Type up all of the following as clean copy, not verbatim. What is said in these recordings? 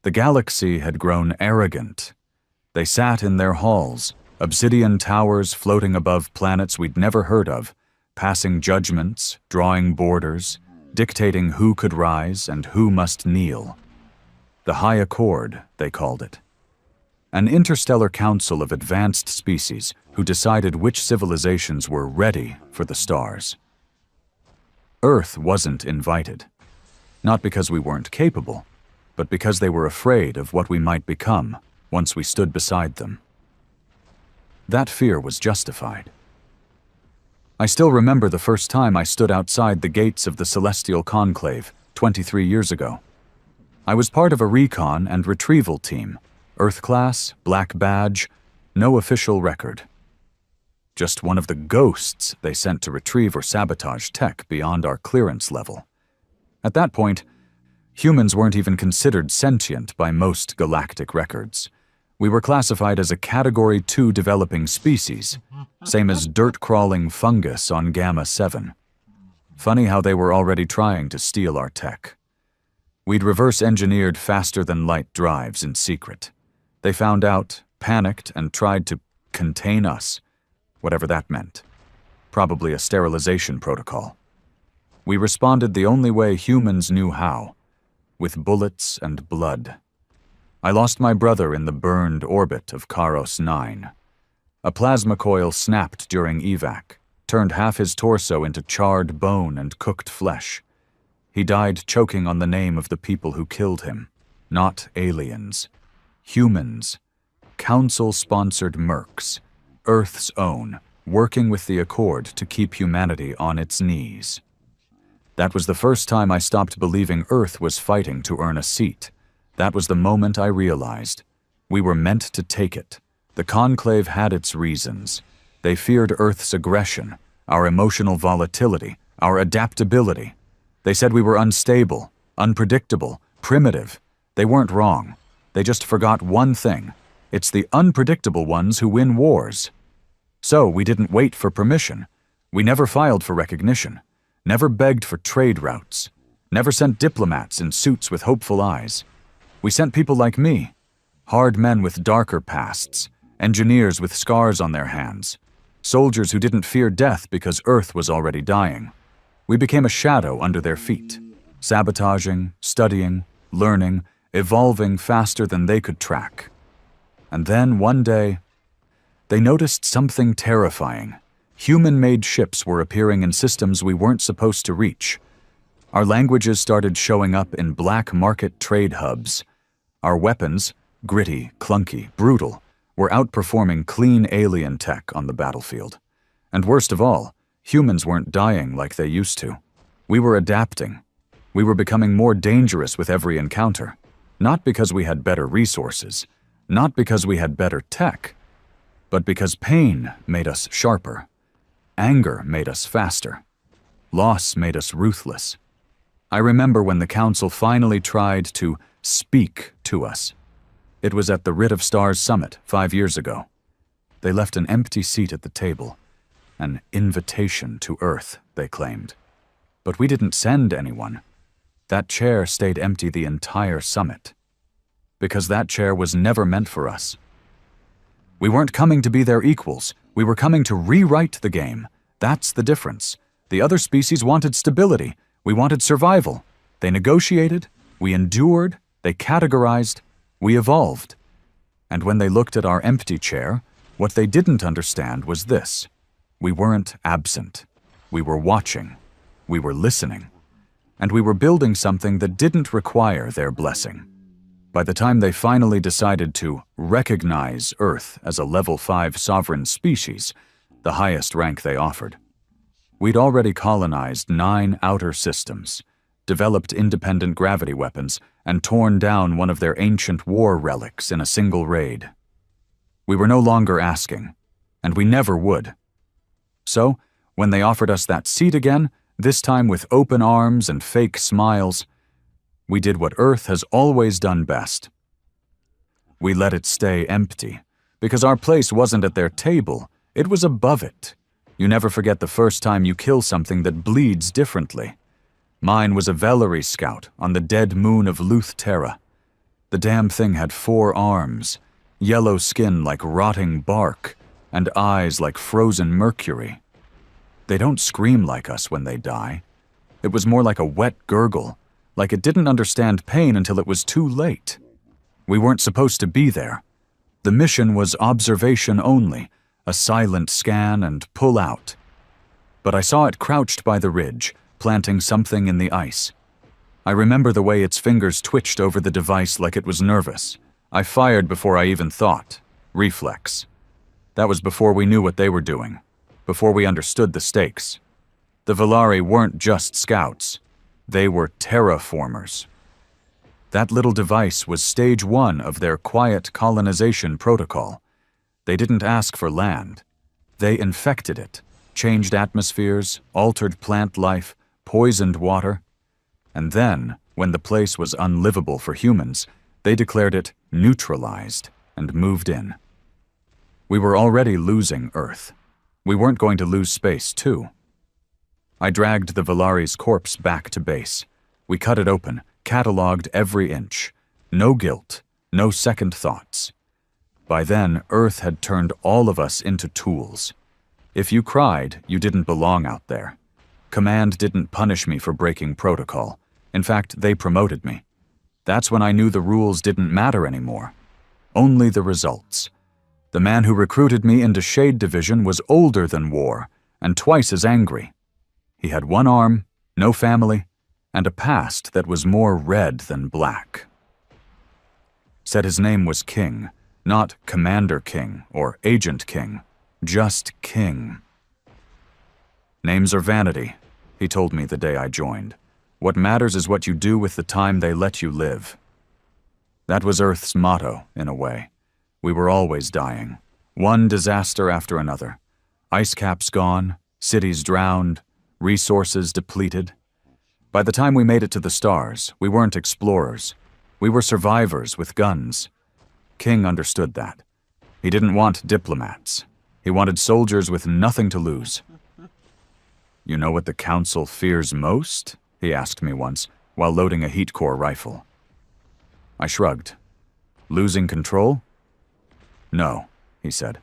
The galaxy had grown arrogant. They sat in their halls, obsidian towers floating above planets we'd never heard of, passing judgments, drawing borders, dictating who could rise and who must kneel. The High Accord, they called it. An interstellar council of advanced species who decided which civilizations were ready for the stars. Earth wasn't invited. Not because we weren't capable, but because they were afraid of what we might become once we stood beside them. That fear was justified. I still remember the first time I stood outside the gates of the Celestial Conclave 23 years ago. I was part of a recon and retrieval team, Earth class, black badge, no official record. Just one of the ghosts they sent to retrieve or sabotage tech beyond our clearance level. At that point, humans weren't even considered sentient by most galactic records. We were classified as a Category 2 developing species, same as dirt-crawling fungus on Gamma 7. Funny how they were already trying to steal our tech. We'd reverse-engineered faster-than-light drives in secret. They found out, panicked, and tried to contain us, whatever that meant. Probably a sterilization protocol. We responded the only way humans knew how, with bullets and blood. I lost my brother in the burned orbit of Karos 9. A plasma coil snapped during evac, turned half his torso into charred bone and cooked flesh. He died choking on the name of the people who killed him. Not aliens. Humans. Council-sponsored mercs. Earth's own, working with the Accord to keep humanity on its knees. That was the first time I stopped believing Earth was fighting to earn a seat. That was the moment I realized. We were meant to take it. The Conclave had its reasons. They feared Earth's aggression, our emotional volatility, our adaptability. They said we were unstable, unpredictable, primitive. They weren't wrong. They just forgot one thing. It's the unpredictable ones who win wars. So we didn't wait for permission. We never filed for recognition, never begged for trade routes, never sent diplomats in suits with hopeful eyes. We sent people like me, hard men with darker pasts, engineers with scars on their hands, soldiers who didn't fear death because Earth was already dying. We became a shadow under their feet, sabotaging, studying, learning, evolving faster than they could track. And then, one day, they noticed something terrifying. Human-made ships were appearing in systems we weren't supposed to reach. Our languages started showing up in black market trade hubs. Our weapons, gritty, clunky, brutal, were outperforming clean alien tech on the battlefield. And worst of all, humans weren't dying like they used to. We were adapting. We were becoming more dangerous with every encounter. Not because we had better resources, not because we had better tech, but because pain made us sharper. Anger made us faster. Loss made us ruthless. I remember when the Council finally tried to speak to us. It was at the Writ of Stars Summit 5 years ago. They left an empty seat at the table. An invitation to Earth, they claimed. But we didn't send anyone. That chair stayed empty the entire summit. Because that chair was never meant for us. We weren't coming to be their equals. We were coming to rewrite the game. That's the difference. The other species wanted stability. We wanted survival. They negotiated. We endured. They categorized. We evolved. And when they looked at our empty chair, what they didn't understand was this. We weren't absent. We were watching. We were listening. And we were building something that didn't require their blessing. By the time they finally decided to recognize Earth as a Level 5 sovereign species, the highest rank they offered, we'd already colonized 9 outer systems, developed independent gravity weapons, and torn down one of their ancient war relics in a single raid. We were no longer asking, and we never would. So, when they offered us that seat again, this time with open arms and fake smiles, we did what Earth has always done best. We let it stay empty, because our place wasn't at their table, it was above it. You never forget the first time you kill something that bleeds differently. Mine was a Valerie scout on the dead moon of Luth Terra. The damn thing had 4 arms, yellow skin like rotting bark, and eyes like frozen mercury. They don't scream like us when they die. It was more like a wet gurgle, like it didn't understand pain until it was too late. We weren't supposed to be there. The mission was observation only, a silent scan and pull out. But I saw it crouched by the ridge, planting something in the ice. I remember the way its fingers twitched over the device like it was nervous. I fired before I even thought. Reflex. That was before we knew what they were doing, before we understood the stakes. The Valari weren't just scouts. They were terraformers. That little device was stage 1 of their quiet colonization protocol. They didn't ask for land. They infected it, changed atmospheres, altered plant life, poisoned water. And then, when the place was unlivable for humans, they declared it neutralized and moved in. We were already losing Earth. We weren't going to lose space, too. I dragged the Valari's corpse back to base. We cut it open, catalogued every inch. No guilt, no second thoughts. By then, Earth had turned all of us into tools. If you cried, you didn't belong out there. Command didn't punish me for breaking protocol. In fact, they promoted me. That's when I knew the rules didn't matter anymore. Only the results. The man who recruited me into Shade Division was older than war, and twice as angry. He had 1 arm, no family, and a past that was more red than black. Said his name was King, not Commander King or Agent King, just King. Names are vanity, he told me the day I joined. What matters is what you do with the time they let you live. That was Earth's motto, in a way. We were always dying, one disaster after another. Ice caps gone, cities drowned, resources depleted. By the time we made it to the stars, we weren't explorers. We were survivors with guns. King understood that. He didn't want diplomats. He wanted soldiers with nothing to lose. You know what the Council fears most? He asked me once, while loading a heat core rifle. I shrugged. Losing control? No, he said.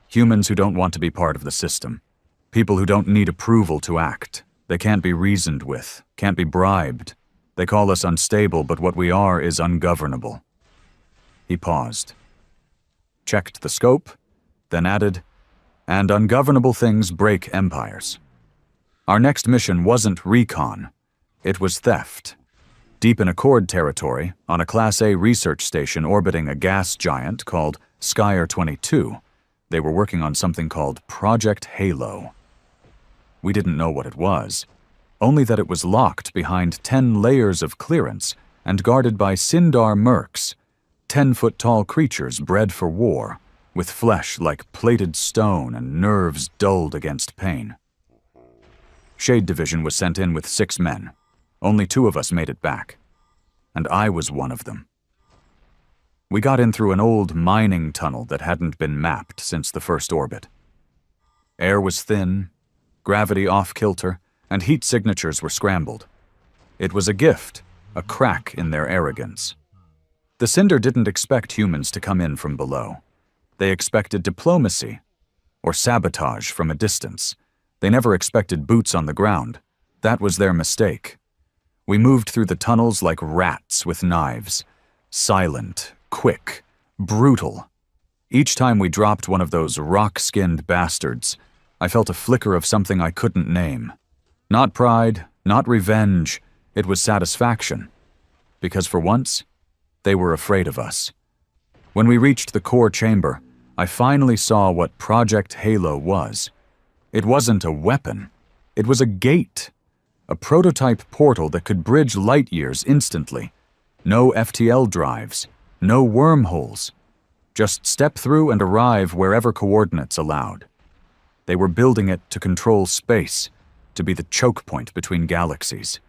Humans who don't want to be part of the system. People who don't need approval to act. They can't be reasoned with, can't be bribed. They call us unstable, but what we are is ungovernable. He paused. Checked the scope, then added, and ungovernable things break empires. Our next mission wasn't recon. It was theft. Deep in Accord territory, on a Class A research station orbiting a gas giant called Skyer 22, they were working on something called Project Halo. We didn't know what it was, only that it was locked behind 10 layers of clearance and guarded by Sindar mercs, 10-foot-tall creatures bred for war, with flesh like plated stone and nerves dulled against pain. Shade Division was sent in with 6 men. Only 2 of us made it back, and I was one of them. We got in through an old mining tunnel that hadn't been mapped since the first orbit. Air was thin, gravity off-kilter, and heat signatures were scrambled. It was a gift, a crack in their arrogance. The Cinder didn't expect humans to come in from below. They expected diplomacy, or sabotage from a distance. They never expected boots on the ground. That was their mistake. We moved through the tunnels like rats with knives. Silent, quick, brutal. Each time we dropped one of those rock-skinned bastards, I felt a flicker of something I couldn't name. Not pride, not revenge, it was satisfaction. Because for once, they were afraid of us. When we reached the core chamber, I finally saw what Project Halo was. It wasn't a weapon. It was a gate. A prototype portal that could bridge light years instantly. No FTL drives. No wormholes. Just step through and arrive wherever coordinates allowed. They were building it to control space, to be the choke point between galaxies.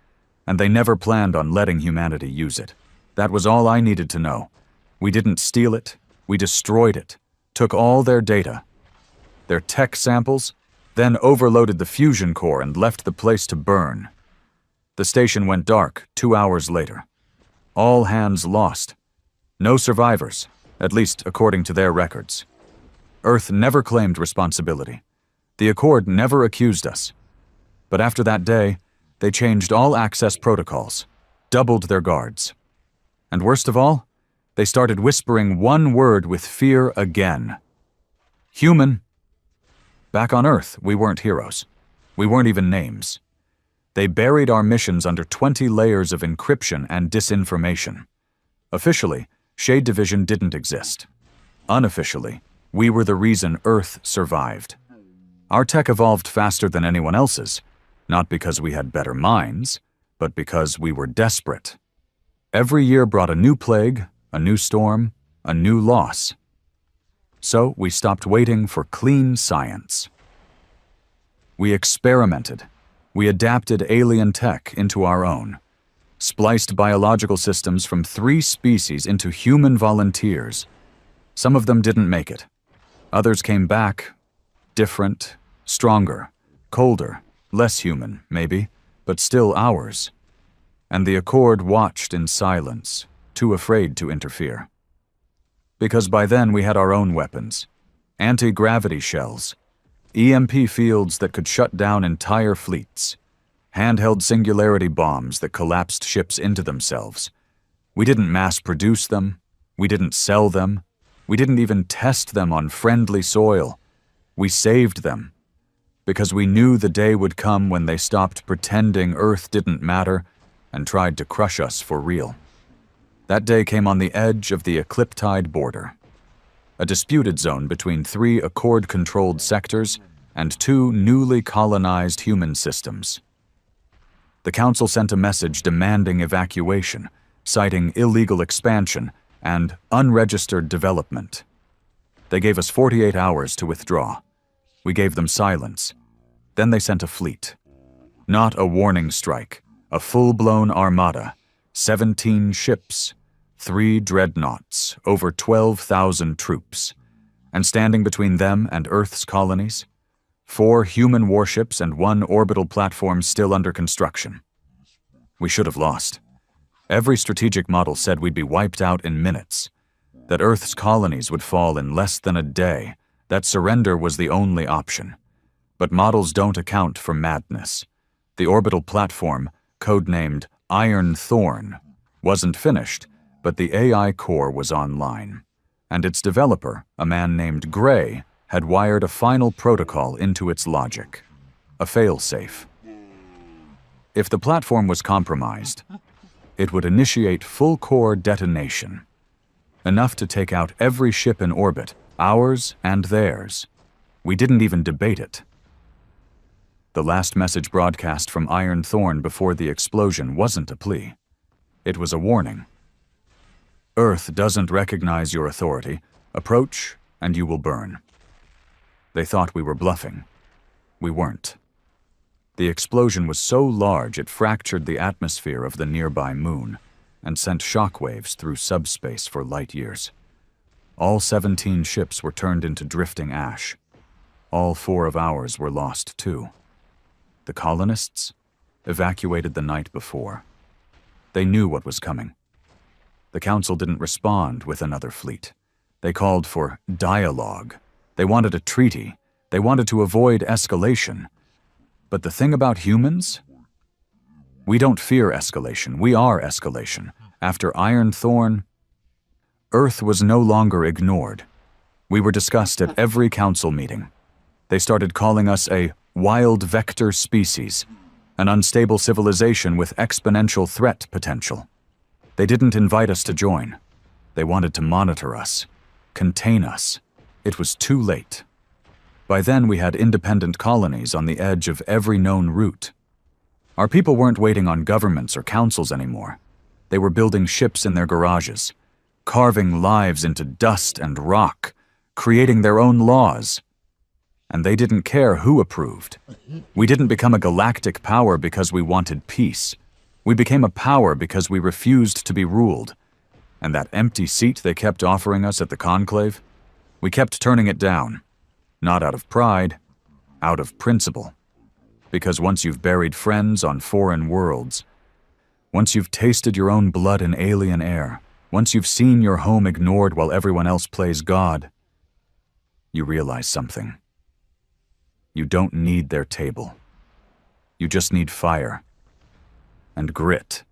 And they never planned on letting humanity use it. That was all I needed to know. We didn't steal it. We destroyed it. Took all their data. Their tech samples, then overloaded the fusion core and left the place to burn. The station went dark 2 hours later. All hands lost. No survivors, at least according to their records. Earth never claimed responsibility. The Accord never accused us. But after that day, they changed all access protocols, doubled their guards. And worst of all, they started whispering one word with fear again. Human. Back on Earth, we weren't heroes. We weren't even names. They buried our missions under 20 layers of encryption and disinformation. Officially, Shade Division didn't exist. Unofficially, we were the reason Earth survived. Our tech evolved faster than anyone else's, not because we had better minds, but because we were desperate. Every year brought a new plague, a new storm, a new loss. So we stopped waiting for clean science. We experimented. We adapted alien tech into our own, spliced biological systems from 3 species into human volunteers. Some of them didn't make it. Others came back, different, stronger, colder, less human, maybe, but still ours. And the Accord watched in silence, too afraid to interfere. Because by then we had our own weapons, anti-gravity shells, EMP fields that could shut down entire fleets, handheld singularity bombs that collapsed ships into themselves. We didn't mass-produce them, we didn't sell them, we didn't even test them on friendly soil. We saved them, because we knew the day would come when they stopped pretending Earth didn't matter and tried to crush us for real. That day came on the edge of the Ecliptide border, a disputed zone between 3 Accord-controlled sectors and 2 newly colonized human systems. The Council sent a message demanding evacuation, citing illegal expansion and unregistered development. They gave us 48 hours to withdraw. We gave them silence. Then they sent a fleet. Not a warning strike, a full-blown armada, 17 ships, 3 dreadnoughts, over 12,000 troops. And standing between them and Earth's colonies, 4 human warships and 1 orbital platform still under construction. We should have lost. Every strategic model said we'd be wiped out in minutes, that Earth's colonies would fall in less than a day, that surrender was the only option. But models don't account for madness. The orbital platform, codenamed Iron Thorn, wasn't finished, but the AI core was online. And its developer, a man named Gray, had wired a final protocol into its logic, a failsafe. If the platform was compromised, it would initiate full-core detonation, enough to take out every ship in orbit, ours and theirs. We didn't even debate it. The last message broadcast from Iron Thorn before the explosion wasn't a plea. It was a warning. Earth doesn't recognize your authority. Approach, and you will burn. They thought we were bluffing. We weren't. The explosion was so large it fractured the atmosphere of the nearby moon and sent shockwaves through subspace for light years. All 17 ships were turned into drifting ash. All 4 of ours were lost too. The colonists evacuated the night before. They knew what was coming. The Council didn't respond with another fleet. They called for dialogue. They wanted a treaty. They wanted to avoid escalation. But the thing about humans? We don't fear escalation. We are escalation. After Iron Thorn, Earth was no longer ignored. We were discussed at every council meeting. They started calling us a wild vector species, an unstable civilization with exponential threat potential. They didn't invite us to join. They wanted to monitor us, contain us. It was too late. By then, we had independent colonies on the edge of every known route. Our people weren't waiting on governments or councils anymore. They were building ships in their garages, carving lives into dust and rock, creating their own laws. And they didn't care who approved. We didn't become a galactic power because we wanted peace. We became a power because we refused to be ruled. And that empty seat they kept offering us at the conclave, we kept turning it down. Not out of pride, out of principle. Because once you've buried friends on foreign worlds, once you've tasted your own blood in alien air, Once you've seen your home ignored while everyone else plays God, you realize something. You don't need their table. You just need fire, and grit,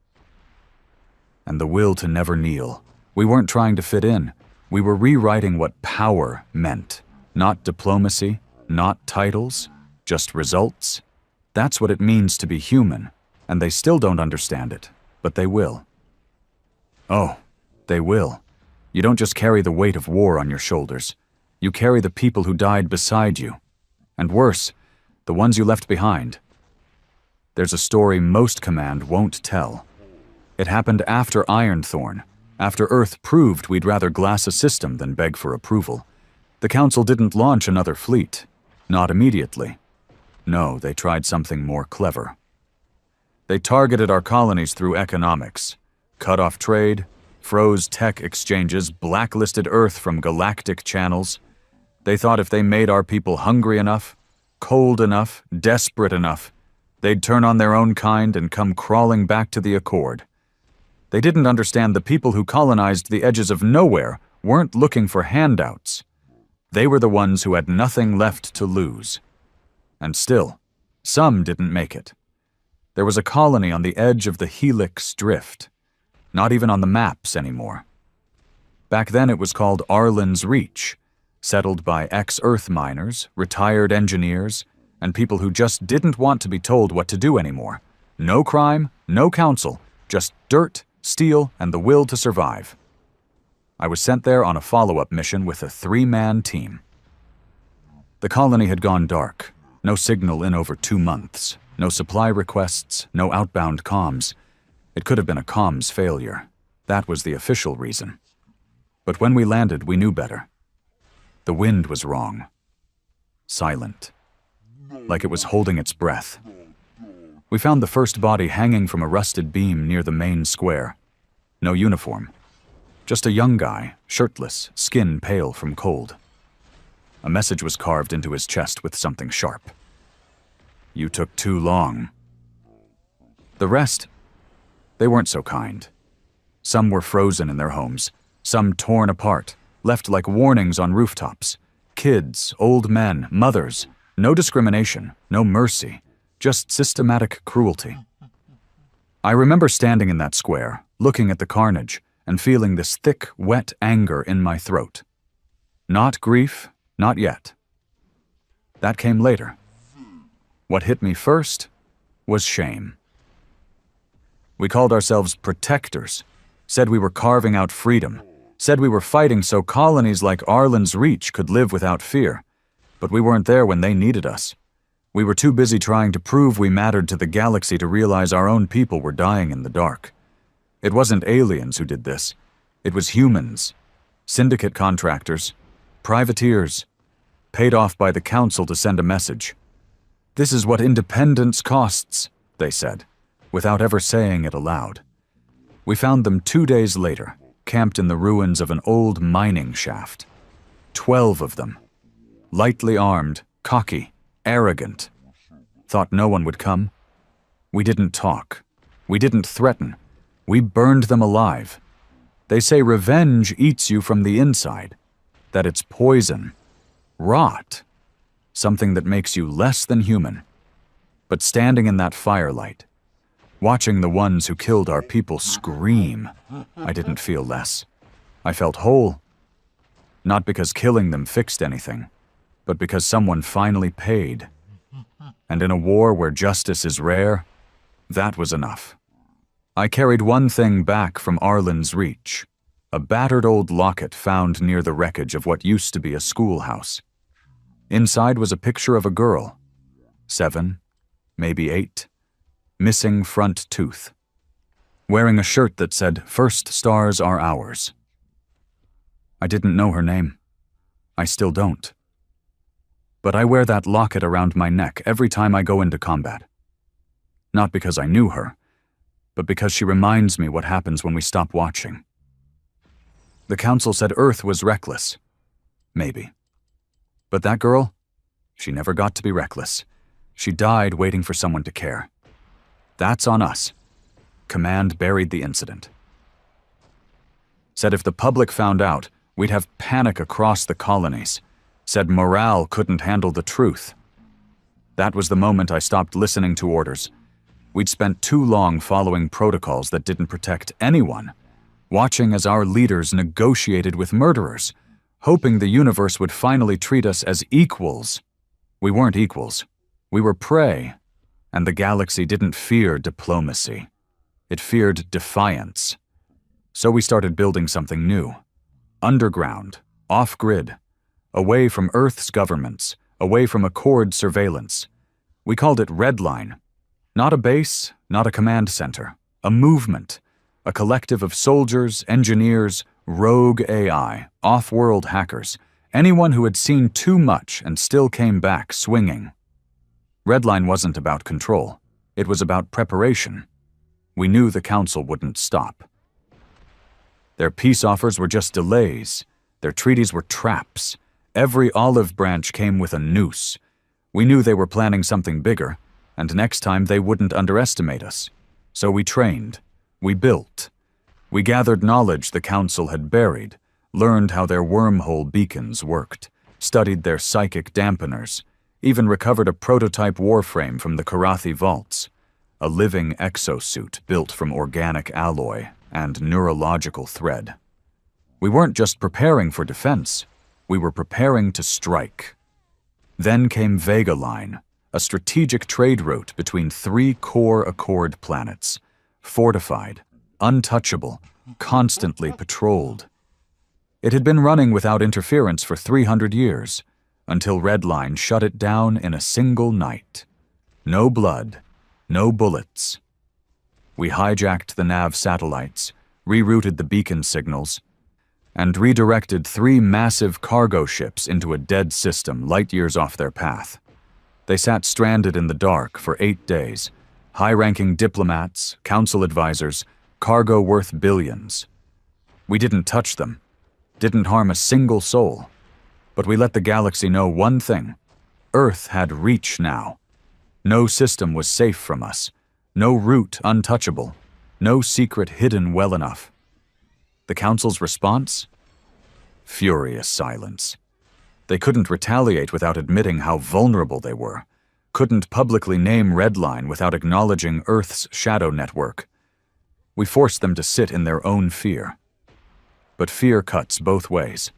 and the will to never kneel. We weren't trying to fit in. We were rewriting what power meant. Not diplomacy, not titles, just results. That's what it means to be human, and they still don't understand it, but they will. Oh, they will. You don't just carry the weight of war on your shoulders. You carry the people who died beside you. And worse, the ones you left behind. There's a story most command won't tell. It happened after Ironthorn, after Earth proved we'd rather glass a system than beg for approval. The Council didn't launch another fleet. Not immediately. No, they tried something more clever. They targeted our colonies through economics. Cut off trade, froze tech exchanges, blacklisted Earth from galactic channels. They thought if they made our people hungry enough, cold enough, desperate enough, they'd turn on their own kind and come crawling back to the Accord. They didn't understand the people who colonized the edges of nowhere weren't looking for handouts. They were the ones who had nothing left to lose. And still, some didn't make it. There was a colony on the edge of the Helix Drift, not even on the maps anymore. Back then it was called Arlen's Reach, settled by ex-Earth miners, retired engineers, and people who just didn't want to be told what to do anymore. No crime, no council, just dirt, steel, and the will to survive. I was sent there on a follow-up mission with a 3-man team. The colony had gone dark. No signal in over 2 months. No supply requests, no outbound comms. It could have been a comms failure. That was the official reason. But when we landed, we knew better. The wind was wrong. Silent. Like it was holding its breath. We found the first body hanging from a rusted beam near the main square. No uniform. Just a young guy, shirtless, skin pale from cold. A message was carved into his chest with something sharp. You took too long. The rest, they weren't so kind. Some were frozen in their homes, some torn apart, left like warnings on rooftops. Kids, old men, mothers, no discrimination, no mercy, just systematic cruelty. I remember standing in that square, looking at the carnage, and feeling this thick, wet anger in my throat. Not grief, not yet. That came later. What hit me first was shame. We called ourselves protectors, said we were carving out freedom, said we were fighting so colonies like Arlen's Reach could live without fear. But we weren't there when they needed us. We were too busy trying to prove we mattered to the galaxy to realize our own people were dying in the dark. It wasn't aliens who did this. It was humans, syndicate contractors, privateers, paid off by the Council to send a message. This is what independence costs, they said, without ever saying it aloud. We found them 2 days later, camped in the ruins of an old mining shaft. 12 of them. Lightly armed, cocky, arrogant. Thought no one would come. We didn't talk. We didn't threaten. We burned them alive. They say revenge eats you from the inside, that it's poison, rot, something that makes you less than human. But standing in that firelight, watching the ones who killed our people scream, I didn't feel less. I felt whole. Not because killing them fixed anything, but because someone finally paid. And in a war where justice is rare, that was enough. I carried one thing back from Arlen's Reach, a battered old locket found near the wreckage of what used to be a schoolhouse. Inside was a picture of a girl, 7, maybe 8, missing front tooth, wearing a shirt that said, "First stars are ours." I didn't know her name. I still don't. But I wear that locket around my neck every time I go into combat. Not because I knew her, but because she reminds me what happens when we stop watching. The Council said Earth was reckless. Maybe. But that girl, she never got to be reckless. She died waiting for someone to care. That's on us. Command buried the incident. Said if the public found out, we'd have panic across the colonies. Said morale couldn't handle the truth. That was the moment I stopped listening to orders. We'd spent too long following protocols that didn't protect anyone, watching as our leaders negotiated with murderers, hoping the universe would finally treat us as equals. We weren't equals. We were prey, and the galaxy didn't fear diplomacy. It feared defiance. So we started building something new. Underground, off-grid, away from Earth's governments, away from Accord surveillance. We called it Redline. Not a base, not a command center. A movement. A collective of soldiers, engineers, rogue AI, off-world hackers, anyone who had seen too much and still came back swinging. Redline wasn't about control. It was about preparation. We knew the Council wouldn't stop. Their peace offers were just delays. Their treaties were traps. Every olive branch came with a noose. We knew they were planning something bigger, and next time they wouldn't underestimate us. So we trained. We built. We gathered knowledge the Council had buried, learned how their wormhole beacons worked, studied their psychic dampeners, even recovered a prototype warframe from the Karathi vaults, a living exosuit built from organic alloy and neurological thread. We weren't just preparing for defense, we were preparing to strike. Then came Vega Line, a strategic trade route between 3 core Accord planets, fortified, untouchable, constantly patrolled. It had been running without interference for 300 years, until Redline shut it down in a single night. No blood, no bullets. We hijacked the nav satellites, rerouted the beacon signals, and redirected 3 massive cargo ships into a dead system light years off their path. They sat stranded in the dark for 8 days, high-ranking diplomats, council advisors, cargo worth billions. We didn't touch them, didn't harm a single soul, but we let the galaxy know one thing. Earth had reach now. No system was safe from us, no route untouchable, no secret hidden well enough. The Council's response? Furious silence. They couldn't retaliate without admitting how vulnerable they were, couldn't publicly name Redline without acknowledging Earth's shadow network. We forced them to sit in their own fear. But fear cuts both ways.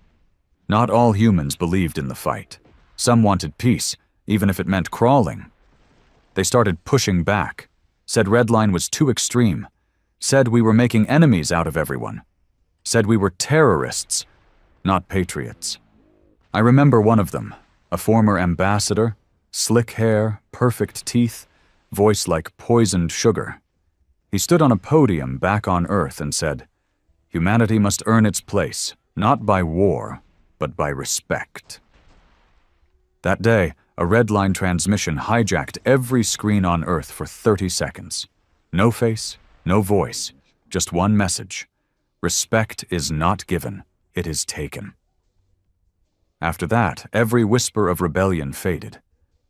Not all humans believed in the fight. Some wanted peace, even if it meant crawling. They started pushing back, said Redline was too extreme, said we were making enemies out of everyone, said we were terrorists, not patriots. I remember one of them, a former ambassador, slick hair, perfect teeth, voice like poisoned sugar. He stood on a podium back on Earth and said, "Humanity must earn its place, not by war, but by respect." That day, a Redline transmission hijacked every screen on Earth for 30 seconds. No face, no voice, just one message. Respect is not given, it is taken. After that, every whisper of rebellion faded.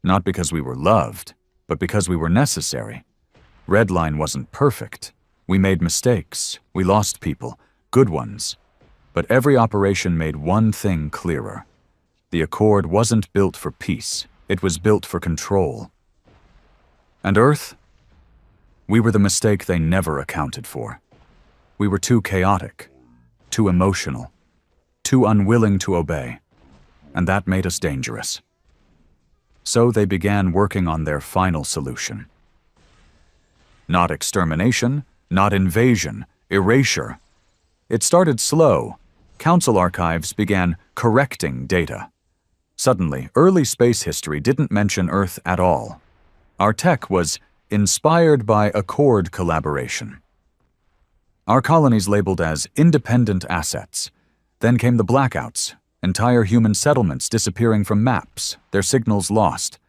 Not because we were loved, but because we were necessary. Redline wasn't perfect. We made mistakes, we lost people, good ones. But every operation made one thing clearer. The Accord wasn't built for peace, it was built for control. And Earth? We were the mistake they never accounted for. We were too chaotic, too emotional, too unwilling to obey, and that made us dangerous. So they began working on their final solution. Not extermination, not invasion, erasure. It started slow. Council archives began correcting data. Suddenly, early space history didn't mention Earth at all. Our tech was inspired by Accord collaboration. Our colonies labeled as independent assets. Then came the blackouts, entire human settlements disappearing from maps, their signals lost,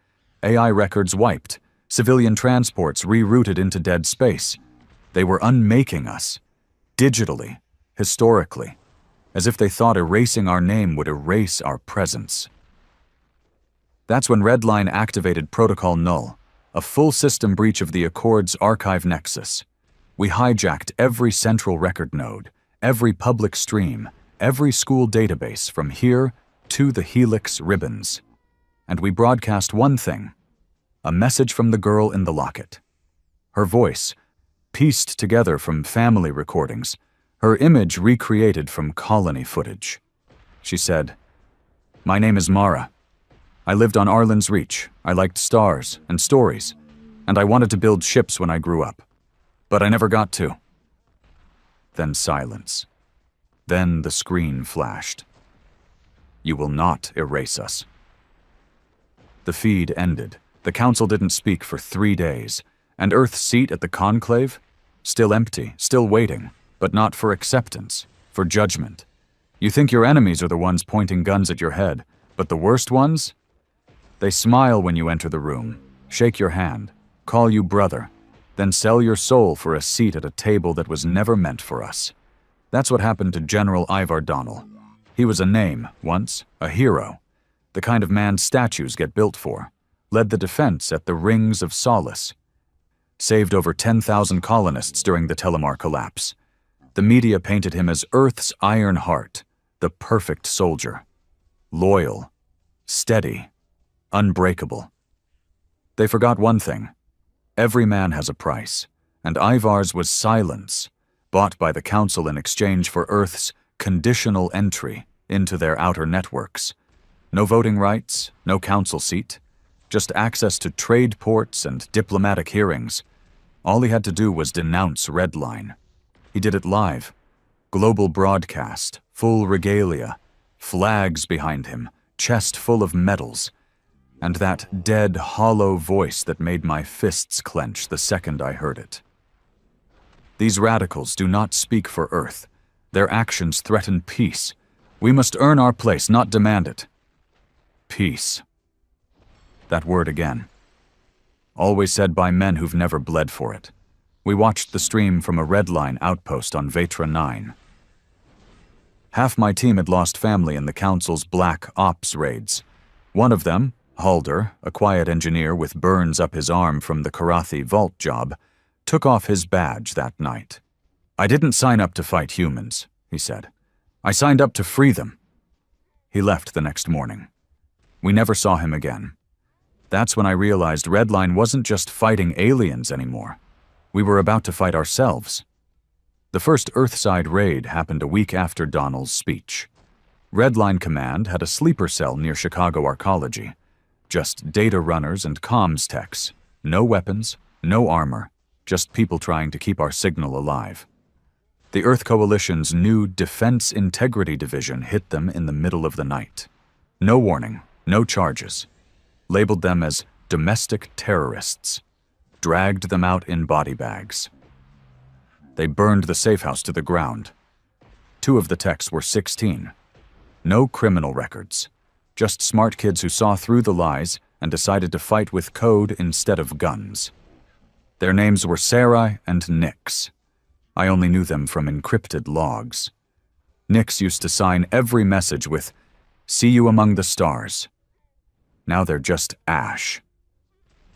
AI records wiped, civilian transports rerouted into dead space. They were unmaking us, digitally, historically, as if they thought erasing our name would erase our presence. That's when Redline activated Protocol Null, a full system breach of the Accord's archive nexus. We hijacked every central record node, every public stream, every school database from here to the Helix ribbons. And we broadcast one thing, a message from the girl in the locket. Her voice, pieced together from family recordings, her image recreated from colony footage. She said, "My name is Mara. I lived on Arlen's Reach. I liked stars and stories, and I wanted to build ships when I grew up. But I never got to." Then silence. Then the screen flashed. "You will not erase us." The feed ended. The council didn't speak for 3 days, and Earth's seat at the conclave? Still empty, still waiting, but not for acceptance, for judgment. You think your enemies are the ones pointing guns at your head, but the worst ones? They smile when you enter the room, shake your hand, call you brother, then sell your soul for a seat at a table that was never meant for us. That's what happened to General Ivar Donnell. He was a name, once, a hero, the kind of man statues get built for, led the defense at the Rings of Solace, saved over 10,000 colonists during the Telemar collapse. The media painted him as Earth's Iron Heart, the perfect soldier. Loyal, steady, unbreakable. They forgot one thing. Every man has a price, and Ivar's was silence, bought by the Council in exchange for Earth's conditional entry into their outer networks. No voting rights, no council seat, just access to trade ports and diplomatic hearings. All he had to do was denounce Redline. He did it live. Global broadcast, full regalia, flags behind him, chest full of medals, and that dead, hollow voice that made my fists clench the second I heard it. These radicals do not speak for Earth. Their actions threaten peace. We must earn our place, not demand it. Peace. That word again. Always said by men who've never bled for it. We watched the stream from a Redline outpost on Vetra 9. Half my team had lost family in the Council's Black Ops raids. One of them, Halder, a quiet engineer with burns up his arm from the Karathi vault job, took off his badge that night. "I didn't sign up to fight humans," he said. "I signed up to free them." He left the next morning. We never saw him again. That's when I realized Redline wasn't just fighting aliens anymore. We were about to fight ourselves. The first Earthside raid happened a week after Donnell's speech. Redline Command had a sleeper cell near Chicago Arcology. Just data runners and comms techs. No weapons, no armor, just people trying to keep our signal alive. The Earth Coalition's new Defense Integrity Division hit them in the middle of the night. No warning, no charges. Labeled them as domestic terrorists. Dragged them out in body bags. They burned the safe house to the ground. 2 of the techs were 16. No criminal records. Just smart kids who saw through the lies and decided to fight with code instead of guns. Their names were Sarai and Nix. I only knew them from encrypted logs. Nix used to sign every message with, "See you among the stars." Now they're just ash.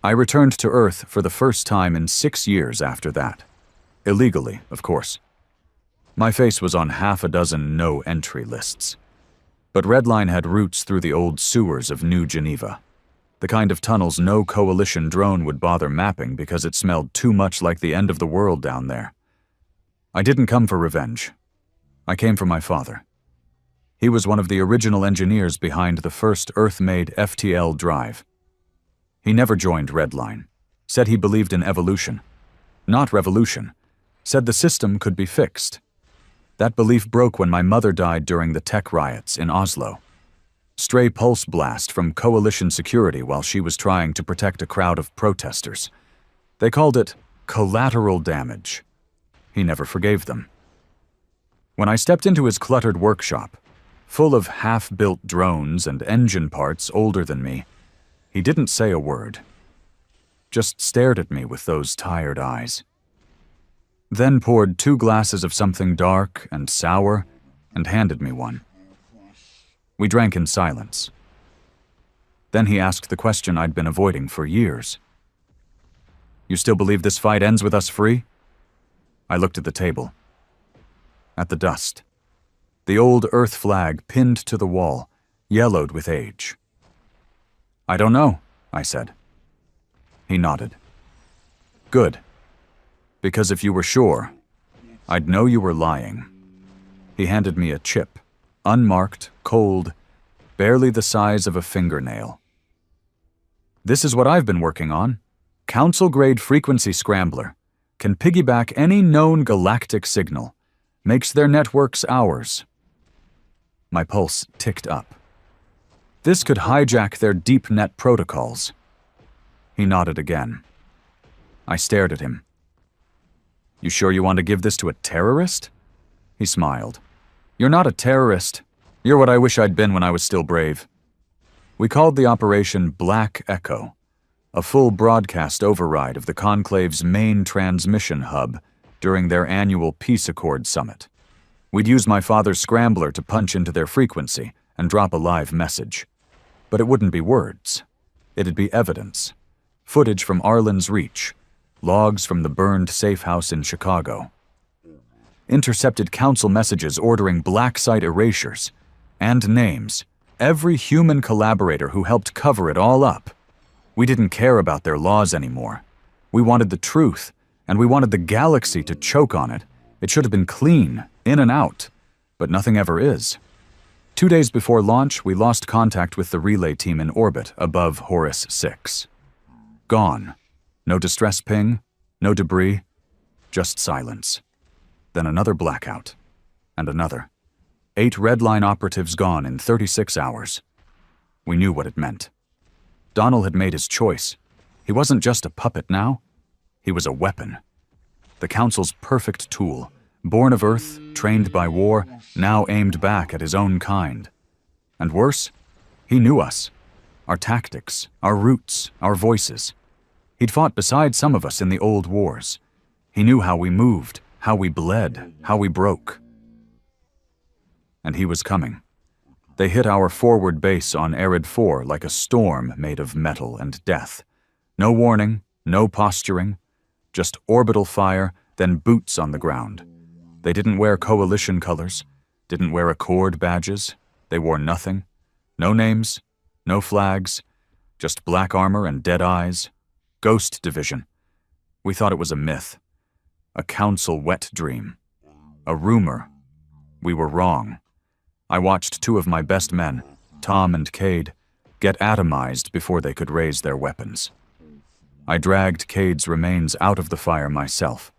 I returned to Earth for the first time in 6 years after that. Illegally, of course. My face was on half a dozen no-entry lists. But Redline had roots through the old sewers of New Geneva. The kind of tunnels no coalition drone would bother mapping because it smelled too much like the end of the world down there. I didn't come for revenge. I came for my father. He was one of the original engineers behind the first Earth-made FTL drive. He never joined Redline. Said he believed in evolution. Not revolution. Said the system could be fixed. That belief broke when my mother died during the tech riots in Oslo. Stray pulse blast from coalition security while she was trying to protect a crowd of protesters. They called it collateral damage. He never forgave them. When I stepped into his cluttered workshop, full of half-built drones and engine parts older than me, he didn't say a word. Just stared at me with those tired eyes. Then poured 2 glasses of something dark and sour and handed me one. We drank in silence. Then he asked the question I'd been avoiding for years. "You still believe this fight ends with us free?" I looked at the table. at the dust. The old Earth flag pinned to the wall, yellowed with age. "I don't know," I said. He nodded. "Good. Because if you were sure, I'd know you were lying." He handed me a chip, unmarked, cold, barely the size of a fingernail. "This is what I've been working on. Council-grade frequency scrambler. Can piggyback any known galactic signal. Makes their networks ours." My pulse ticked up. This could hijack their deep net protocols. He nodded again. I stared at him. "You sure you want to give this to a terrorist?" He smiled. "You're not a terrorist. You're what I wish I'd been when I was still brave." We called the operation Black Echo, a full broadcast override of the Conclave's main transmission hub during their annual Peace Accord summit. We'd use my father's scrambler to punch into their frequency and drop a live message. But it wouldn't be words. It'd be evidence. Footage from Arlen's Reach, logs from the burned safe house in Chicago. Intercepted council messages ordering black site erasures, and names, every human collaborator who helped cover it all up. We didn't care about their laws anymore. We wanted the truth, and we wanted the galaxy to choke on it. It should have been clean, in and out, but nothing ever is. 2 days before launch, we lost contact with the relay team in orbit above Horus 6. Gone. No distress ping, no debris, just silence. Then another blackout, and another. 8 Red Line operatives gone in 36 hours. We knew what it meant. Donald had made his choice. He wasn't just a puppet now. He was a weapon. The Council's perfect tool, born of Earth, trained by war, now aimed back at his own kind. And worse, he knew us. Our tactics, our roots, our voices. He'd fought beside some of us in the old wars. He knew how we moved, how we bled, how we broke. And he was coming. They hit our forward base on Arid 4 like a storm made of metal and death. No warning, no posturing, just orbital fire, then boots on the ground. They didn't wear coalition colors, didn't wear Accord badges. They wore nothing. No names, no flags, just black armor and dead eyes. Ghost Division. We thought it was a myth. A council wet dream. A rumor. We were wrong. I watched 2 of my best men, Tom and Cade, get atomized before they could raise their weapons. I dragged Cade's remains out of the fire myself,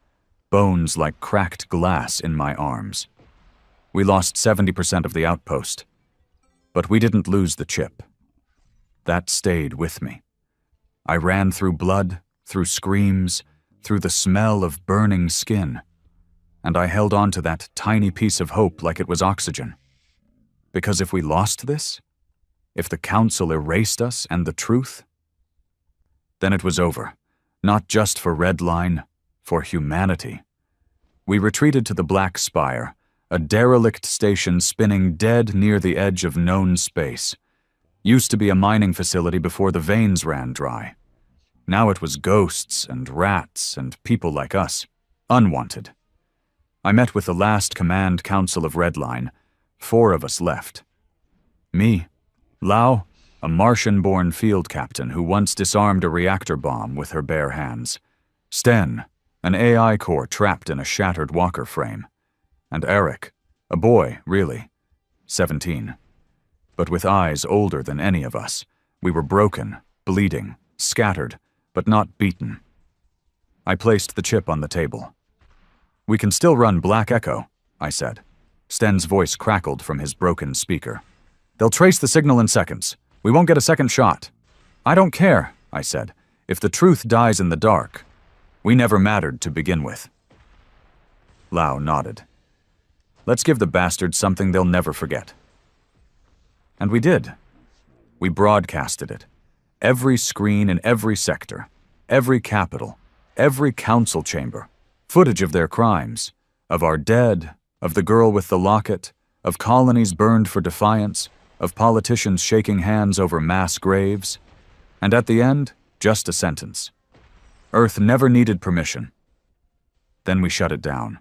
bones like cracked glass in my arms. We lost 70% of the outpost, but we didn't lose the chip. That stayed with me. I ran through blood, through screams, through the smell of burning skin, and I held on to that tiny piece of hope like it was oxygen. Because if we lost this, if the Council erased us and the truth, then it was over, not just for Red Line, for humanity. We retreated to the Black Spire, a derelict station spinning dead near the edge of known space. Used to be a mining facility before the veins ran dry. Now it was ghosts and rats and people like us, unwanted. I met with the last Command Council of Red Line. 4 of us left. Me, Lau, a Martian-born field captain who once disarmed a reactor bomb with her bare hands. Sten, an AI core trapped in a shattered walker frame. And Eric, a boy, really, 17. But with eyes older than any of us. We were broken, bleeding, scattered, but not beaten. I placed the chip on the table. "We can still run Black Echo," I said. Sten's voice crackled from his broken speaker. "They'll trace the signal in seconds. We won't get a second shot." "I don't care," I said, "if the truth dies in the dark. We never mattered to begin with." Lau nodded. "Let's give the bastards something they'll never forget." And we did. We broadcasted it. Every screen in every sector, every capital, every council chamber. Footage of their crimes, of our dead, of the girl with the locket, of colonies burned for defiance, of politicians shaking hands over mass graves. And at the end, just a sentence. Earth never needed permission. Then we shut it down.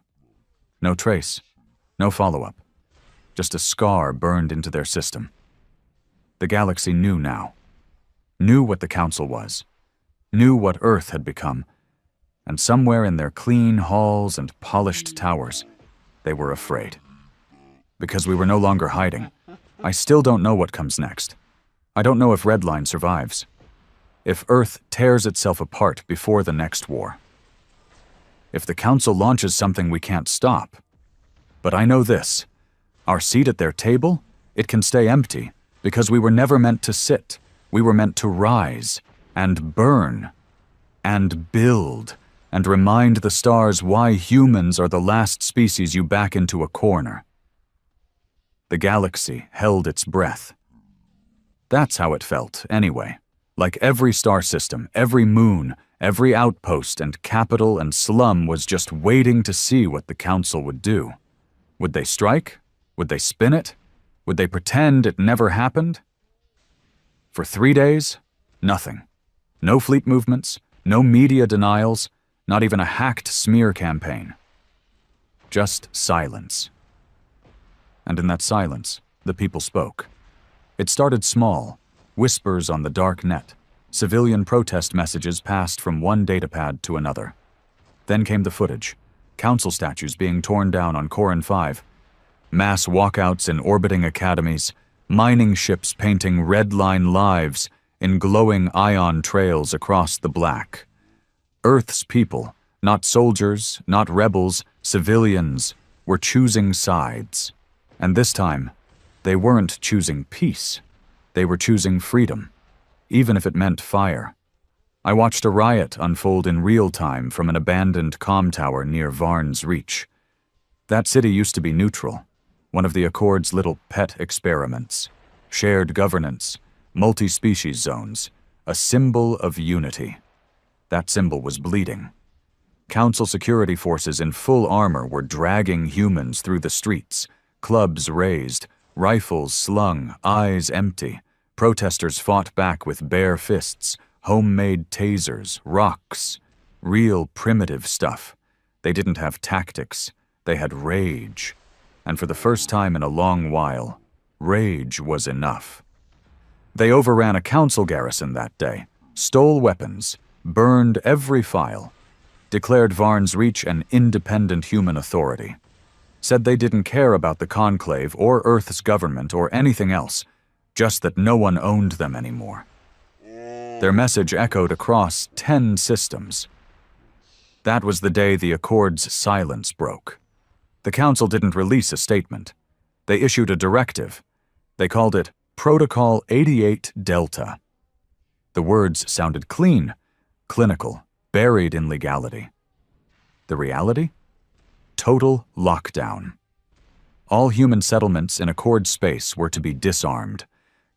No trace. No follow-up. Just a scar burned into their system. The galaxy knew now. Knew what the Council was. Knew what Earth had become. And somewhere in their clean halls and polished towers, they were afraid. Because we were no longer hiding. I still don't know what comes next. I don't know if Redline survives. If Earth tears itself apart before the next war. If the Council launches something we can't stop. But I know this. Our seat at their table, it can stay empty, because we were never meant to sit. We were meant to rise, and burn, and build, and remind the stars why humans are the last species you back into a corner. The galaxy held its breath. That's how it felt, anyway. Like every star system, every moon, every outpost and capital and slum was just waiting to see what the Council would do. Would they strike? Would they spin it? Would they pretend it never happened? For 3 days, nothing. No fleet movements, no media denials, not even a hacked smear campaign. Just silence. And in that silence, the people spoke. It started small, whispers on the dark net. Civilian protest messages passed from one datapad to another. Then came the footage. Council statues being torn down on Corin 5. Mass walkouts in orbiting academies. Mining ships painting Redline lives in glowing ion trails across the black. Earth's people, not soldiers, not rebels, civilians, were choosing sides. And this time, they weren't choosing peace. They were choosing freedom, even if it meant fire. I watched a riot unfold in real time from an abandoned comm tower near Varn's Reach. That city used to be neutral, one of the Accord's little pet experiments. Shared governance, multi-species zones, a symbol of unity. That symbol was bleeding. Council security forces in full armor were dragging humans through the streets, clubs raised, rifles slung, eyes empty. Protesters fought back with bare fists, homemade tasers, rocks, real primitive stuff. They didn't have tactics, they had rage. And for the first time in a long while, rage was enough. They overran a council garrison that day, stole weapons, burned every file, declared Varn's Reach an independent human authority, said they didn't care about the Conclave or Earth's government or anything else, just that no one owned them anymore. Their message echoed across 10 systems. That was the day the Accord's silence broke. The Council didn't release a statement. They issued a directive. They called it Protocol 88 Delta. The words sounded clean, clinical, buried in legality. The reality? Total lockdown. All human settlements in Accord space were to be disarmed.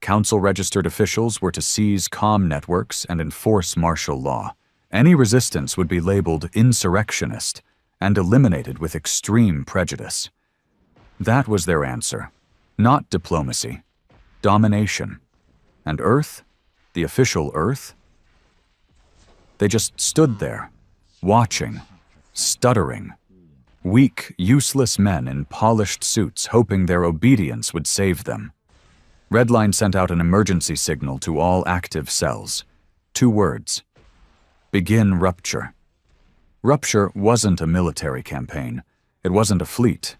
Council-registered officials were to seize comm networks and enforce martial law. Any resistance would be labeled insurrectionist and eliminated with extreme prejudice. That was their answer. Not diplomacy. Domination. And Earth? The official Earth? They just stood there, watching, stuttering. Weak, useless men in polished suits hoping their obedience would save them. Redline sent out an emergency signal to all active cells. 2 words. Begin rupture. Rupture wasn't a military campaign. It wasn't a fleet.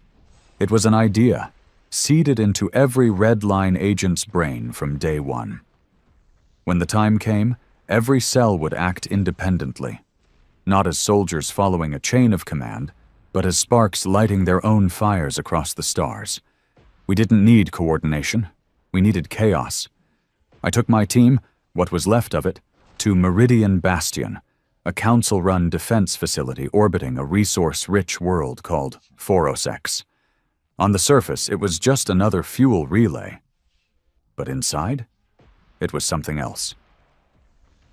It was an idea, seeded into every Redline agent's brain from day one. When the time came, every cell would act independently. Not as soldiers following a chain of command, but as sparks lighting their own fires across the stars. We didn't need coordination. We needed chaos. I took my team, what was left of it, to Meridian Bastion, a council-run defense facility orbiting a resource-rich world called Phorosex. On the surface, it was just another fuel relay. But inside, it was something else.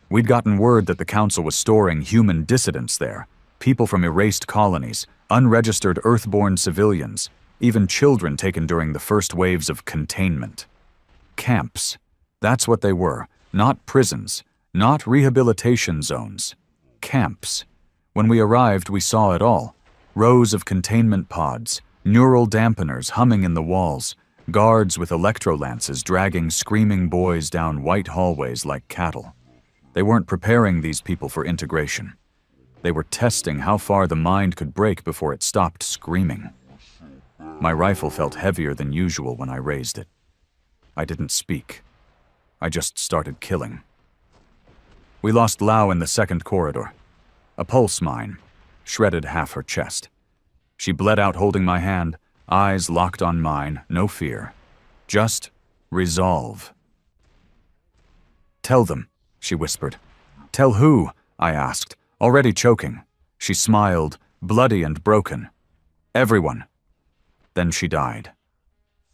We'd gotten word that the Council was storing human dissidents there, people from erased colonies, unregistered Earthborn civilians, even children taken during the first waves of containment. Camps. That's what they were. Not prisons. Not rehabilitation zones. Camps. When we arrived, we saw it all. Rows of containment pods. neural dampeners humming in the walls, guards with electrolances dragging screaming boys down white hallways like cattle. They weren't preparing these people for integration. They were testing how far the mind could break before it stopped screaming. My rifle felt heavier than usual when I raised it. I didn't speak. I just started killing. We lost Lau in the second corridor. A pulse mine shredded half her chest. She bled out holding my hand, eyes locked on mine, no fear. Just resolve. "Tell them," she whispered. "Tell who?" I asked, already choking. She smiled, bloody and broken. "Everyone." Then she died.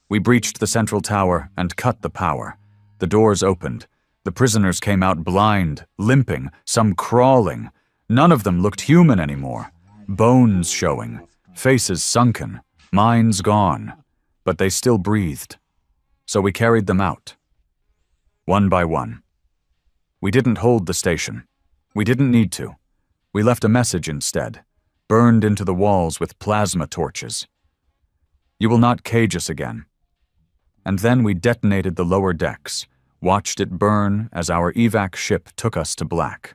We breached the central tower and cut the power. The doors opened. The prisoners came out blind, limping, some crawling. None of them looked human anymore. Bones showing, faces sunken, minds gone. But they still breathed. So we carried them out. One by one. We didn't hold the station. We didn't need to. We left a message instead, burned into the walls with plasma torches. "You will not cage us again." And then we detonated the lower decks, watched it burn as our evac ship took us to black.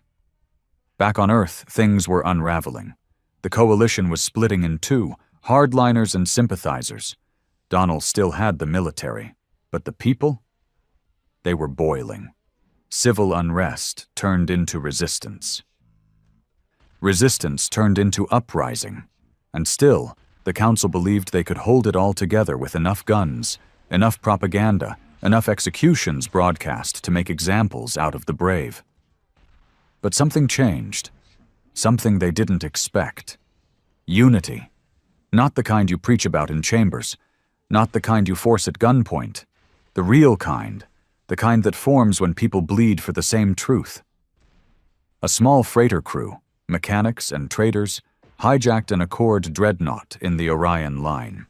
Back on Earth, things were unraveling. The coalition was splitting in two, hardliners and sympathizers. Donnell still had the military, but the people? They were boiling. Civil unrest turned into resistance. Resistance turned into uprising. And still, the Council believed they could hold it all together with enough guns, enough propaganda, enough executions broadcast to make examples out of the brave. But something changed. Something they didn't expect. Unity. Not the kind you preach about in chambers. Not the kind you force at gunpoint. The real kind. The kind that forms when people bleed for the same truth. A small freighter crew, mechanics and traders, hijacked an Accord dreadnought in the Orion Line.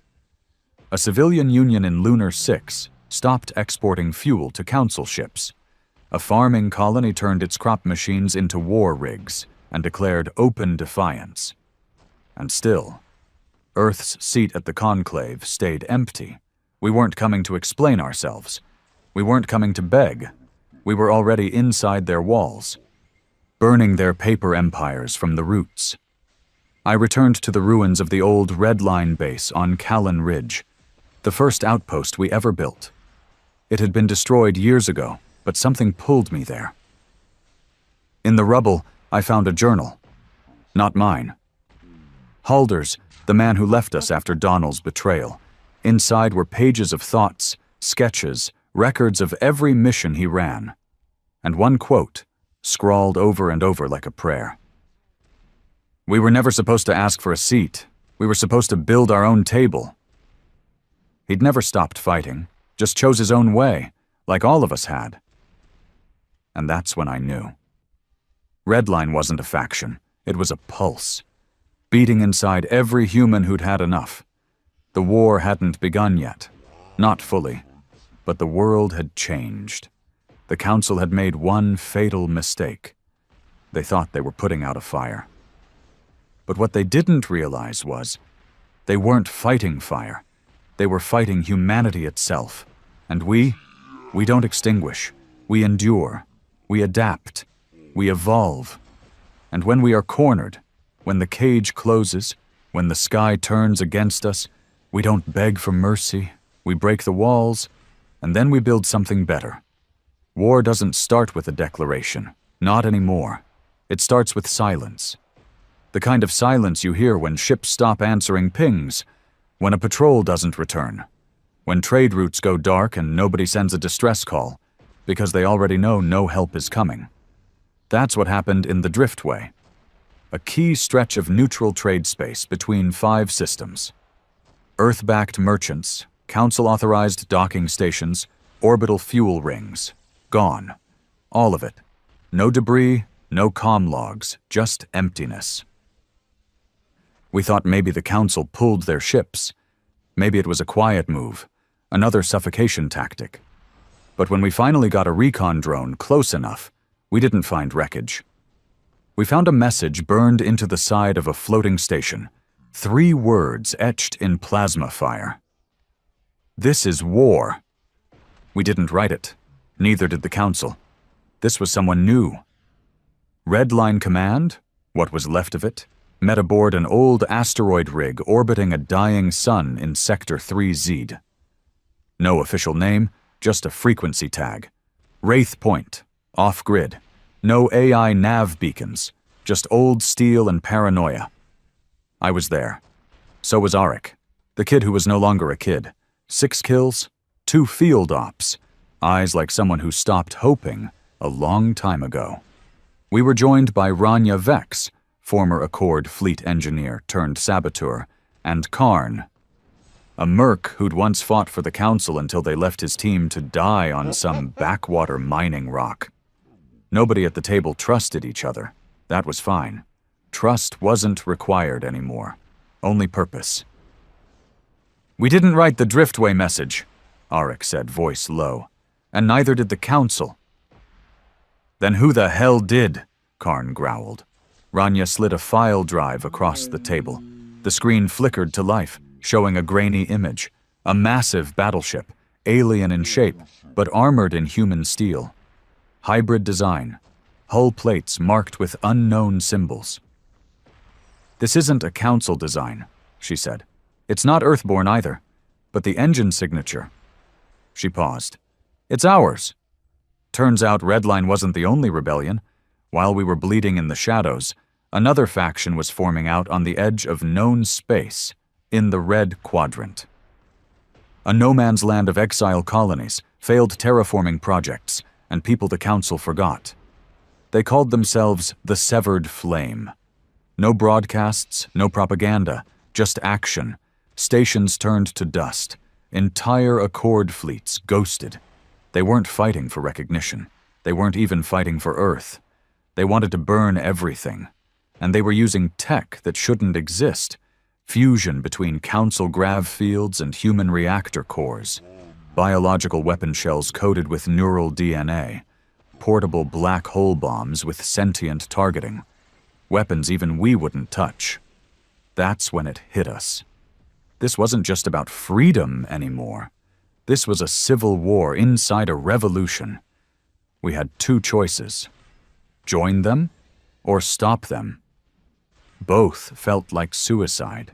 A civilian union in Lunar 6 stopped exporting fuel to Council ships. A farming colony turned its crop machines into war rigs and declared open defiance. And still, Earth's seat at the conclave stayed empty. We weren't coming to explain ourselves. We weren't coming to beg. We were already inside their walls, burning their paper empires from the roots. I returned to the ruins of the old Red Line base on Callan Ridge, the first outpost we ever built. It had been destroyed years ago, but something pulled me there. In the rubble, I found a journal. Not mine. Halder's, the man who left us after Donnell's betrayal. Inside were pages of thoughts, sketches, records of every mission he ran. And one quote, scrawled over and over like a prayer. "We were never supposed to ask for a seat. We were supposed to build our own table." He'd never stopped fighting, just chose his own way, like all of us had. And that's when I knew. Redline wasn't a faction, it was a pulse, beating inside every human who'd had enough. The war hadn't begun yet, not fully, but the world had changed. The Council had made one fatal mistake. They thought they were putting out a fire. But what they didn't realize was, they weren't fighting fire. They were fighting humanity itself. And we don't extinguish. We endure. We adapt. We evolve. And when we are cornered, when the cage closes, when the sky turns against us, we don't beg for mercy. We break the walls, and then we build something better. War doesn't start with a declaration. Not anymore. It starts with silence. The kind of silence you hear when ships stop answering pings, when a patrol doesn't return, when trade routes go dark and nobody sends a distress call, because they already know no help is coming. That's what happened in the Driftway, a key stretch of neutral trade space between 5 systems. Earth-backed merchants, Council-authorized docking stations, orbital fuel rings. Gone. All of it. No debris, no comm logs, just emptiness. We thought maybe the Council pulled their ships. Maybe it was a quiet move, another suffocation tactic. But when we finally got a recon drone close enough, we didn't find wreckage. We found a message burned into the side of a floating station, 3 words etched in plasma fire. This is war. We didn't write it. Neither did the Council. This was someone new. Red Line Command, what was left of it, met aboard an old asteroid rig orbiting a dying sun in Sector 3Z. No official name, just a frequency tag. Wraith Point, off-grid. No AI nav beacons, just old steel and paranoia. I was there. So was Arik, the kid who was no longer a kid. 6 kills, 2 field ops, eyes like someone who stopped hoping a long time ago. We were joined by Rania Vex, former Accord fleet engineer turned saboteur, and Karn, a merc who'd once fought for the Council until they left his team to die on some backwater mining rock. Nobody at the table trusted each other. That was fine. Trust wasn't required anymore. Only purpose. "We didn't write the Driftway message," Arik said, voice low. "And neither did the Council." "Then who the hell did?" Karn growled. Rania slid a file drive across the table. The screen flickered to life, showing a grainy image. A massive battleship, alien in shape, but armored in human steel. Hybrid design. Hull plates marked with unknown symbols. "This isn't a Council design," she said. "It's not Earthborn either, but the engine signature." She paused. "It's ours." Turns out Redline wasn't the only rebellion. While we were bleeding in the shadows, another faction was forming out on the edge of known space, in the Red Quadrant. A no-man's land of exile colonies, failed terraforming projects, and people the Council forgot. They called themselves the Severed Flame. No broadcasts, no propaganda, just action. Stations turned to dust. Entire Accord fleets ghosted. They weren't fighting for recognition. They weren't even fighting for Earth. They wanted to burn everything. And they were using tech that shouldn't exist. Fusion between Council grav fields and human reactor cores. Biological weapon shells coated with neural DNA. Portable black hole bombs with sentient targeting. Weapons even we wouldn't touch. That's when it hit us. This wasn't just about freedom anymore. This was a civil war inside a revolution. We had 2 choices. Join them or stop them. Both felt like suicide.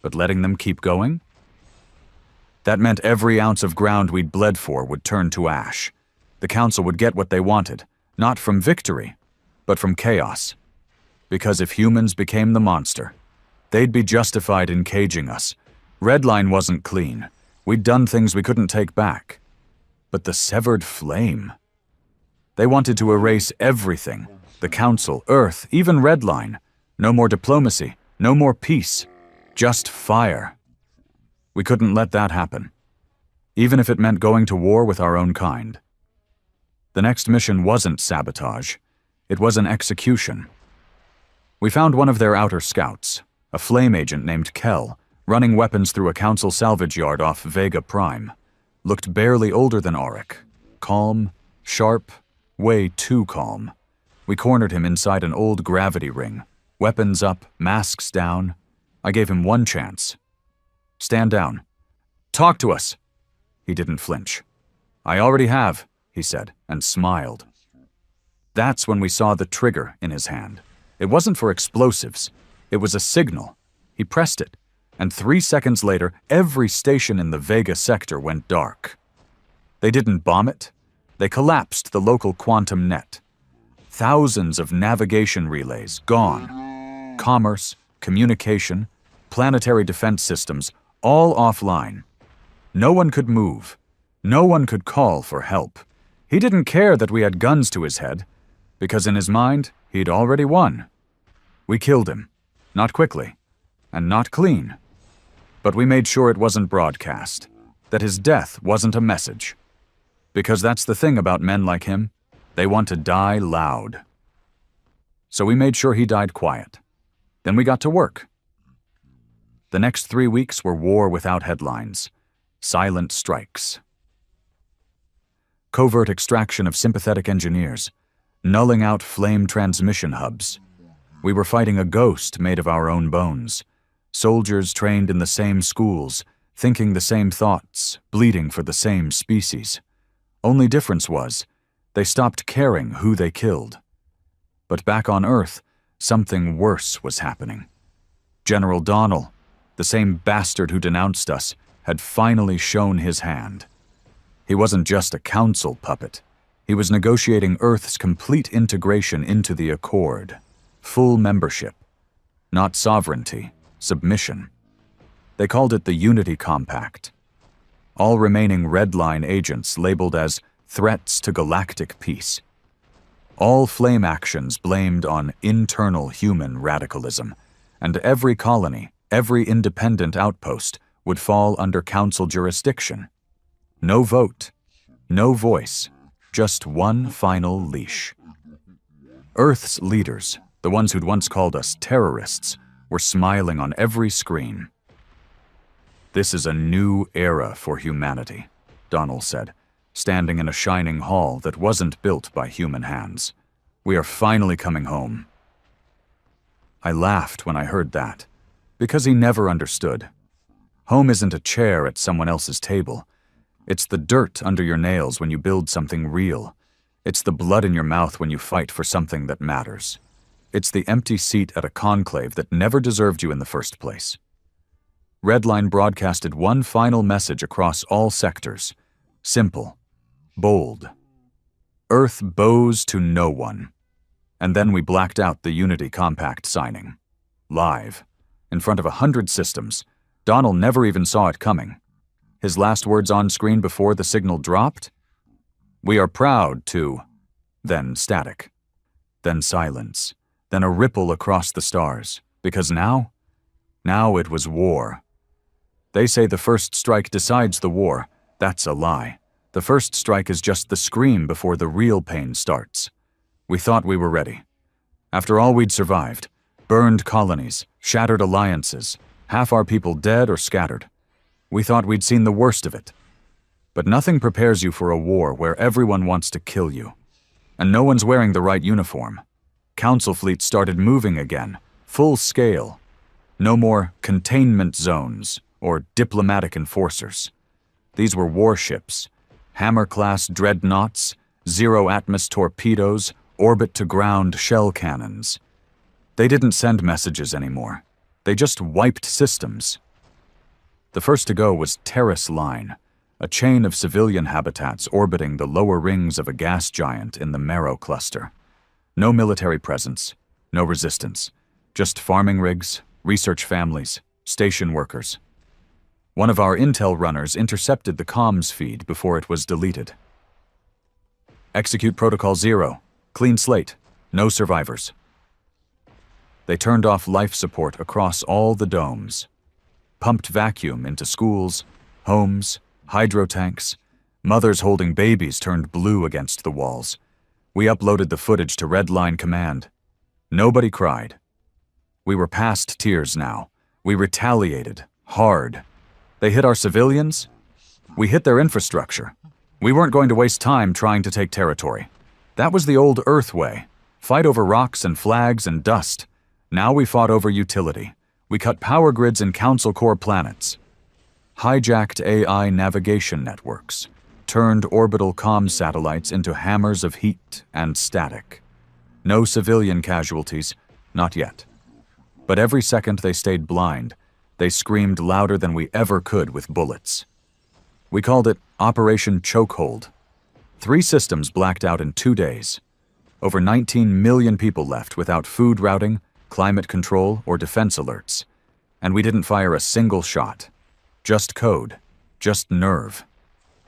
But letting them keep going? That meant every ounce of ground we'd bled for would turn to ash. The Council would get what they wanted, not from victory, but from chaos. Because if humans became the monster, they'd be justified in caging us. Redline wasn't clean. We'd done things we couldn't take back. But the Severed Flame? They wanted to erase everything. The Council, Earth, even Redline. No more diplomacy, no more peace. Just fire. We couldn't let that happen. Even if it meant going to war with our own kind. The next mission wasn't sabotage. It was an execution. We found one of their outer scouts, a flame agent named Kell, running weapons through a Council salvage yard off Vega Prime. Looked barely older than Arik. Calm, sharp, way too calm. We cornered him inside an old gravity ring. Weapons up, masks down. I gave him one chance. "Stand down. Talk to us." He didn't flinch. "I already have," he said, and smiled. That's when we saw the trigger in his hand. It wasn't for explosives. It was a signal. He pressed it, and 3 seconds later, every station in the Vega sector went dark. They didn't bomb it. They collapsed the local quantum net. Thousands of navigation relays gone. Commerce, communication, planetary defense systems, all offline. No one could move. No one could call for help. He didn't care that we had guns to his head, because in his mind, he'd already won. We killed him. Not quickly, and not clean. But we made sure it wasn't broadcast, that his death wasn't a message. Because that's the thing about men like him, they want to die loud. So we made sure he died quiet. Then we got to work. The next 3 weeks were war without headlines. Silent strikes. Covert extraction of sympathetic engineers, nulling out flame transmission hubs. We were fighting a ghost made of our own bones, Soldiers trained in the same schools, thinking the same thoughts, bleeding for the same species. Only difference was, they stopped caring who they killed. But back on Earth, something worse was happening. General Donnell, the same bastard who denounced us, had finally shown his hand. He wasn't just a council puppet. He was negotiating Earth's complete integration into the Accord. Full membership. Not sovereignty, submission. They called it the Unity Compact. All remaining Red Line agents labeled as threats to galactic peace. All flame actions blamed on internal human radicalism, and every colony, every independent outpost would fall under council jurisdiction. No vote, no voice, just one final leash. Earth's leaders, the ones who'd once called us terrorists, were smiling on every screen. "This is a new era for humanity," Donnell said, standing in a shining hall that wasn't built by human hands. "We are finally coming home." I laughed when I heard that, because he never understood. Home isn't a chair at someone else's table. It's the dirt under your nails when you build something real. It's the blood in your mouth when you fight for something that matters. It's the empty seat at a conclave that never deserved you in the first place. Redline broadcasted one final message across all sectors. Simple. Bold. Earth bows to no one. And then we blacked out the Unity Compact signing. Live. In front of 100 systems. Donnell never even saw it coming. His last words on screen before the signal dropped? "We are proud to..." Then static. Then silence. Then a ripple across the stars. Because now it was war. They say the first strike decides the war. That's a lie. The first strike is just the scream before the real pain starts. We thought we were ready. After all we'd survived, burned colonies, shattered alliances, half our people dead or scattered. We thought we'd seen the worst of it. But nothing prepares you for a war where everyone wants to kill you. And no one's wearing the right uniform. Council fleets started moving again, full scale. No more containment zones or diplomatic enforcers. These were warships, Hammer-class dreadnoughts, zero-atmos torpedoes, orbit-to-ground shell cannons. They didn't send messages anymore. They just wiped systems. The first to go was Terrace Line, a chain of civilian habitats orbiting the lower rings of a gas giant in the Marrow cluster. No military presence, no resistance, just farming rigs, research families, station workers. One of our intel runners intercepted the comms feed before it was deleted. "Execute Protocol 0. Clean slate. No survivors." They turned off life support across all the domes. Pumped vacuum into schools, homes, hydro tanks. Mothers holding babies turned blue against the walls. We uploaded the footage to Redline Command. Nobody cried. We were past tears now. We retaliated, hard. They hit our civilians. We hit their infrastructure. We weren't going to waste time trying to take territory. That was the old Earth way. Fight over rocks and flags and dust. Now we fought over utility. We cut power grids in Council Core planets. Hijacked AI navigation networks. Turned orbital comm satellites into hammers of heat and static. No civilian casualties, not yet. But every second they stayed blind, they screamed louder than we ever could with bullets. We called it Operation Chokehold. 3 systems blacked out in 2 days. Over 19 million people left without food routing, climate control, or defense alerts. And we didn't fire a single shot. Just code. Just nerve.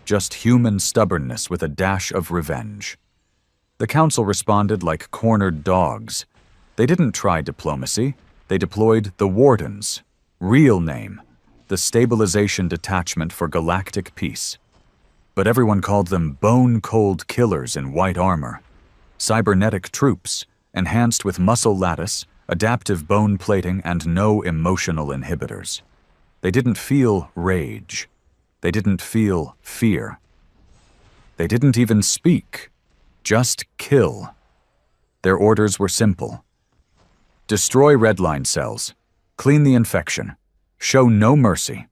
Just human stubbornness with a dash of revenge. The Council responded like cornered dogs. They didn't try diplomacy. They deployed the Wardens. Real name. The Stabilization Detachment for Galactic Peace. But everyone called them bone-cold killers in white armor. Cybernetic troops, enhanced with muscle lattice, adaptive bone plating, and no emotional inhibitors. They didn't feel rage. They didn't feel fear. They didn't even speak. Just kill. Their orders were simple. Destroy Redline cells. Clean the infection. Show no mercy.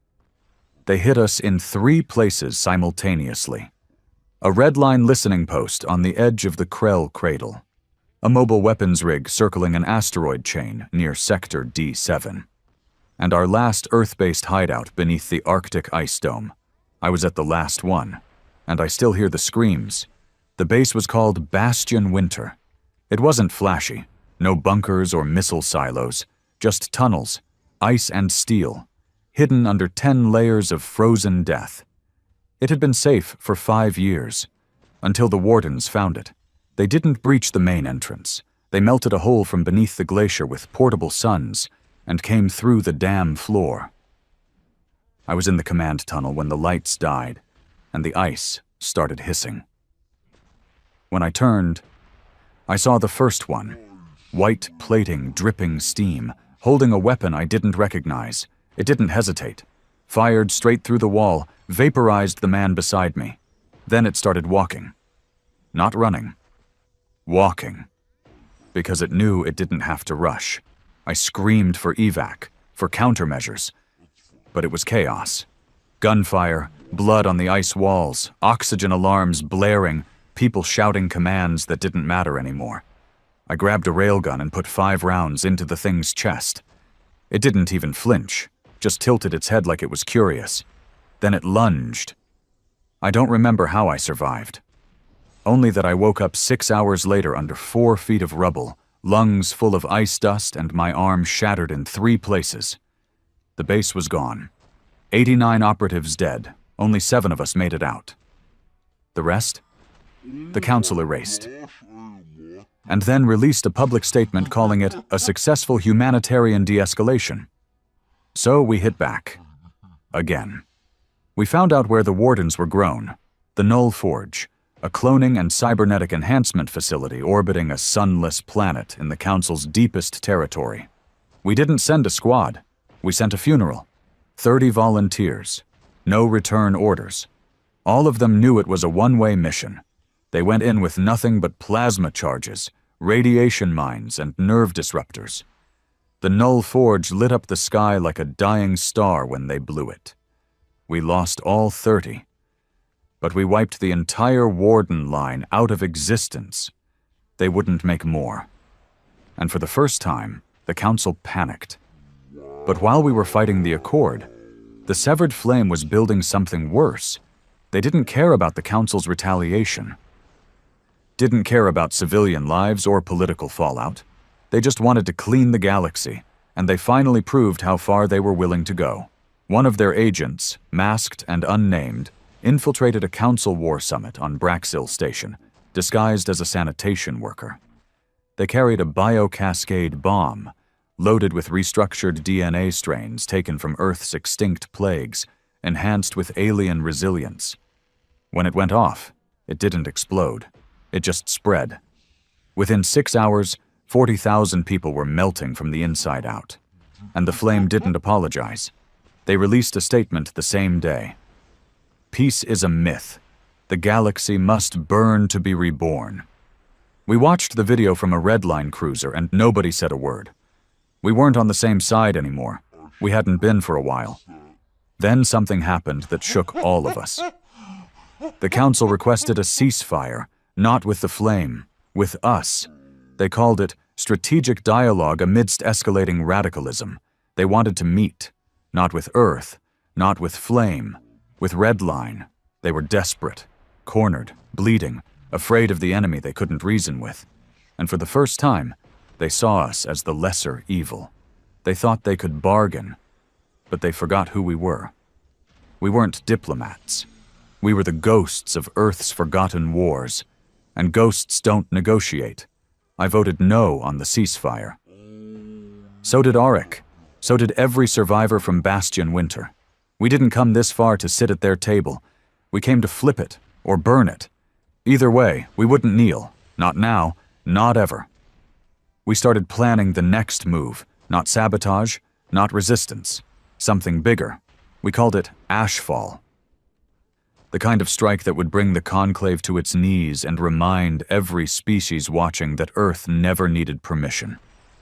They hit us in 3 places simultaneously. A red line listening post on the edge of the Krell cradle. A mobile weapons rig circling an asteroid chain near Sector D7. And our last Earth-based hideout beneath the Arctic ice dome. I was at the last one, and I still hear the screams. The base was called Bastion Winter. It wasn't flashy, no bunkers or missile silos, just tunnels, ice and steel, hidden under 10 layers of frozen death. It had been safe for 5 years, until the wardens found it. They didn't breach the main entrance. They melted a hole from beneath the glacier with portable suns and came through the dam floor. I was in the command tunnel when the lights died and the ice started hissing. When I turned, I saw the first one, white plating dripping steam, holding a weapon I didn't recognize. It didn't hesitate. Fired straight through the wall, vaporized the man beside me. Then it started walking. Not running. Walking. Because it knew it didn't have to rush. I screamed for evac, for countermeasures. But it was chaos. Gunfire, blood on the ice walls, oxygen alarms blaring, people shouting commands that didn't matter anymore. I grabbed a railgun and put 5 rounds into the thing's chest. It didn't even flinch, just tilted its head like it was curious. Then it lunged. I don't remember how I survived. Only that I woke up 6 hours later under 4 feet of rubble, lungs full of ice dust and my arm shattered in 3 places. The base was gone. 89 operatives dead. Only 7 of us made it out. The rest? The council erased. And then released a public statement calling it a successful humanitarian de-escalation. So we hit back. Again. We found out where the wardens were grown. The Null Forge, a cloning and cybernetic enhancement facility orbiting a sunless planet in the Council's deepest territory. We didn't send a squad. We sent a funeral. 30 volunteers. No return orders. All of them knew it was a one-way mission. They went in with nothing but plasma charges, radiation mines, and nerve disruptors. The Null Forge lit up the sky like a dying star when they blew it. We lost all 30. But we wiped the entire Warden line out of existence. They wouldn't make more. And for the first time, the Council panicked. But while we were fighting the Accord, the Severed Flame was building something worse. They didn't care about the Council's retaliation. Didn't care about civilian lives or political fallout. They just wanted to clean the galaxy, and they finally proved how far they were willing to go. One of their agents, masked and unnamed, infiltrated a Council war summit on Braxil Station, disguised as a sanitation worker. They carried a biocascade bomb, loaded with restructured DNA strains taken from Earth's extinct plagues, enhanced with alien resilience. When it went off, it didn't explode. It just spread. Within 6 hours, 40,000 people were melting from the inside out. And the flame didn't apologize. They released a statement the same day. Peace is a myth. The galaxy must burn to be reborn. We watched the video from a Red Line cruiser and nobody said a word. We weren't on the same side anymore. We hadn't been for a while. Then something happened that shook all of us. The Council requested a ceasefire, not with the flame, with us. They called it strategic dialogue amidst escalating radicalism. They wanted to meet, not with Earth, not with flame, with Red Line. They were desperate, cornered, bleeding, afraid of the enemy they couldn't reason with. And for the first time, they saw us as the lesser evil. They thought they could bargain, but they forgot who we were. We weren't diplomats. We were the ghosts of Earth's forgotten wars, and ghosts don't negotiate. I voted no on the ceasefire. So did Auric. So did every survivor from Bastion Winter. We didn't come this far to sit at their table. We came to flip it, or burn it. Either way, we wouldn't kneel. Not now, not ever. We started planning the next move, not sabotage, not resistance. Something bigger. We called it Ashfall. The kind of strike that would bring the Conclave to its knees and remind every species watching that Earth never needed permission.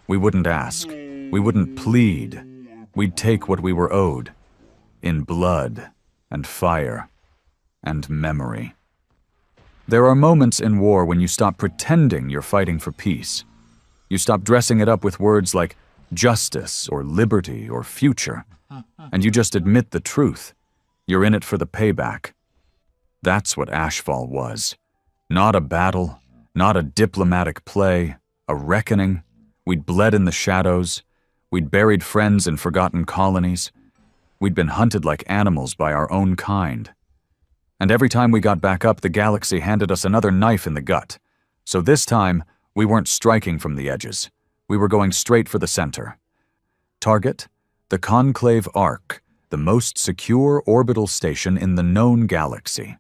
We wouldn't ask. We wouldn't plead. We'd take what we were owed, in blood and fire and memory. There are moments in war when you stop pretending you're fighting for peace. You stop dressing it up with words like justice or liberty or future, and you just admit the truth. You're in it for the payback. That's what Ashfall was. Not a battle, not a diplomatic play, a reckoning. We'd bled in the shadows. We'd buried friends in forgotten colonies. We'd been hunted like animals by our own kind. And every time we got back up, the galaxy handed us another knife in the gut. So this time, we weren't striking from the edges. We were going straight for the center. Target? The Conclave Arc, the most secure orbital station in the known galaxy.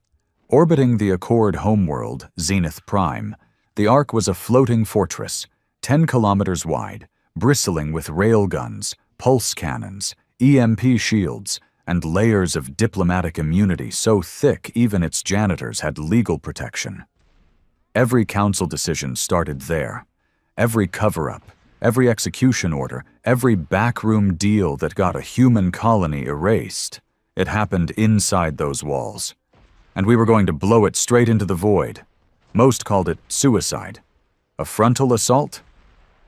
Orbiting the Accord homeworld, Zenith Prime, the Arc was a floating fortress, 10 kilometers wide, bristling with railguns, pulse cannons, EMP shields, and layers of diplomatic immunity so thick even its janitors had legal protection. Every council decision started there. Every cover-up, every execution order, every backroom deal that got a human colony erased, it happened inside those walls. And we were going to blow it straight into the void. Most called it suicide. A frontal assault?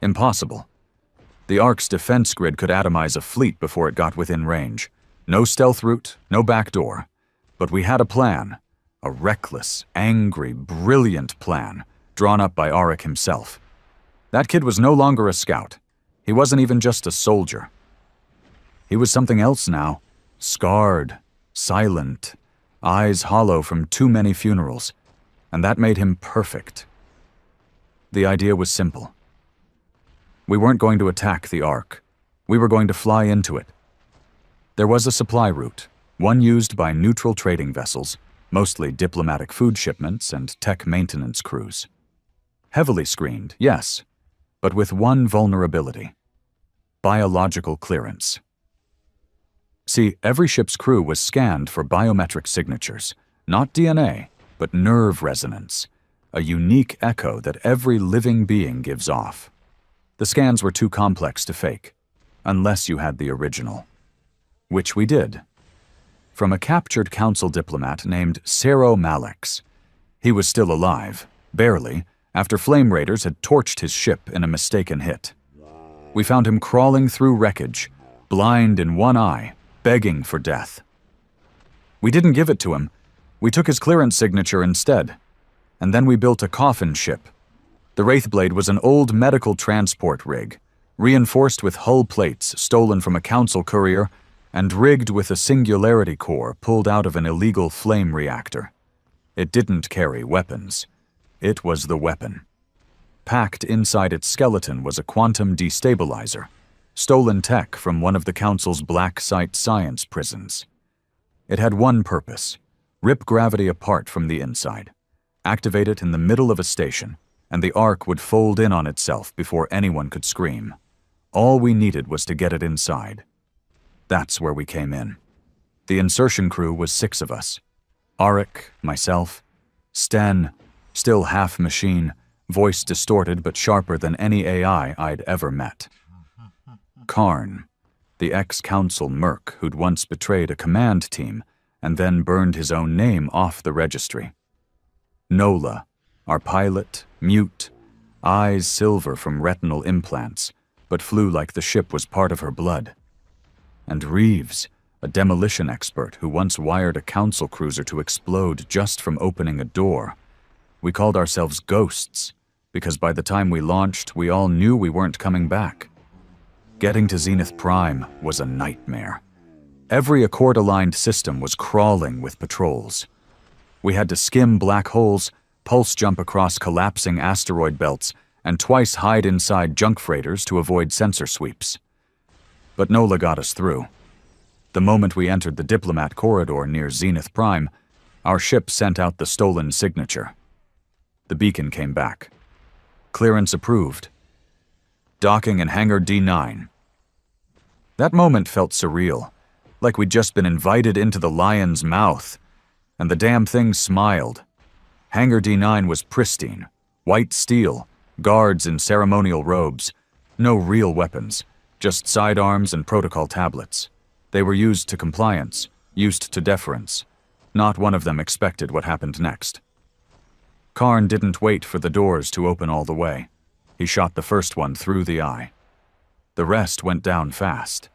Impossible. The Ark's defense grid could atomize a fleet before it got within range. No stealth route, no backdoor. But we had a plan. A reckless, angry, brilliant plan, drawn up by Auric himself. That kid was no longer a scout. He wasn't even just a soldier. He was something else now. Scarred, silent, eyes hollow from too many funerals. And that made him perfect. The idea was simple. We weren't going to attack the Ark. We were going to fly into it. There was a supply route, one used by neutral trading vessels, mostly diplomatic food shipments and tech maintenance crews. Heavily screened, yes, but with one vulnerability: biological clearance. See, every ship's crew was scanned for biometric signatures, not DNA, but nerve resonance, a unique echo that every living being gives off. The scans were too complex to fake, unless you had the original. Which we did. From a captured council diplomat named Sero Malex. He was still alive, barely, after flame raiders had torched his ship in a mistaken hit. We found him crawling through wreckage, blind in one eye, begging for death. We didn't give it to him. We took his clearance signature instead. And then we built a coffin ship. The Wraithblade was an old medical transport rig, reinforced with hull plates stolen from a council courier and rigged with a singularity core pulled out of an illegal flame reactor. It didn't carry weapons. It was the weapon. Packed inside its skeleton was a quantum destabilizer, stolen tech from one of the Council's black site science prisons. It had one purpose: rip gravity apart from the inside, activate it in the middle of a station, and the Ark would fold in on itself before anyone could scream. All we needed was to get it inside. That's where we came in. The insertion crew was 6 of us. Auric, myself, Sten, still half machine, voice distorted but sharper than any AI I'd ever met. Karn, the ex-council merc who'd once betrayed a command team and then burned his own name off the registry. Nola, our pilot, mute, eyes silver from retinal implants, but flew like the ship was part of her blood. And Reeves, a demolition expert who once wired a council cruiser to explode just from opening a door. We called ourselves Ghosts, because by the time we launched, we all knew we weren't coming back. Getting to Zenith Prime was a nightmare. Every Accord-aligned system was crawling with patrols. We had to skim black holes, pulse jump across collapsing asteroid belts, and twice hide inside junk freighters to avoid sensor sweeps. But Nola got us through. The moment we entered the diplomat corridor near Zenith Prime, our ship sent out the stolen signature. The beacon came back. Clearance approved. Docking in Hangar D9. That moment felt surreal, like we'd just been invited into the lion's mouth, and the damn thing smiled. Hangar D9 was pristine, white steel, guards in ceremonial robes, no real weapons, Just sidearms and protocol tablets. They were used to compliance, used to deference. Not one of them expected what happened next. Karn didn't wait for the doors to open all the way. He shot the first one through the eye. The rest went down fast.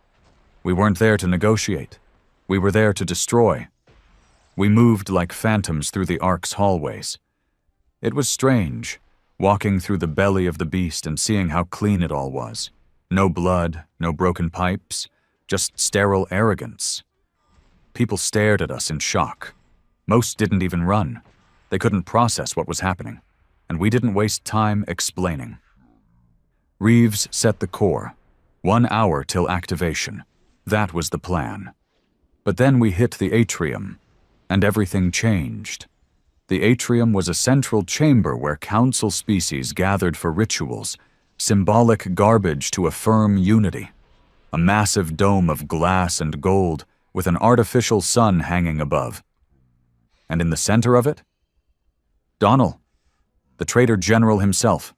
We weren't there to negotiate. We were there to destroy. We moved like phantoms through the Ark's hallways. It was strange, walking through the belly of the beast and seeing how clean it all was. No blood, no broken pipes, just sterile arrogance. People stared at us in shock. Most didn't even run. They couldn't process what was happening, and we didn't waste time explaining. Reeves set the core. 1 hour till activation. That was the plan. But then we hit the atrium, and everything changed. The atrium was a central chamber where council species gathered for rituals, symbolic garbage to affirm unity. A massive dome of glass and gold with an artificial sun hanging above. And in the center of it, Donnell, the traitor general himself,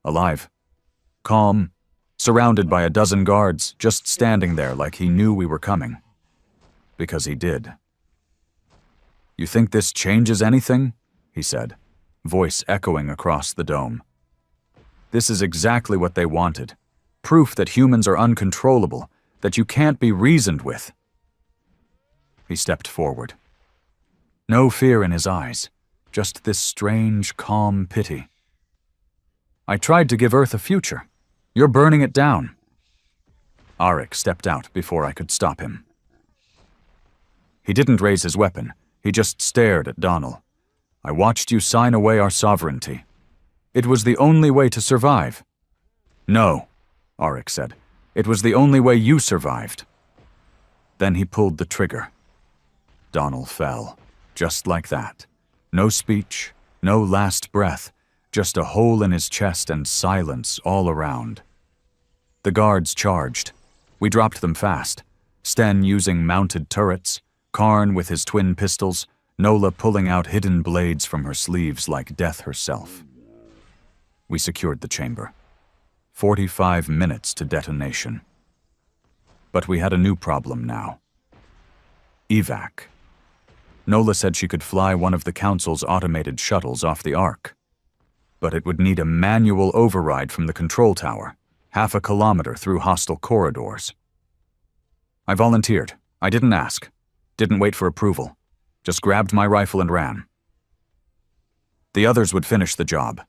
alive, calm, surrounded by a dozen guards, just standing there like he knew we were coming. Because he did. "You think this changes anything?" he said, voice echoing across the dome. "This is exactly what they wanted. Proof that humans are uncontrollable, that you can't be reasoned with." He stepped forward. No fear in his eyes, just this strange, calm pity. "I tried to give Earth a future. You're burning it down." Arik stepped out before I could stop him. He didn't raise his weapon. He just stared at Donnell. "I watched you sign away our sovereignty. It was the only way to survive." "No," Arik said. "It was the only way you survived." Then he pulled the trigger. Donnell fell, just like that. No speech, no last breath, just a hole in his chest and silence all around. The guards charged. We dropped them fast. Sten using mounted turrets, Karn with his twin pistols, Nola pulling out hidden blades from her sleeves like death herself. We secured the chamber. 45 minutes to detonation. But we had a new problem now. Evac. Nola said she could fly one of the Council's automated shuttles off the Ark. But it would need a manual override from the control tower, 1/2 kilometer through hostile corridors. I volunteered. I didn't ask. Didn't wait for approval. Just grabbed my rifle and ran. The others would finish the job.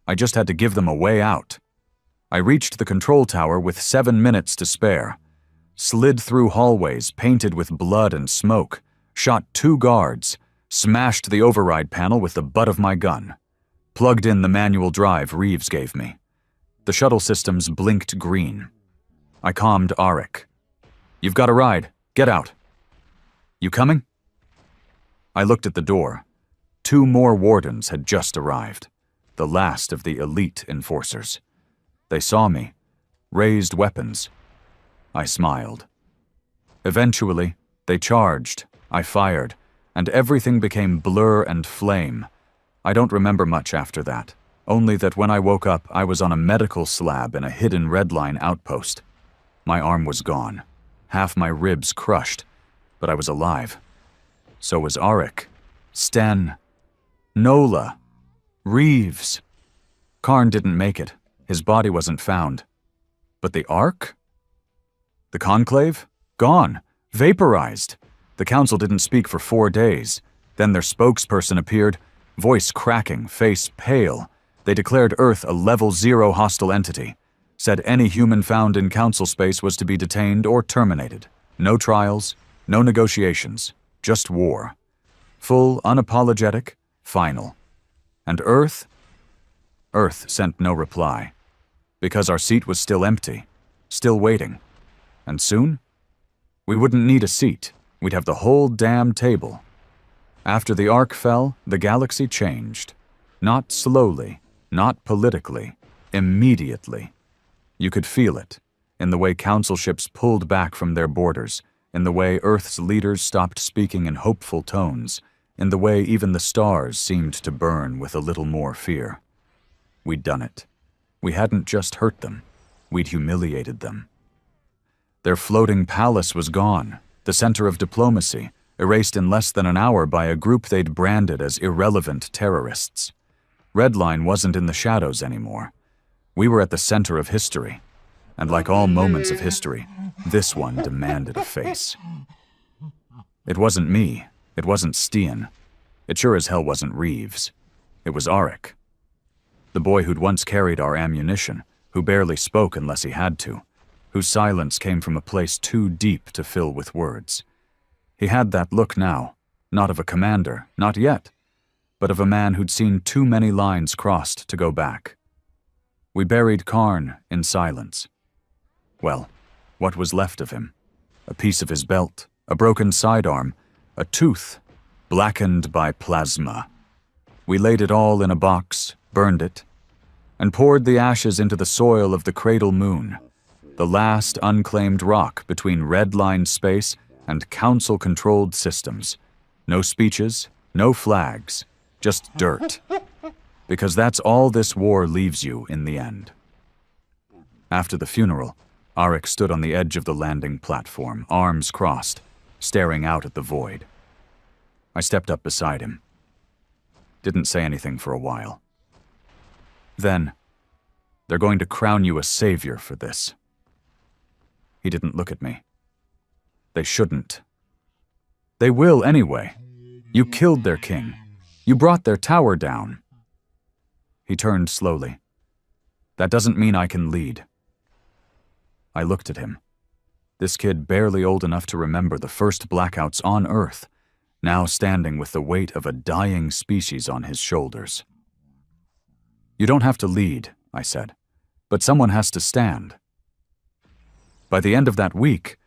I just had to give them a way out. I reached the control tower with 7 minutes to spare. Slid through hallways painted with blood and smoke, shot 2 guards, smashed the override panel with the butt of my gun. Plugged in the manual drive Reeves gave me. The shuttle systems blinked green. I calmed Arik. "You've got a ride. Get out." "You coming?" I looked at the door. 2 more wardens had just arrived, the last of the elite enforcers. They saw me, raised weapons. I smiled. Eventually, they charged, I fired, and everything became blur and flame. I don't remember much after that, only that when I woke up, I was on a medical slab in a hidden Red Line outpost. My arm was gone, half my ribs crushed, but I was alive. So was Arik, Sten, Nola, Reeves. Karn didn't make it. His body wasn't found. But the Ark? The Conclave? Gone. Vaporized. The Council didn't speak for 4 days. Then their spokesperson appeared, voice cracking, face pale. They declared Earth a level 0 hostile entity. Said any human found in Council space was to be detained or terminated. No trials, no negotiations, just war. Full, unapologetic, final. And Earth? Earth sent no reply. Because our seat was still empty, still waiting. And soon? We wouldn't need a seat. We'd have the whole damn table. After the Ark fell, the galaxy changed. Not slowly, not politically, immediately. You could feel it, in the way Council ships pulled back from their borders, in the way Earth's leaders stopped speaking in hopeful tones, in the way even the stars seemed to burn with a little more fear. We'd done it. We hadn't just hurt them, we'd humiliated them. Their floating palace was gone, the center of diplomacy, erased in less than an hour by a group they'd branded as irrelevant terrorists. Red Line wasn't in the shadows anymore. We were at the center of history, and like all moments of history, this one demanded a face. It wasn't me. It wasn't Stian. It sure as hell wasn't Reeves. It was Arik. The boy who'd once carried our ammunition, who barely spoke unless he had to, whose silence came from a place too deep to fill with words. He had that look now, not of a commander, not yet, but of a man who'd seen too many lines crossed to go back. We buried Karn in silence. Well, what was left of him? A piece of his belt, a broken sidearm, a tooth, blackened by plasma. We laid it all in a box, burned it, and poured the ashes into the soil of the Cradle Moon, the last unclaimed rock between Red Line space and Council-controlled systems. No speeches, no flags, just dirt. Because that's all this war leaves you in the end. After the funeral, Arik stood on the edge of the landing platform, arms crossed, staring out at the void. I stepped up beside him. Didn't say anything for a while. Then, "They're going to crown you a savior for this." He didn't look at me. "They shouldn't." "They will anyway. You killed their king. You brought their tower down." He turned slowly. "That doesn't mean I can lead." I looked at him. This kid barely old enough to remember the first blackouts on Earth, now standing with the weight of a dying species on his shoulders. "You don't have to lead," I said, "but someone has to stand." By the end of that week,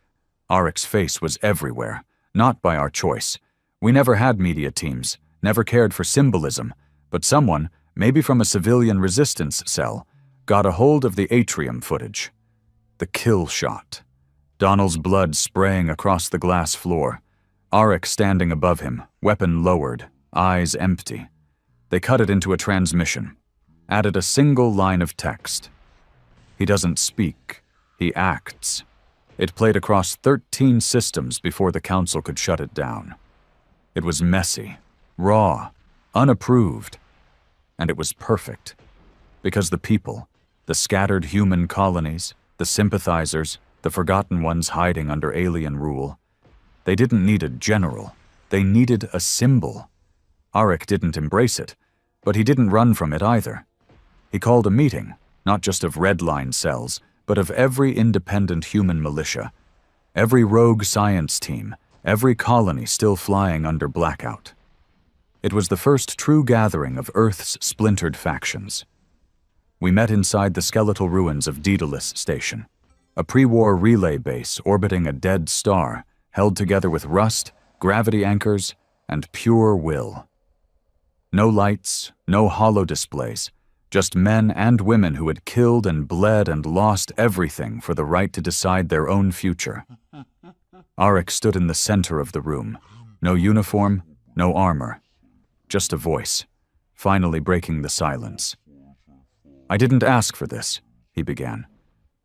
Arik's face was everywhere, not by our choice. We never had media teams, never cared for symbolism, but someone, maybe from a civilian resistance cell, got a hold of the atrium footage. The kill shot. Donald's blood spraying across the glass floor. Arik standing above him, weapon lowered, eyes empty. They cut it into a transmission, added a single line of text. "He doesn't speak, he acts." It played across 13 systems before the Council could shut it down. It was messy, raw, unapproved, and it was perfect. Because the people, the scattered human colonies, the sympathizers, the forgotten ones hiding under alien rule, they didn't need a general, they needed a symbol. Arik didn't embrace it, but he didn't run from it either. He called a meeting, not just of Red Line cells, but of every independent human militia, every rogue science team, every colony still flying under blackout. It was the first true gathering of Earth's splintered factions. We met inside the skeletal ruins of Daedalus Station, a pre-war relay base orbiting a dead star, held together with rust, gravity anchors, and pure will. No lights, no holo displays, just men and women who had killed and bled and lost everything for the right to decide their own future. Arik stood in the center of the room. No uniform, no armor. Just a voice, finally breaking the silence. "I didn't ask for this," he began,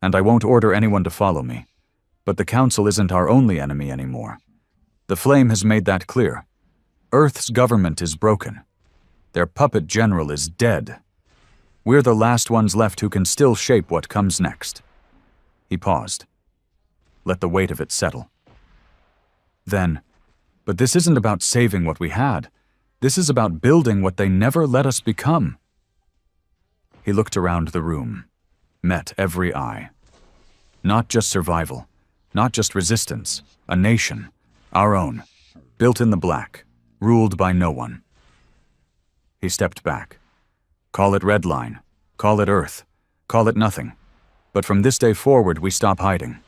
"and I won't order anyone to follow me. But the Council isn't our only enemy anymore. The Flame has made that clear. Earth's government is broken. Their puppet general is dead. We're the last ones left who can still shape what comes next." He paused. Let the weight of it settle. Then, "But this isn't about saving what we had. This is about building what they never let us become." He looked around the room, met every eye. Not just survival, not just resistance, a nation, our own, built in the black, ruled by no one. He stepped back. "Call it Red Line, call it Earth, call it nothing. But from this day forward, we stop hiding."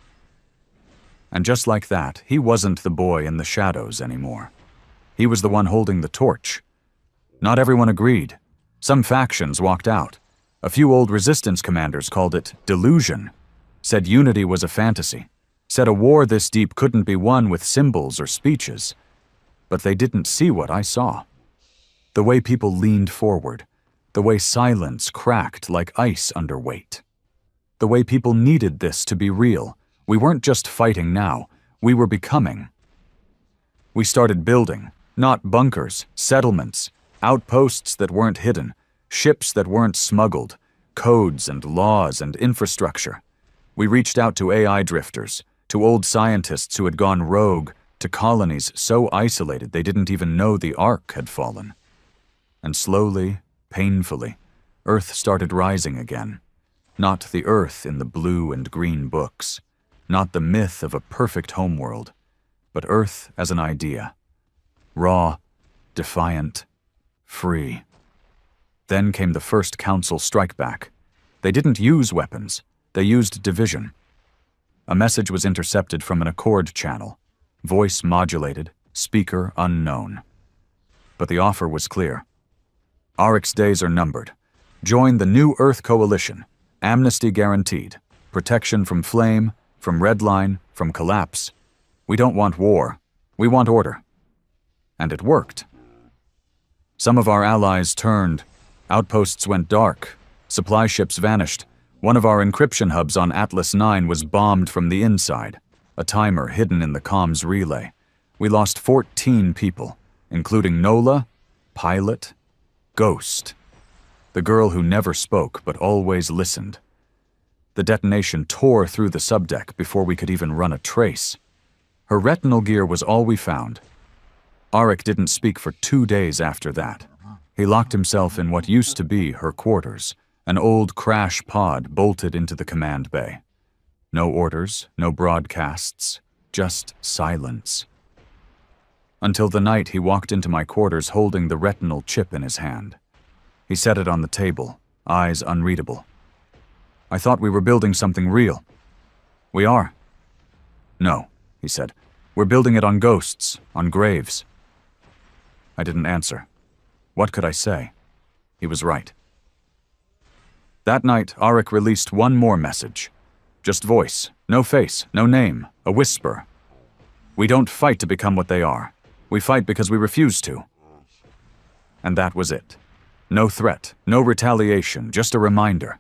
And just like that, he wasn't the boy in the shadows anymore. He was the one holding the torch. Not everyone agreed. Some factions walked out. A few old resistance commanders called it delusion, said unity was a fantasy, said a war this deep couldn't be won with symbols or speeches. But they didn't see what I saw. The way people leaned forward, the way silence cracked like ice under weight. The way people needed this to be real, We weren't just fighting now, we were becoming. We started building, not bunkers, settlements, outposts that weren't hidden, ships that weren't smuggled, codes and laws and infrastructure. We reached out to AI drifters, to old scientists who had gone rogue, to colonies so isolated they didn't even know the Ark had fallen. And slowly, painfully, Earth started rising again. Not the Earth in the blue and green books, not the myth of a perfect homeworld, but Earth as an idea. Raw, defiant, free. Then came the first Council strikeback. They didn't use weapons, they used division. A message was intercepted from an Accord channel, voice modulated, speaker unknown. But the offer was clear. Auric's days are numbered. Join the New Earth Coalition. Amnesty guaranteed. Protection from flame, from redline, from collapse. We don't want war. We want order. And it worked. Some of our allies turned. Outposts went dark. Supply ships vanished. One of our encryption hubs on Atlas 9 was bombed from the inside. A timer hidden in the comms relay. We lost 14 people, including Nola, Pilot, Ghost. The girl who never spoke but always listened. The detonation tore through the subdeck before we could even run a trace. Her retinal gear was all we found. Auric didn't speak for 2 days after that. He locked himself in what used to be her quarters, an old crash pod bolted into the command bay. No orders, no broadcasts, just silence. Until the night he walked into my quarters holding the retinal chip in his hand. He set it on the table, eyes unreadable. I thought we were building something real. We are. No, he said. We're building it on ghosts, on graves. I didn't answer. What could I say? He was right. That night, Auric released one more message. Just voice, no face, no name, a whisper. We don't fight to become what they are. We fight because we refuse to. And that was it. No threat, no retaliation, just a reminder.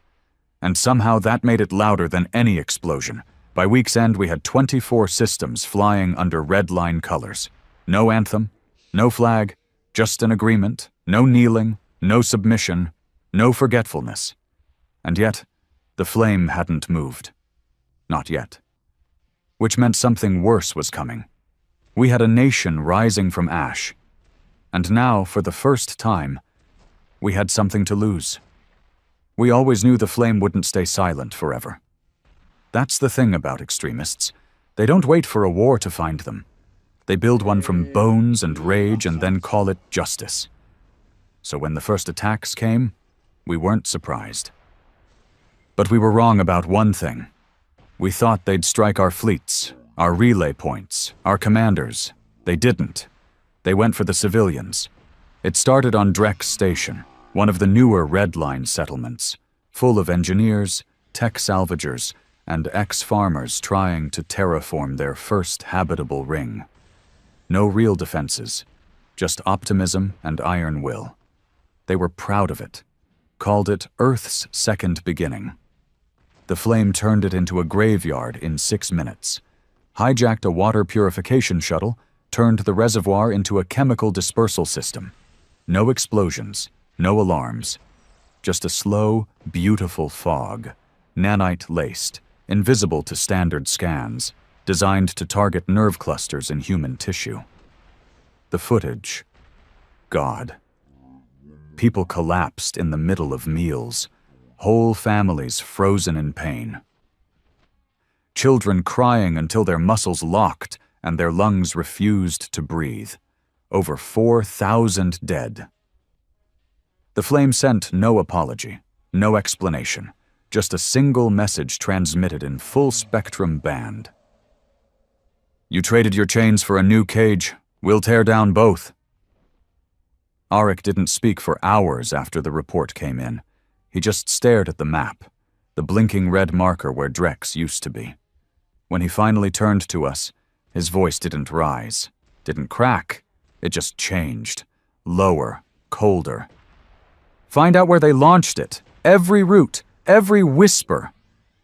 And somehow that made it louder than any explosion. By week's end, we had 24 systems flying under red line colors. No anthem, no flag, just an agreement, no kneeling, no submission, no forgetfulness. And yet, the flame hadn't moved. Not yet. Which meant something worse was coming. We had a nation rising from ash. And now, for the first time, we had something to lose. We always knew the flame wouldn't stay silent forever. That's the thing about extremists. They don't wait for a war to find them. They build one from bones and rage and then call it justice. So when the first attacks came, we weren't surprised. But we were wrong about one thing. We thought they'd strike our fleets, our relay points, our commanders. They didn't. They went for the civilians. It started on Drex Station, one of the newer Red Line settlements, full of engineers, tech salvagers, and ex-farmers trying to terraform their first habitable ring. No real defenses, just optimism and iron will. They were proud of it, called it Earth's second beginning. The flame turned it into a graveyard in 6 minutes, hijacked a water purification shuttle, turned the reservoir into a chemical dispersal system. No explosions, no alarms, just a slow, beautiful fog, nanite-laced, invisible to standard scans, designed to target nerve clusters in human tissue. The footage, God. People collapsed in the middle of meals, whole families frozen in pain. Children crying until their muscles locked and their lungs refused to breathe. Over 4,000 dead. The flame sent no apology, no explanation, just a single message transmitted in full-spectrum band. You traded your chains for a new cage. We'll tear down both. Auric didn't speak for hours after the report came in. He just stared at the map, the blinking red marker where Drex used to be. When he finally turned to us, his voice didn't rise, didn't crack. It just changed. Lower, colder. Find out where they launched it. Every route, every whisper.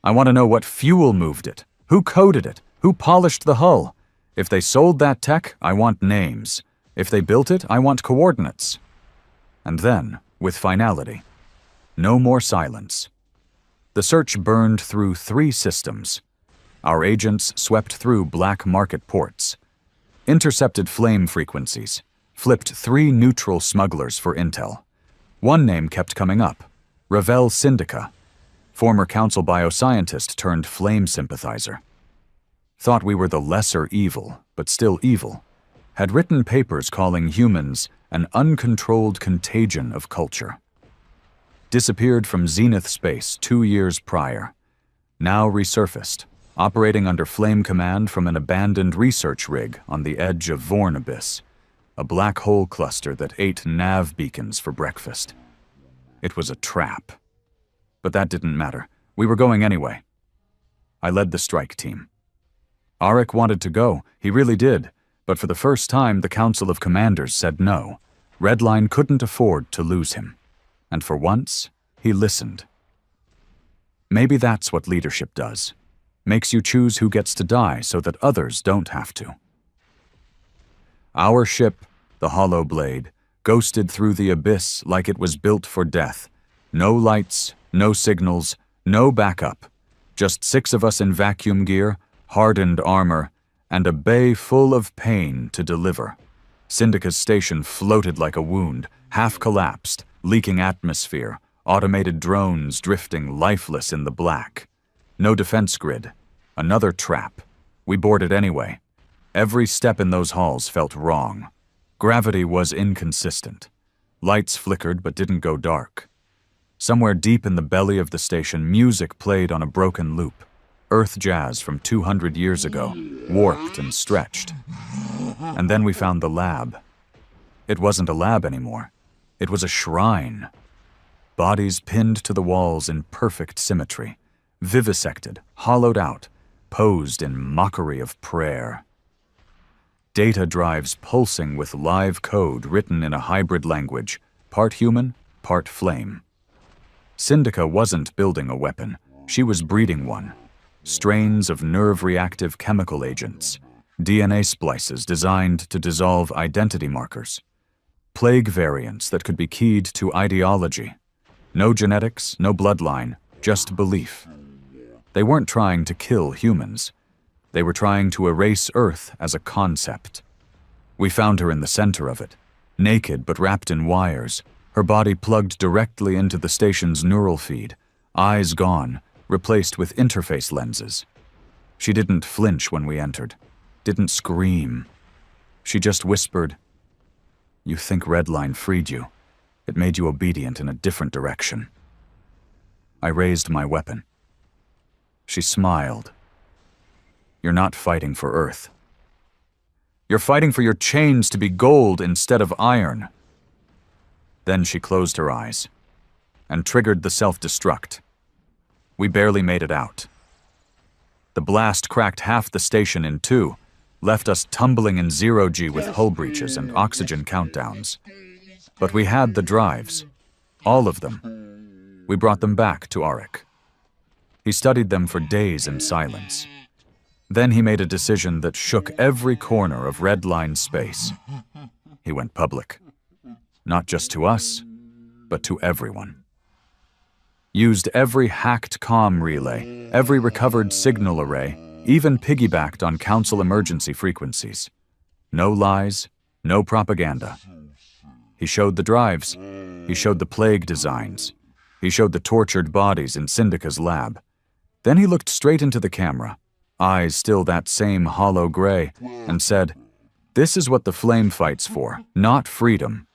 I want to know what fuel moved it, Who coded it? Who polished the hull? If they sold that tech, I want names. If they built it, I want coordinates. And then, with finality, no more silence. The search burned through 3 systems. Our agents swept through black market ports, intercepted flame frequencies, flipped 3 neutral smugglers for intel. One name kept coming up, Ravel Syndica, former council bioscientist turned flame sympathizer. Thought we were the lesser evil, but still evil. Had written papers calling humans an uncontrolled contagion of culture. Disappeared from Zenith space 2 years prior. Now resurfaced, operating under flame command from an abandoned research rig on the edge of Vorn Abyss, a black hole cluster that ate nav beacons for breakfast. It was a trap. But that didn't matter. We were going anyway. I led the strike team. Arik wanted to go, he really did, but for the first time the Council of Commanders said no. Redline couldn't afford to lose him. And for once, he listened. Maybe that's what leadership does. Makes you choose who gets to die so that others don't have to. Our ship, the Hollow Blade, ghosted through the abyss like it was built for death. No lights, no signals, no backup. Just 6 of us in vacuum gear, hardened armor, and a bay full of pain to deliver. Syndica's station floated like a wound, half collapsed, leaking atmosphere, automated drones drifting lifeless in the black. No defense grid. Another trap. We boarded anyway. Every step in those halls felt wrong. Gravity was inconsistent. Lights flickered but didn't go dark. Somewhere deep in the belly of the station, music played on a broken loop. Earth jazz from 200 years ago, warped and stretched. And then we found the lab. It wasn't a lab anymore. It was a shrine. Bodies pinned to the walls in perfect symmetry, vivisected, hollowed out, posed in mockery of prayer. Data drives pulsing with live code written in a hybrid language, part human, part flame. Syndica wasn't building a weapon, she was breeding one. Strains of nerve-reactive chemical agents, DNA splices designed to dissolve identity markers. Plague variants that could be keyed to ideology. No genetics, no bloodline, just belief. They weren't trying to kill humans. They were trying to erase Earth as a concept. We found her in the center of it, naked but wrapped in wires, her body plugged directly into the station's neural feed, eyes gone, replaced with interface lenses. She didn't flinch when we entered, didn't scream. She just whispered, "You think Redline freed you. It made you obedient in a different direction." I raised my weapon. She smiled. "You're not fighting for Earth. You're fighting for your chains to be gold instead of iron." Then she closed her eyes and triggered the self-destruct. We barely made it out. The blast cracked half the station in two, left us tumbling in zero-G with hull breaches and oxygen countdowns. But we had the drives. All of them. We brought them back to Arik. He studied them for days in silence. Then he made a decision that shook every corner of Red Line space. He went public. Not just to us, but to everyone. Used every hacked comm relay, every recovered signal array, even piggybacked on council emergency frequencies. No lies, no propaganda. He showed the drives. He showed the plague designs. He showed the tortured bodies in Syndica's lab. Then he looked straight into the camera, eyes still that same hollow gray, and said, "This is what the flame fights for, not freedom.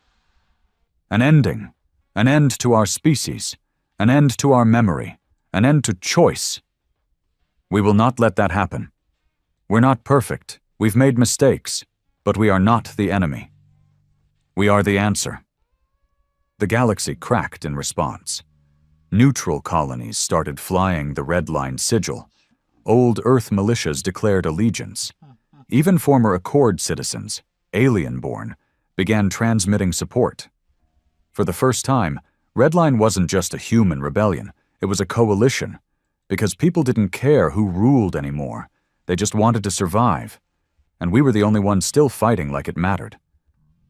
An ending, an end to our species, an end to our memory, an end to choice. We will not let that happen. We're not perfect, we've made mistakes, but we are not the enemy. We are the answer." The galaxy cracked in response. Neutral colonies started flying the Red Line sigil. Old Earth militias declared allegiance. Even former Accord citizens, alien-born, began transmitting support. For the first time, Red Line wasn't just a human rebellion, it was a coalition. because people didn't care who ruled anymore. They just wanted to survive, and we were the only ones still fighting like it mattered.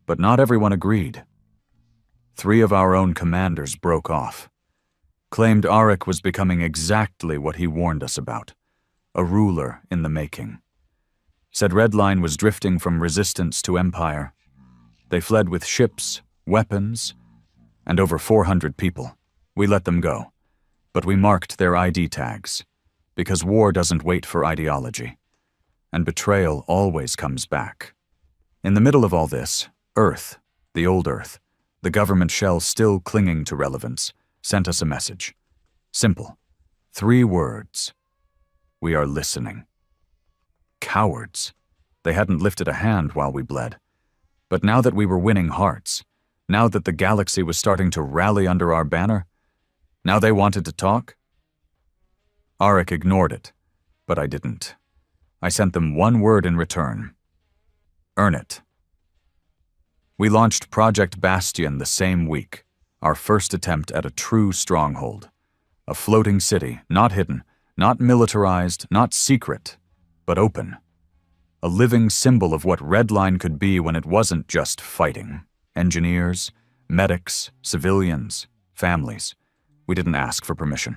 But not everyone agreed. 3 of our own commanders broke off, claimed Arik was becoming exactly what he warned us about, a ruler in the making. Said Redline was drifting from resistance to empire. They fled with ships, weapons, and over 400 people. We let them go, but we marked their ID tags, because war doesn't wait for ideology, and betrayal always comes back. In the middle of all this, Earth, the old Earth, the government shell still clinging to relevance, sent us a message. Simple. 3 words. We are listening. Cowards. They hadn't lifted a hand while we bled. But now that we were winning hearts, now that the galaxy was starting to rally under our banner, now they wanted to talk? Arik ignored it, but I didn't. I sent them 1 word in return. Earn it. We launched Project Bastion the same week, our first attempt at a true stronghold. A floating city, not hidden, not militarized, not secret, but open. A living symbol of what Redline could be when it wasn't just fighting. Engineers, medics, civilians, families. We didn't ask for permission.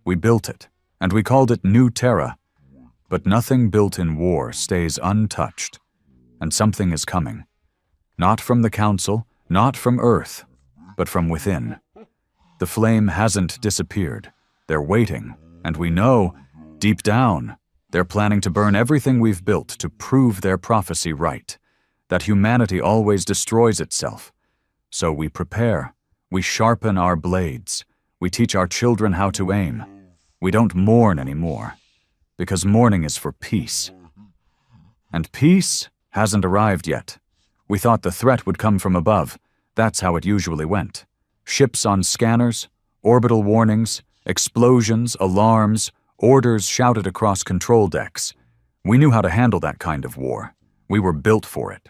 We built it, and we called it New Terra. But nothing built in war stays untouched, and something is coming. Not from the Council, not from Earth, but from within. The flame hasn't disappeared. They're waiting, and we know, deep down, they're planning to burn everything we've built to prove their prophecy right, that humanity always destroys itself. So we prepare, we sharpen our blades, we teach our children how to aim. We don't mourn anymore, because mourning is for peace. And peace hasn't arrived yet. We thought the threat would come from above. That's how it usually went. Ships on scanners, orbital warnings, explosions, alarms, orders shouted across control decks. We knew how to handle that kind of war. We were built for it.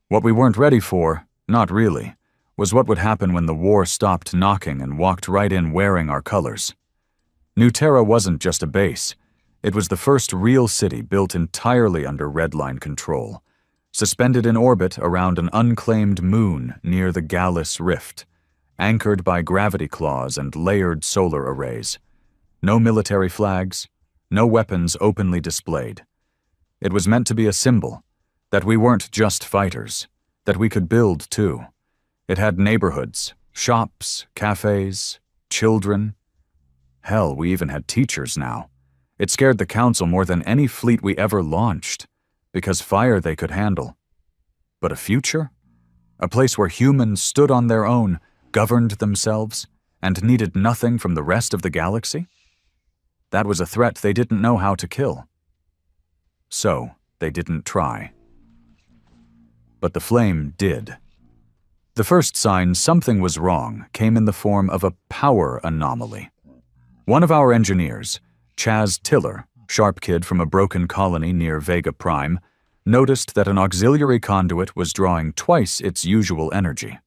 What we weren't ready for, not really, was what would happen when the war stopped knocking and walked right in wearing our colors. New Terra wasn't just a base. It was the first real city built entirely under Redline control, suspended in orbit around an unclaimed moon near the Gallus Rift, anchored by gravity claws and layered solar arrays. No military flags, no weapons openly displayed. It was meant to be a symbol, that we weren't just fighters, that we could build too. It had neighborhoods, shops, cafes, children. Hell, we even had teachers now. It scared the Council more than any fleet we ever launched, because fire they could handle. But a future? A place where humans stood on their own, governed themselves, and needed nothing from the rest of the galaxy? That was a threat they didn't know how to kill. So, they didn't try. But the flame did. The first sign something was wrong came in the form of a power anomaly. One of our engineers, Chaz Tiller, sharp kid from a broken colony near Vega Prime, noticed that an auxiliary conduit was drawing twice its usual energy.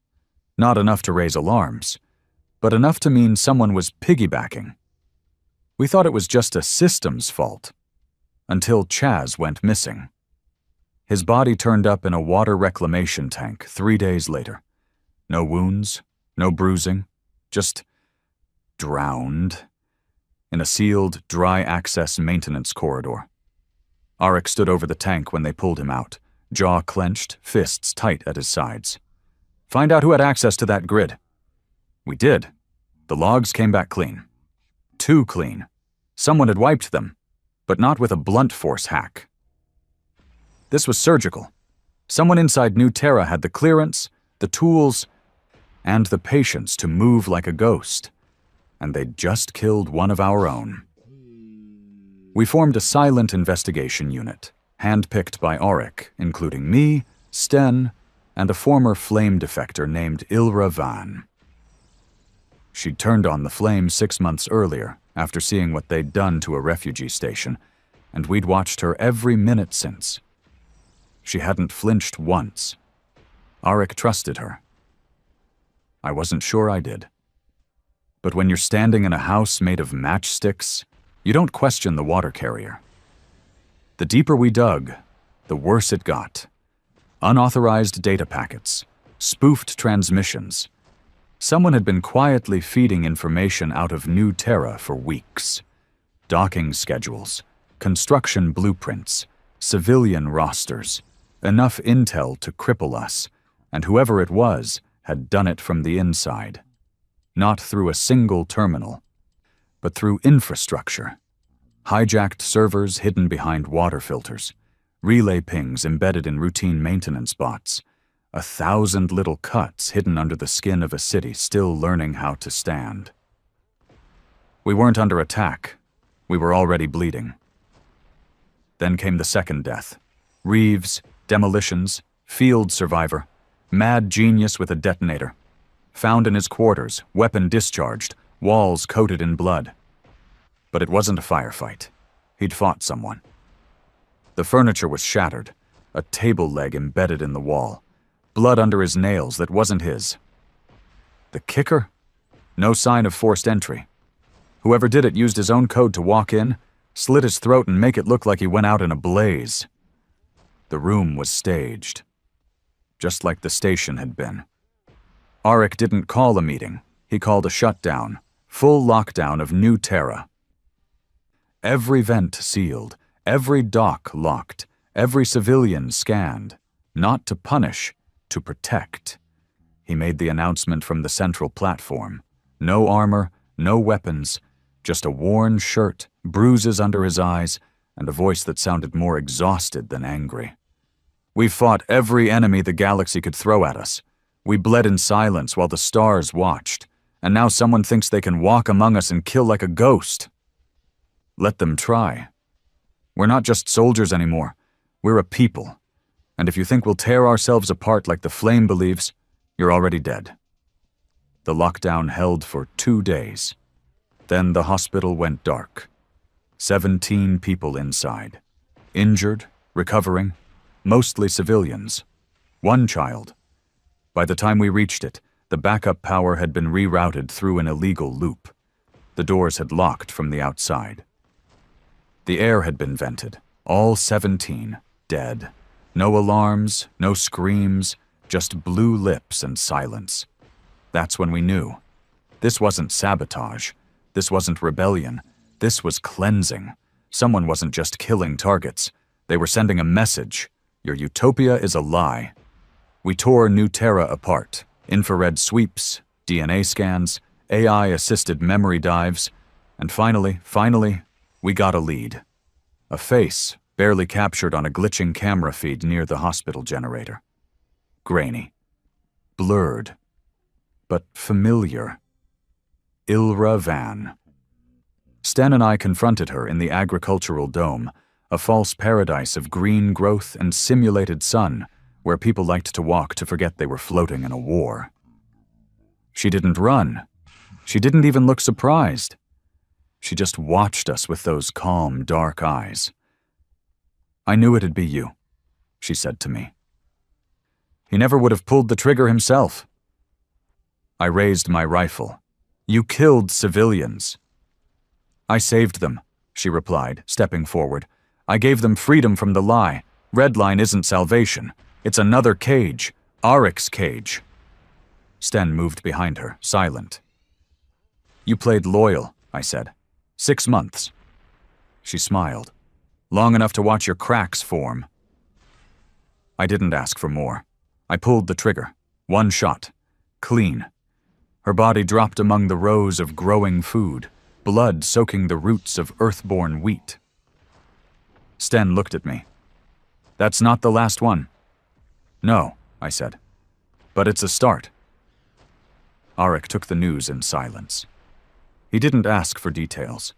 Not enough to raise alarms, but enough to mean someone was piggybacking. We thought it was just a systems fault, until Chaz went missing. His body turned up in a water reclamation tank 3 days later. No wounds, no bruising, just drowned in a sealed, dry-access maintenance corridor. Arik stood over the tank when they pulled him out, jaw clenched, fists tight at his sides. Find out who had access to that grid. We did. The logs came back clean. Too clean. Someone had wiped them, but not with a blunt force hack. This was surgical. Someone inside New Terra had the clearance, the tools, and the patience to move like a ghost, and they'd just killed one of our own. We formed a silent investigation unit, handpicked by Arik, including me, Sten, and a former flame defector named Ilra Van. She'd turned on the flame 6 months earlier, after seeing what they'd done to a refugee station, and we'd watched her every minute since. She hadn't flinched once. Arik trusted her. I wasn't sure I did. But when you're standing in a house made of matchsticks, you don't question the water carrier. The deeper we dug, the worse it got. Unauthorized data packets, spoofed transmissions. Someone had been quietly feeding information out of New Terra for weeks. Docking schedules, construction blueprints, civilian rosters, enough intel to cripple us, and whoever it was had done it from the inside. Not through a single terminal, but through infrastructure. Hijacked servers hidden behind water filters, relay pings embedded in routine maintenance bots, 1,000 little cuts hidden under the skin of a city still learning how to stand. We weren't under attack. We were already bleeding. Then came the second death. Reeves, demolitions, field survivor, mad genius with a detonator. Found in his quarters, weapon discharged, walls coated in blood. But it wasn't a firefight. He'd fought someone. The furniture was shattered, a table leg embedded in the wall, blood under his nails that wasn't his. The kicker? No sign of forced entry. Whoever did it used his own code to walk in, slit his throat and make it look like he went out in a blaze. The room was staged, just like the station had been. Arik didn't call a meeting. He called a shutdown, full lockdown of New Terra. Every vent sealed, every dock locked, every civilian scanned, not to punish, to protect. He made the announcement from the central platform. No armor, no weapons, just a worn shirt, bruises under his eyes, and a voice that sounded more exhausted than angry. We fought every enemy the galaxy could throw at us. We bled in silence while the stars watched, and now someone thinks they can walk among us and kill like a ghost. Let them try. We're not just soldiers anymore. We're a people. And if you think we'll tear ourselves apart like the Flame believes, you're already dead. The lockdown held for 2 days. Then the hospital went dark. 17 people inside. Injured, recovering, mostly civilians. 1 child. By the time we reached it, the backup power had been rerouted through an illegal loop. The doors had locked from the outside. The air had been vented. All 17 dead. No alarms, no screams, just blue lips and silence. That's when we knew. This wasn't sabotage. This wasn't rebellion. This was cleansing. Someone wasn't just killing targets. They were sending a message. Your utopia is a lie. We tore New Terra apart. Infrared sweeps, DNA scans, AI-assisted memory dives, and finally, we got a lead. A face, barely captured on a glitching camera feed near the hospital generator. Grainy. Blurred. But familiar. Ilra Van. Sten and I confronted her in the agricultural dome, a false paradise of green growth and simulated sun, where people liked to walk to forget they were floating in a war. She didn't run. She didn't even look surprised. She just watched us with those calm, dark eyes. I knew it'd be you, she said to me. He never would have pulled the trigger himself. I raised my rifle. You killed civilians. I saved them, she replied, stepping forward. I gave them freedom from the lie. Red line isn't salvation. It's another cage. Arik's cage. Sten moved behind her, silent. You played loyal, I said. 6 months. She smiled. Long enough to watch your cracks form. I didn't ask for more. I pulled the trigger. 1 shot. Clean. Her body dropped among the rows of growing food, blood soaking the roots of earthborn wheat. Sten looked at me. That's not the last one. No, I said. But it's a start. Arik took the news in silence. He didn't ask for details.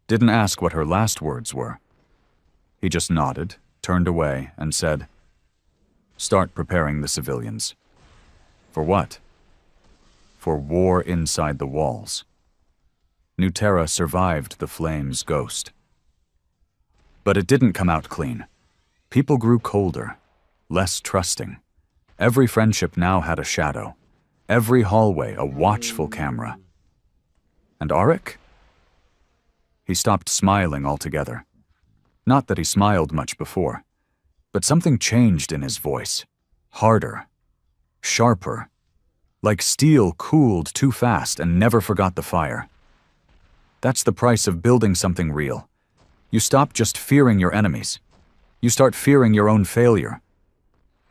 Didn't ask what her last words were. He just nodded, turned away, and said, Start preparing the civilians. For what? For war inside the walls. New Terra survived the Flame's ghost. But it didn't come out clean. People grew colder, less trusting. Every friendship now had a shadow. Every hallway a watchful camera. And Arik? He stopped smiling altogether. Not that he smiled much before, but something changed in his voice. Harder. Sharper. Like steel cooled too fast and never forgot the fire. That's the price of building something real. You stop just fearing your enemies. You start fearing your own failure.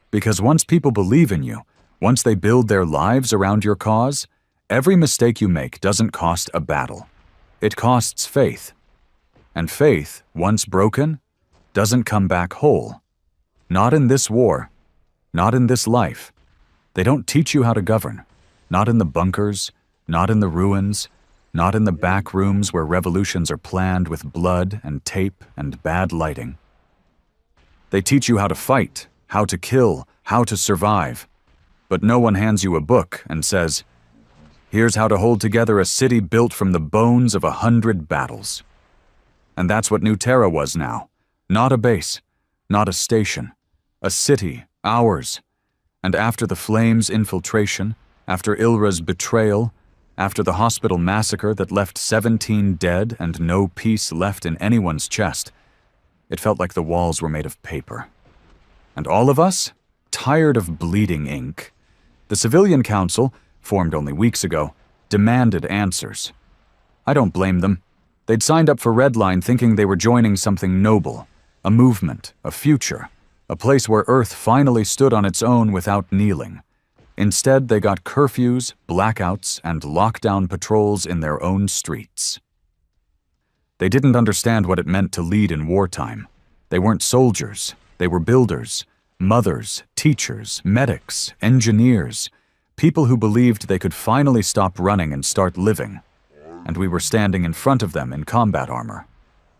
Because once people believe in you, once they build their lives around your cause, every mistake you make doesn't cost a battle. It costs faith. And faith, once broken, doesn't come back whole. Not in this war. Not in this life. They don't teach you how to govern. Not in the bunkers, not in the ruins, not in the back rooms where revolutions are planned with blood and tape and bad lighting. They teach you how to fight, how to kill, how to survive. But no one hands you a book and says, "Here's how to hold together a city built from the bones of 100 battles." And that's what New Terra was now. Not a base, not a station. A city, ours. And after the Flames' infiltration, after Ilra's betrayal, after the hospital massacre that left 17 dead and no peace left in anyone's chest, it felt like the walls were made of paper. And all of us, tired of bleeding ink, the Civilian Council, formed only weeks ago, demanded answers. I don't blame them. They'd signed up for Redline thinking they were joining something noble, a movement, a future, a place where Earth finally stood on its own without kneeling. Instead, they got curfews, blackouts, and lockdown patrols in their own streets. They didn't understand what it meant to lead in wartime. They weren't soldiers. They were builders, mothers, teachers, medics, engineers, people who believed they could finally stop running and start living. And we were standing in front of them in combat armor.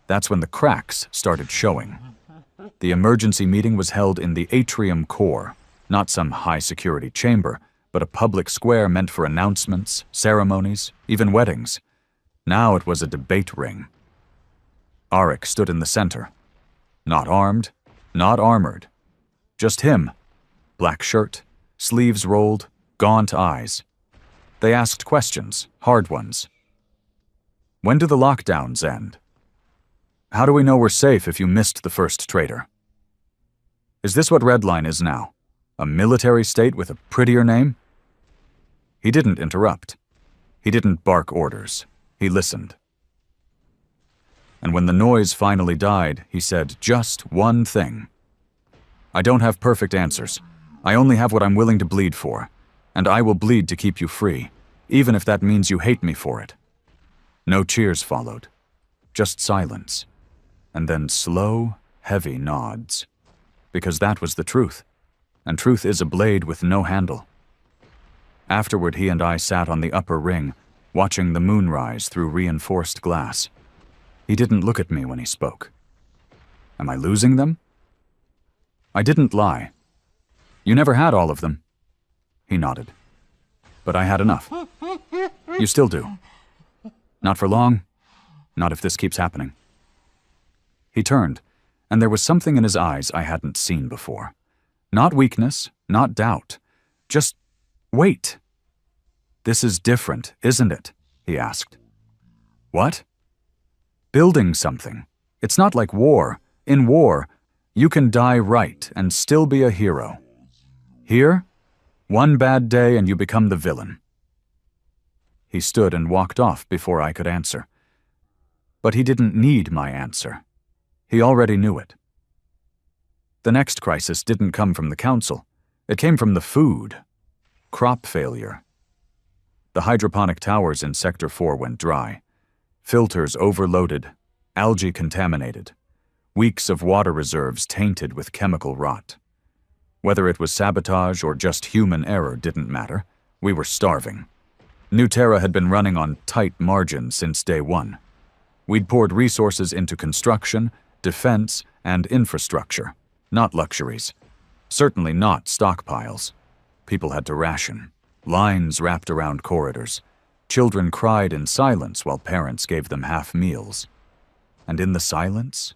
That's when the cracks started showing. The emergency meeting was held in the atrium core, not some high-security chamber, but a public square meant for announcements, ceremonies, even weddings. Now it was a debate ring. Arik stood in the center. Not armed, not armored. Just him. Black shirt, sleeves rolled, gaunt eyes. They asked questions, hard ones. When do the lockdowns end? How do we know we're safe if you missed the first traitor? Is this what Redline is now? A military state with a prettier name? He didn't interrupt. He didn't bark orders. He listened. And when the noise finally died, he said just one thing. I don't have perfect answers. I only have what I'm willing to bleed for. And I will bleed to keep you free, even if that means you hate me for it. No cheers followed. Just silence. And then slow, heavy nods. Because that was the truth. And truth is a blade with no handle. Afterward, he and I sat on the upper ring, watching the moon rise through reinforced glass. He didn't look at me when he spoke. Am I losing them? I didn't lie. You never had all of them. He nodded. But I had enough. You still do. Not for long. Not if this keeps happening. He turned, and there was something in his eyes I hadn't seen before. Not weakness, not doubt. Just wait. This is different, isn't it? He asked. What? Building something. It's not like war. In war, you can die right and still be a hero. Here, one bad day and you become the villain. He stood and walked off before I could answer. But he didn't need my answer. He already knew it. The next crisis didn't come from the council. It came from the food. Crop failure. The hydroponic towers in Sector 4 went dry. Filters overloaded. Algae contaminated. Weeks of water reserves tainted with chemical rot. Whether it was sabotage or just human error didn't matter. We were starving. New Terra had been running on tight margins since day one. We'd poured resources into construction, defense, and infrastructure, not luxuries. Certainly not stockpiles. People had to ration. Lines wrapped around corridors. Children cried in silence while parents gave them half meals. And in the silence,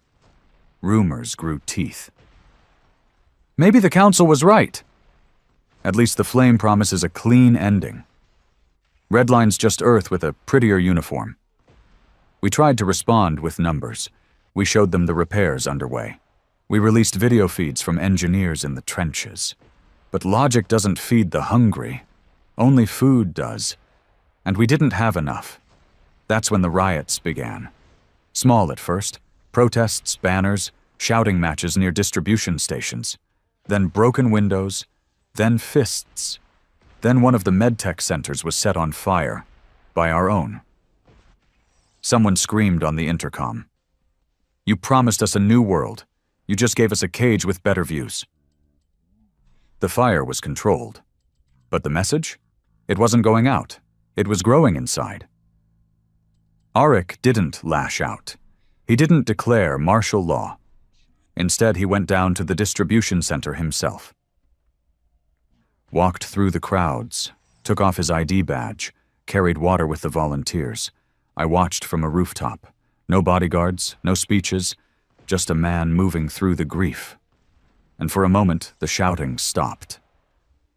rumors grew teeth. Maybe the council was right. At least the flame promises a clean ending. Redline's just Earth with a prettier uniform. We tried to respond with numbers. We showed them the repairs underway. We released video feeds from engineers in the trenches. But logic doesn't feed the hungry. Only food does. And we didn't have enough. That's when the riots began. Small at first. Protests, banners, shouting matches near distribution stations. Then broken windows. Then fists. Then one of the medtech centers was set on fire. By our own. Someone screamed on the intercom. "You promised us a new world. You just gave us a cage with better views." The fire was controlled. But the message? It wasn't going out. It was growing inside. Arik didn't lash out. He didn't declare martial law. Instead, he went down to the distribution center himself. Walked through the crowds, took off his ID badge, carried water with the volunteers. I watched from a rooftop. No bodyguards, no speeches, just a man moving through the grief. And for a moment, the shouting stopped.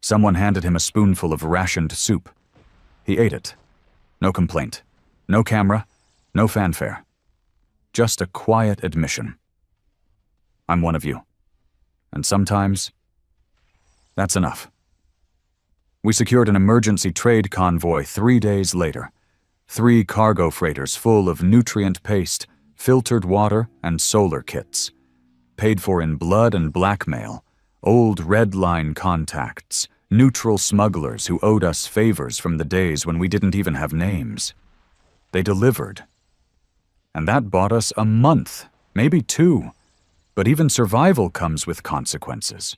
Someone handed him a spoonful of rationed soup. He ate it. No complaint. No camera. No fanfare. Just a quiet admission. I'm one of you. And sometimes, that's enough. We secured an emergency trade convoy 3 days later. 3 cargo freighters full of nutrient paste, filtered water, and solar kits. Paid for in blood and blackmail, old red line contacts, neutral smugglers who owed us favors from the days when we didn't even have names. They delivered. And that bought us a month, maybe 2. But even survival comes with consequences.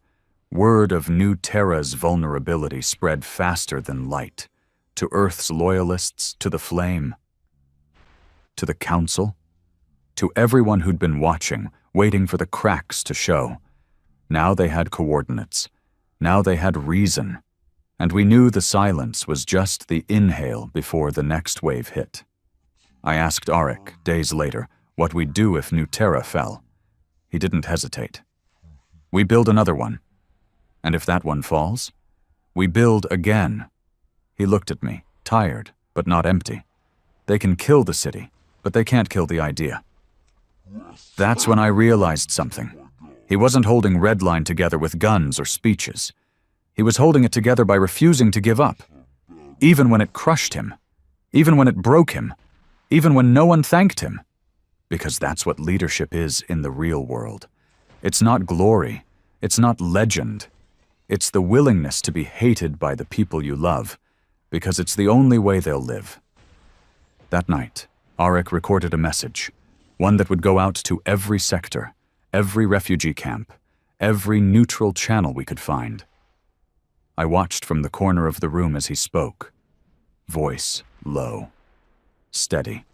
Word of New Terra's vulnerability spread faster than light. To Earth's loyalists, to the Flame. To the Council. To everyone who'd been watching, waiting for the cracks to show. Now they had coordinates. Now they had reason. And we knew the silence was just the inhale before the next wave hit. I asked Arik, days later, what we'd do if New Terra fell. He didn't hesitate. We build another one. And if that one falls, we build again. He looked at me, tired, but not empty. They can kill the city, but they can't kill the idea. That's when I realized something. He wasn't holding Redline together with guns or speeches. He was holding it together by refusing to give up. Even when it crushed him. Even when it broke him. Even when no one thanked him. Because that's what leadership is in the real world. It's not glory. It's not legend. It's the willingness to be hated by the people you love, because it's the only way they'll live. That night, Arik recorded a message, one that would go out to every sector, every refugee camp, every neutral channel we could find. I watched from the corner of the room as he spoke, voice low, steady.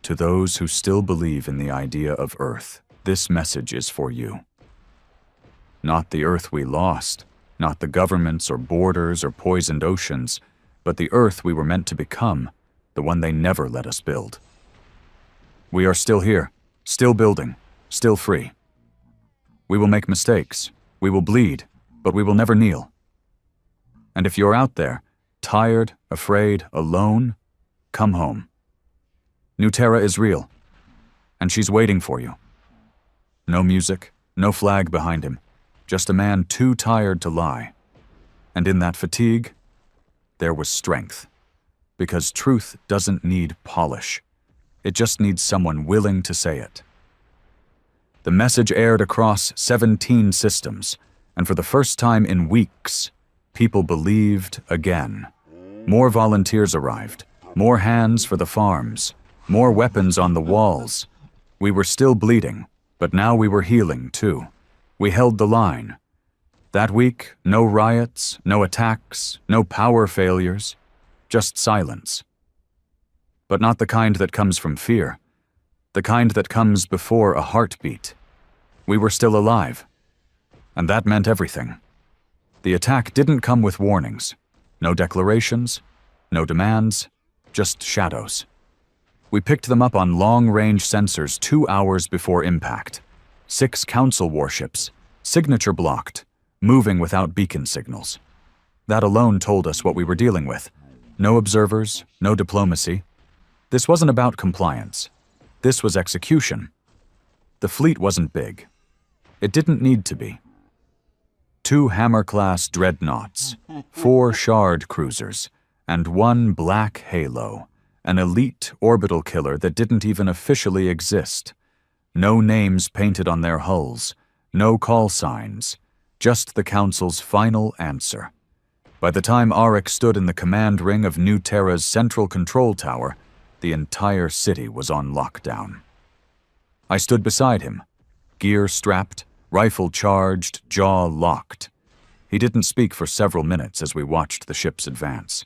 To those who still believe in the idea of Earth, this message is for you. Not the Earth we lost, not the governments or borders or poisoned oceans, but the Earth we were meant to become, the one they never let us build. We are still here, still building, still free. We will make mistakes, we will bleed, but we will never kneel. And if you're out there, tired, afraid, alone, come home. New Terra is real, and she's waiting for you. No music, no flag behind him. Just a man too tired to lie. And in that fatigue, there was strength. Because truth doesn't need polish. It just needs someone willing to say it. The message aired across 17 systems, and for the first time in weeks, people believed again. More volunteers arrived, more hands for the farms, more weapons on the walls. We were still bleeding, but now we were healing too. We held the line. That week, no riots, no attacks, no power failures, just silence. But not the kind that comes from fear, the kind that comes before a heartbeat. We were still alive, and that meant everything. The attack didn't come with warnings, no declarations, no demands, just shadows. We picked them up on long-range sensors 2 hours before impact. 6 council warships, signature blocked, moving without beacon signals. That alone told us what we were dealing with, No observers, no diplomacy. This wasn't about compliance. This was execution. The fleet wasn't big. It didn't need to be. 2 Hammer-class dreadnoughts, 4 Shard cruisers, and 1 Black Halo, an elite orbital killer that didn't even officially exist. No names painted on their hulls, no call signs, just the Council's final answer. By the time Arik stood in the command ring of New Terra's central control tower, the entire city was on lockdown. I stood beside him, gear strapped, rifle charged, jaw locked. He didn't speak for several minutes as we watched the ships advance.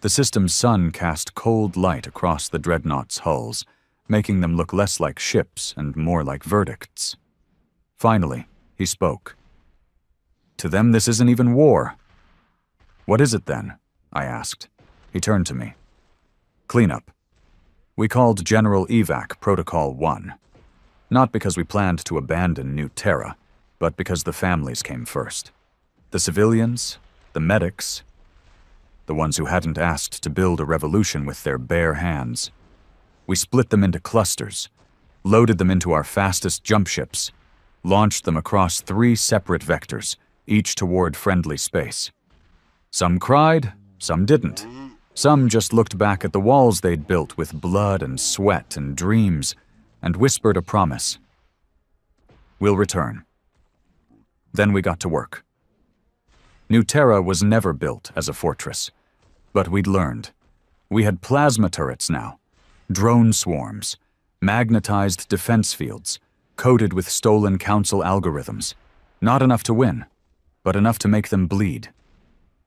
The system's sun cast cold light across the dreadnoughts' hulls, making them look less like ships and more like verdicts. Finally, he spoke. To them, this isn't even war. What is it then? I asked. He turned to me. Cleanup. We called General Evac Protocol 1. Not because we planned to abandon New Terra, but because the families came first. The civilians, the medics, the ones who hadn't asked to build a revolution with their bare hands. We split them into clusters, loaded them into our fastest jump ships, launched them across 3 separate vectors, each toward friendly space. Some cried, some didn't. Some just looked back at the walls they'd built with blood and sweat and dreams, and whispered a promise. We'll return. Then we got to work. New Terra was never built as a fortress, but we'd learned. We had plasma turrets now, drone swarms, magnetized defense fields, coated with stolen council algorithms. Not enough to win, but enough to make them bleed.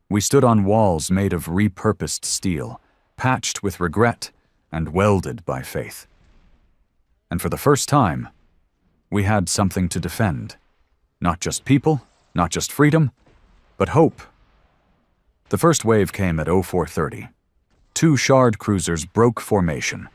We stood on walls made of repurposed steel, patched with regret and welded by faith. And for the first time, we had something to defend. Not just people, not just freedom, but hope. The first wave came at 0430. 2 Shard cruisers broke formation.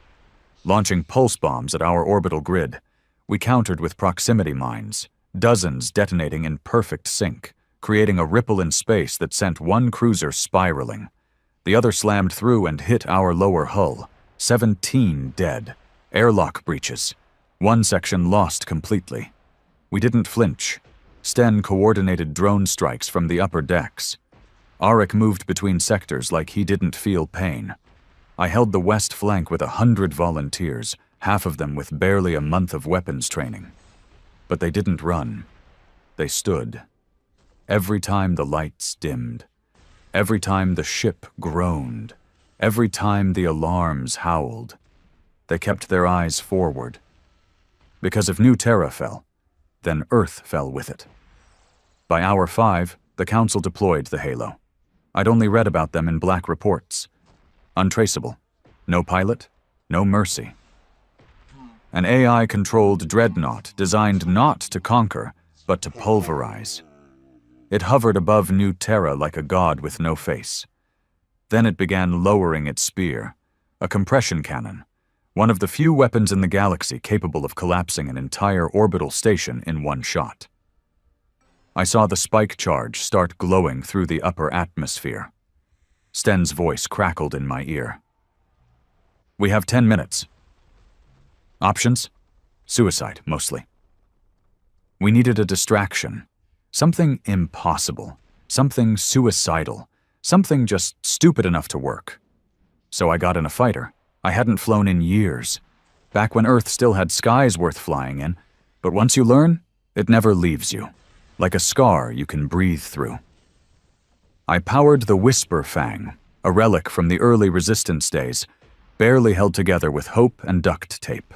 Launching pulse bombs at our orbital grid, we countered with proximity mines, dozens detonating in perfect sync, creating a ripple in space that sent 1 cruiser spiraling. The other slammed through and hit our lower hull, 17 dead, airlock breaches, 1 section lost completely. We didn't flinch. Sten coordinated drone strikes from the upper decks. Arik moved between sectors like he didn't feel pain. I held the west flank with 100 volunteers, half of them with barely a month of weapons training. But they didn't run. They stood. Every time the lights dimmed, every time the ship groaned, every time the alarms howled, they kept their eyes forward. Because if New Terra fell, then Earth fell with it. By hour 5, the Council deployed the Halo. I'd only read about them in black reports. Untraceable. No pilot, no mercy. An AI-controlled dreadnought designed not to conquer, but to pulverize. It hovered above New Terra like a god with no face. Then it began lowering its spear, a compression cannon, one of the few weapons in the galaxy capable of collapsing an entire orbital station in one shot. I saw the spike charge start glowing through the upper atmosphere. Sten's voice crackled in my ear. We have 10 minutes. Options? Suicide, mostly. We needed a distraction. Something impossible. Something suicidal. Something just stupid enough to work. So I got in a fighter. I hadn't flown in years. Back when Earth still had skies worth flying in. But once you learn, it never leaves you. Like a scar you can breathe through. I powered the Whisper Fang, a relic from the early resistance days, barely held together with hope and duct tape.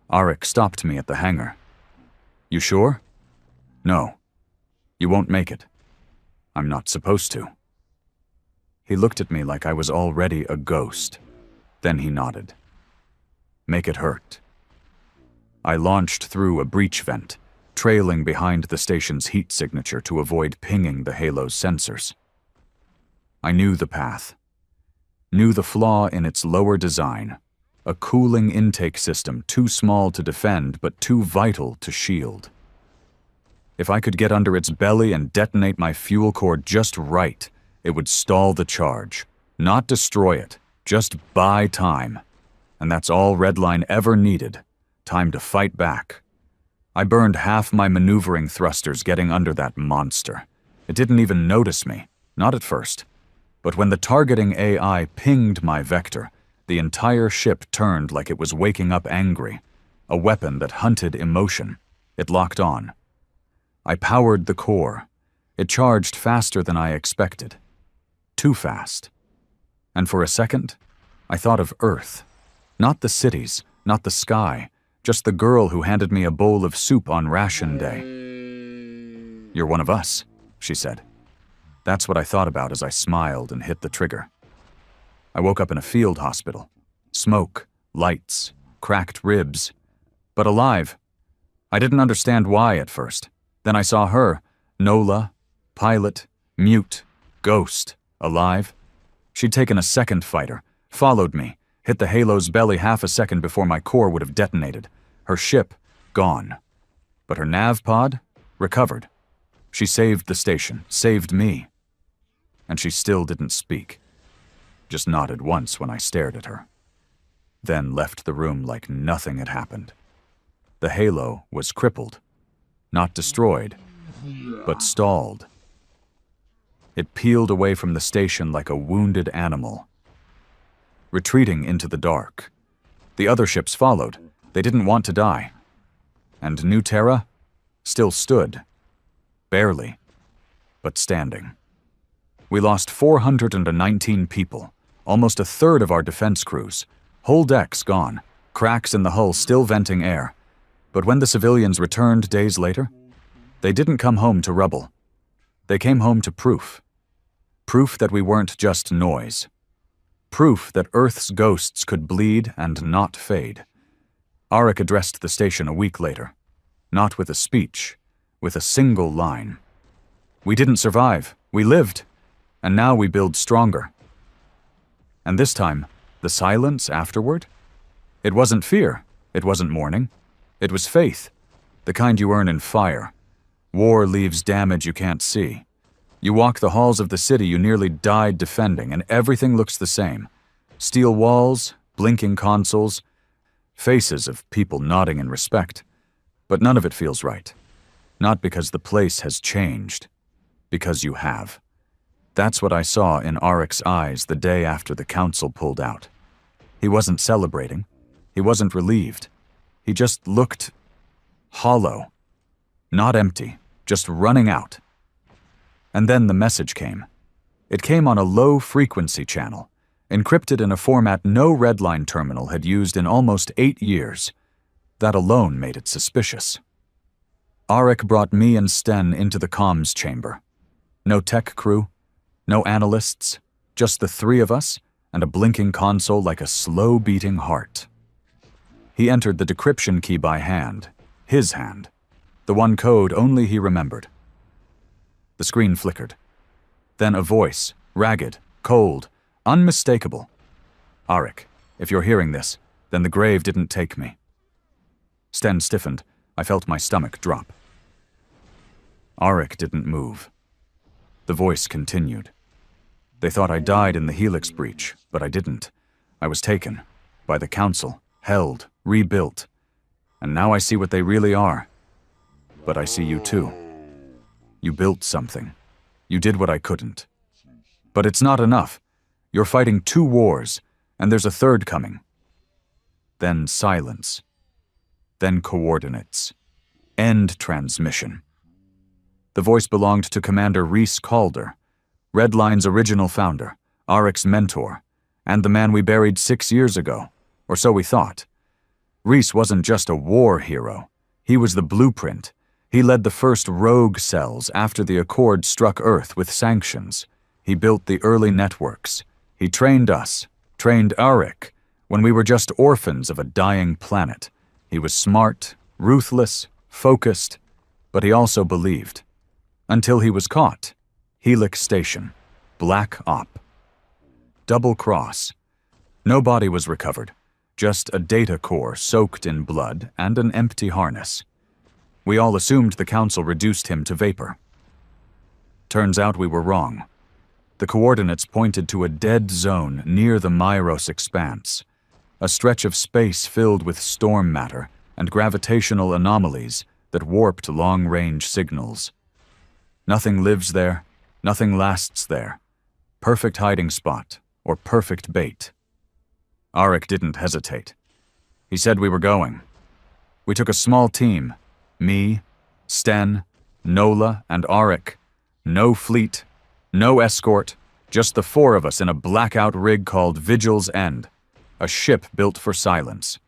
Arik stopped me at the hangar. You sure? No. You won't make it. I'm not supposed to. He looked at me like I was already a ghost. Then he nodded. Make it hurt. I launched through a breach vent, trailing behind the station's heat signature to avoid pinging the Halo's sensors. I knew the path. Knew the flaw in its lower design, a cooling intake system too small to defend but too vital to shield. If I could get under its belly and detonate my fuel core just right, It would stall the charge, not destroy it, just buy time. And that's all Redline ever needed, time to fight back. I burned half my maneuvering thrusters getting under that monster. It didn't even notice me, not at first. But when the targeting AI pinged my vector, the entire ship turned like it was waking up angry, a weapon that hunted emotion. It locked on. I powered the core. It charged faster than I expected. Too fast. And for a second, I thought of Earth. Not the cities, not the sky, just the girl who handed me a bowl of soup on ration day. "You're one of us," she said. That's what I thought about as I smiled and hit the trigger. I woke up in a field hospital. Smoke, lights, cracked ribs, but alive. I didn't understand why at first. Then I saw her, Nola, pilot, mute, ghost, alive. She'd taken a second fighter, followed me, hit the Halo's belly half a second before my core would have detonated. Her ship, gone. But her nav pod, recovered. She saved the station, saved me. And she still didn't speak. Just nodded once when I stared at her. Then left the room like nothing had happened. The Halo was crippled. Not destroyed, but stalled. It peeled away from the station like a wounded animal, retreating into the dark. The other ships followed. They didn't want to die. And New Terra still stood. Barely, but standing. We lost 419 people, almost a third of our defense crews. Whole decks gone, cracks in the hull still venting air. But when the civilians returned days later, they didn't come home to rubble. They came home to proof. Proof that we weren't just noise. Proof that Earth's ghosts could bleed and not fade. Arik addressed the station a week later, not with a speech, with a single line. "We didn't survive, we lived, and now we build stronger." And this time, the silence afterward? It wasn't fear, it wasn't mourning. It was faith, the kind you earn in fire. War leaves damage you can't see. You walk the halls of the city you nearly died defending, and everything looks the same. Steel walls, blinking consoles, faces of people nodding in respect. But none of it feels right. Not because the place has changed, because you have. That's what I saw in Arik's eyes the day after the council pulled out. He wasn't celebrating. He wasn't relieved. He just looked hollow. Not empty, just running out. And then the message came. It came on a low-frequency channel, encrypted in a format no Redline terminal had used in almost 8 years. That alone made it suspicious. Arik brought me and Sten into the comms chamber. No tech crew, no analysts, just the three of us and a blinking console like a slow-beating heart. He entered the decryption key by hand, his hand, the one code only he remembered. The screen flickered. Then a voice, ragged, cold, unmistakable. "Arik, if you're hearing this, then the grave didn't take me." Sten stiffened. I felt my stomach drop. Arik didn't move. The voice continued. "They thought I died in the Helix breach, but I didn't. I was taken, by the council, held, rebuilt. And now I see what they really are. But I see you too. You built something. You did what I couldn't. But it's not enough. You're fighting 2 wars, and there's a third coming." Then silence. Then coordinates. End transmission. The voice belonged to Commander Reese Calder, Redline's original founder, Arik's mentor, and the man we buried 6 years ago, or so we thought. Reese wasn't just a war hero. He was the blueprint. He led the first rogue cells after the Accord struck Earth with sanctions. He built the early networks. He trained us, trained Arik, when we were just orphans of a dying planet. He was smart, ruthless, focused, but he also believed. Until he was caught. Helix Station. Black Op. Double cross. No body was recovered. Just a data core soaked in blood and an empty harness. We all assumed the council reduced him to vapor. Turns out we were wrong. The coordinates pointed to a dead zone near the Myros expanse, a stretch of space filled with storm matter and gravitational anomalies that warped long-range signals. Nothing lives there, nothing lasts there. Perfect hiding spot, or perfect bait. Arik didn't hesitate. He said we were going. We took a small team, me, Sten, Nola, and Arik. No fleet, no escort, just the four of us in a blackout rig called Vigil's End, a ship built for silence.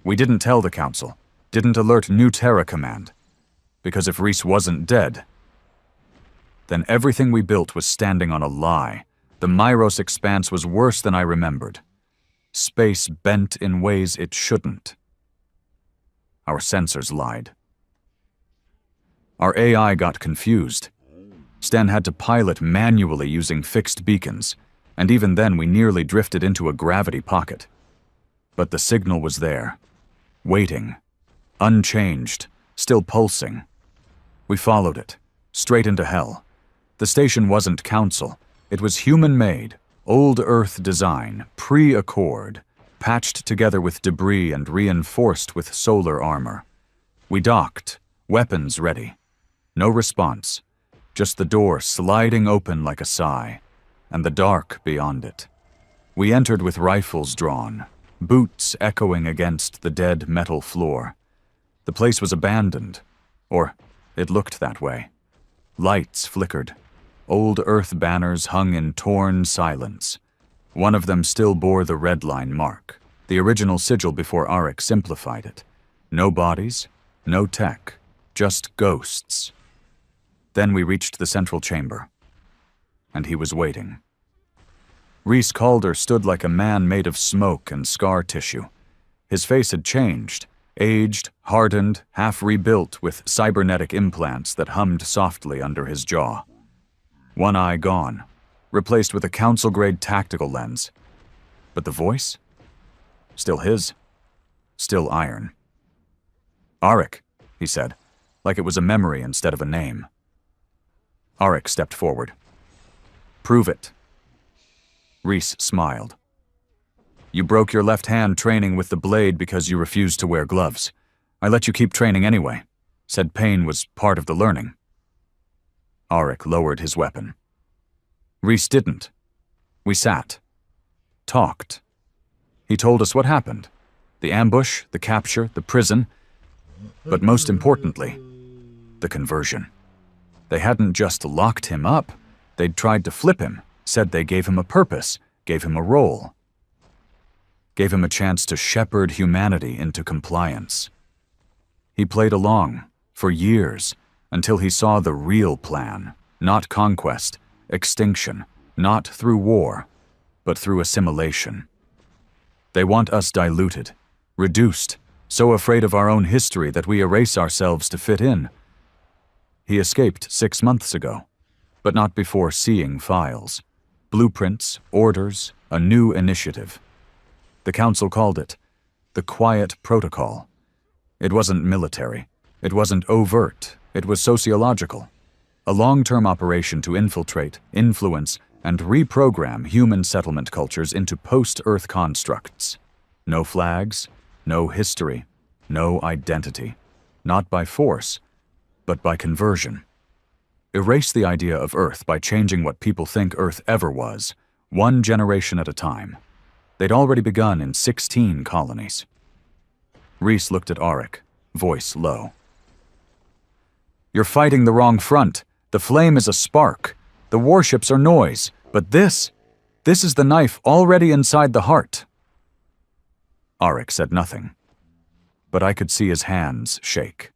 We didn't tell the Council, didn't alert New Terra Command, because if Reese wasn't dead, then everything we built was standing on a lie. The Myros expanse was worse than I remembered. Space bent in ways it shouldn't. Our sensors lied. Our AI got confused. Sten had to pilot manually using fixed beacons, and even then we nearly drifted into a gravity pocket. But the signal was there, waiting, unchanged, still pulsing. We followed it, straight into hell. The station wasn't Council. It was human-made, old Earth design, pre-Accord, patched together with debris and reinforced with solar armor. We docked, weapons ready. No response, just the door sliding open like a sigh, and the dark beyond it. We entered with rifles drawn, boots echoing against the dead metal floor. The place was abandoned, or it looked that way. Lights flickered. Old Earth banners hung in torn silence. One of them still bore the red line mark, the original sigil before Arik simplified it. No bodies, no tech, just ghosts. Then we reached the central chamber, and he was waiting. Reese Calder stood like a man made of smoke and scar tissue. His face had changed, aged, hardened, half rebuilt with cybernetic implants that hummed softly under his jaw. One eye gone, replaced with a Council-grade tactical lens. But the voice? Still his. Still iron. Arik, he said, like it was a memory instead of a name. Arik stepped forward. Prove it. Reese smiled. You broke your left hand training with the blade because you refused to wear gloves. I let you keep training anyway. Said pain was part of the learning. Arik lowered his weapon. Reese didn't. We sat. Talked. He told us what happened. The ambush, the capture, the prison. But most importantly, the conversion. They hadn't just locked him up. They'd tried to flip him, said they gave him a purpose, gave him a role. Gave him a chance to shepherd humanity into compliance. He played along, for years, until he saw the real plan, not conquest, extinction, not through war, but through assimilation. They want us diluted, reduced, so afraid of our own history that we erase ourselves to fit in. He escaped 6 months ago, but not before seeing files, blueprints, orders, a new initiative. The Council called it the Quiet Protocol. It wasn't military, it wasn't overt, it was sociological. A long-term operation to infiltrate, influence, and reprogram human settlement cultures into post-Earth constructs. No flags, no history, no identity. Not by force, but by conversion. Erase the idea of Earth by changing what people think Earth ever was, one generation at a time. They'd already begun in 16 colonies. Reese looked at Arik, voice low. You're fighting the wrong front. The flame is a spark. The warships are noise. But this is the knife already inside the heart. Arik said nothing. But I could see his hands shake.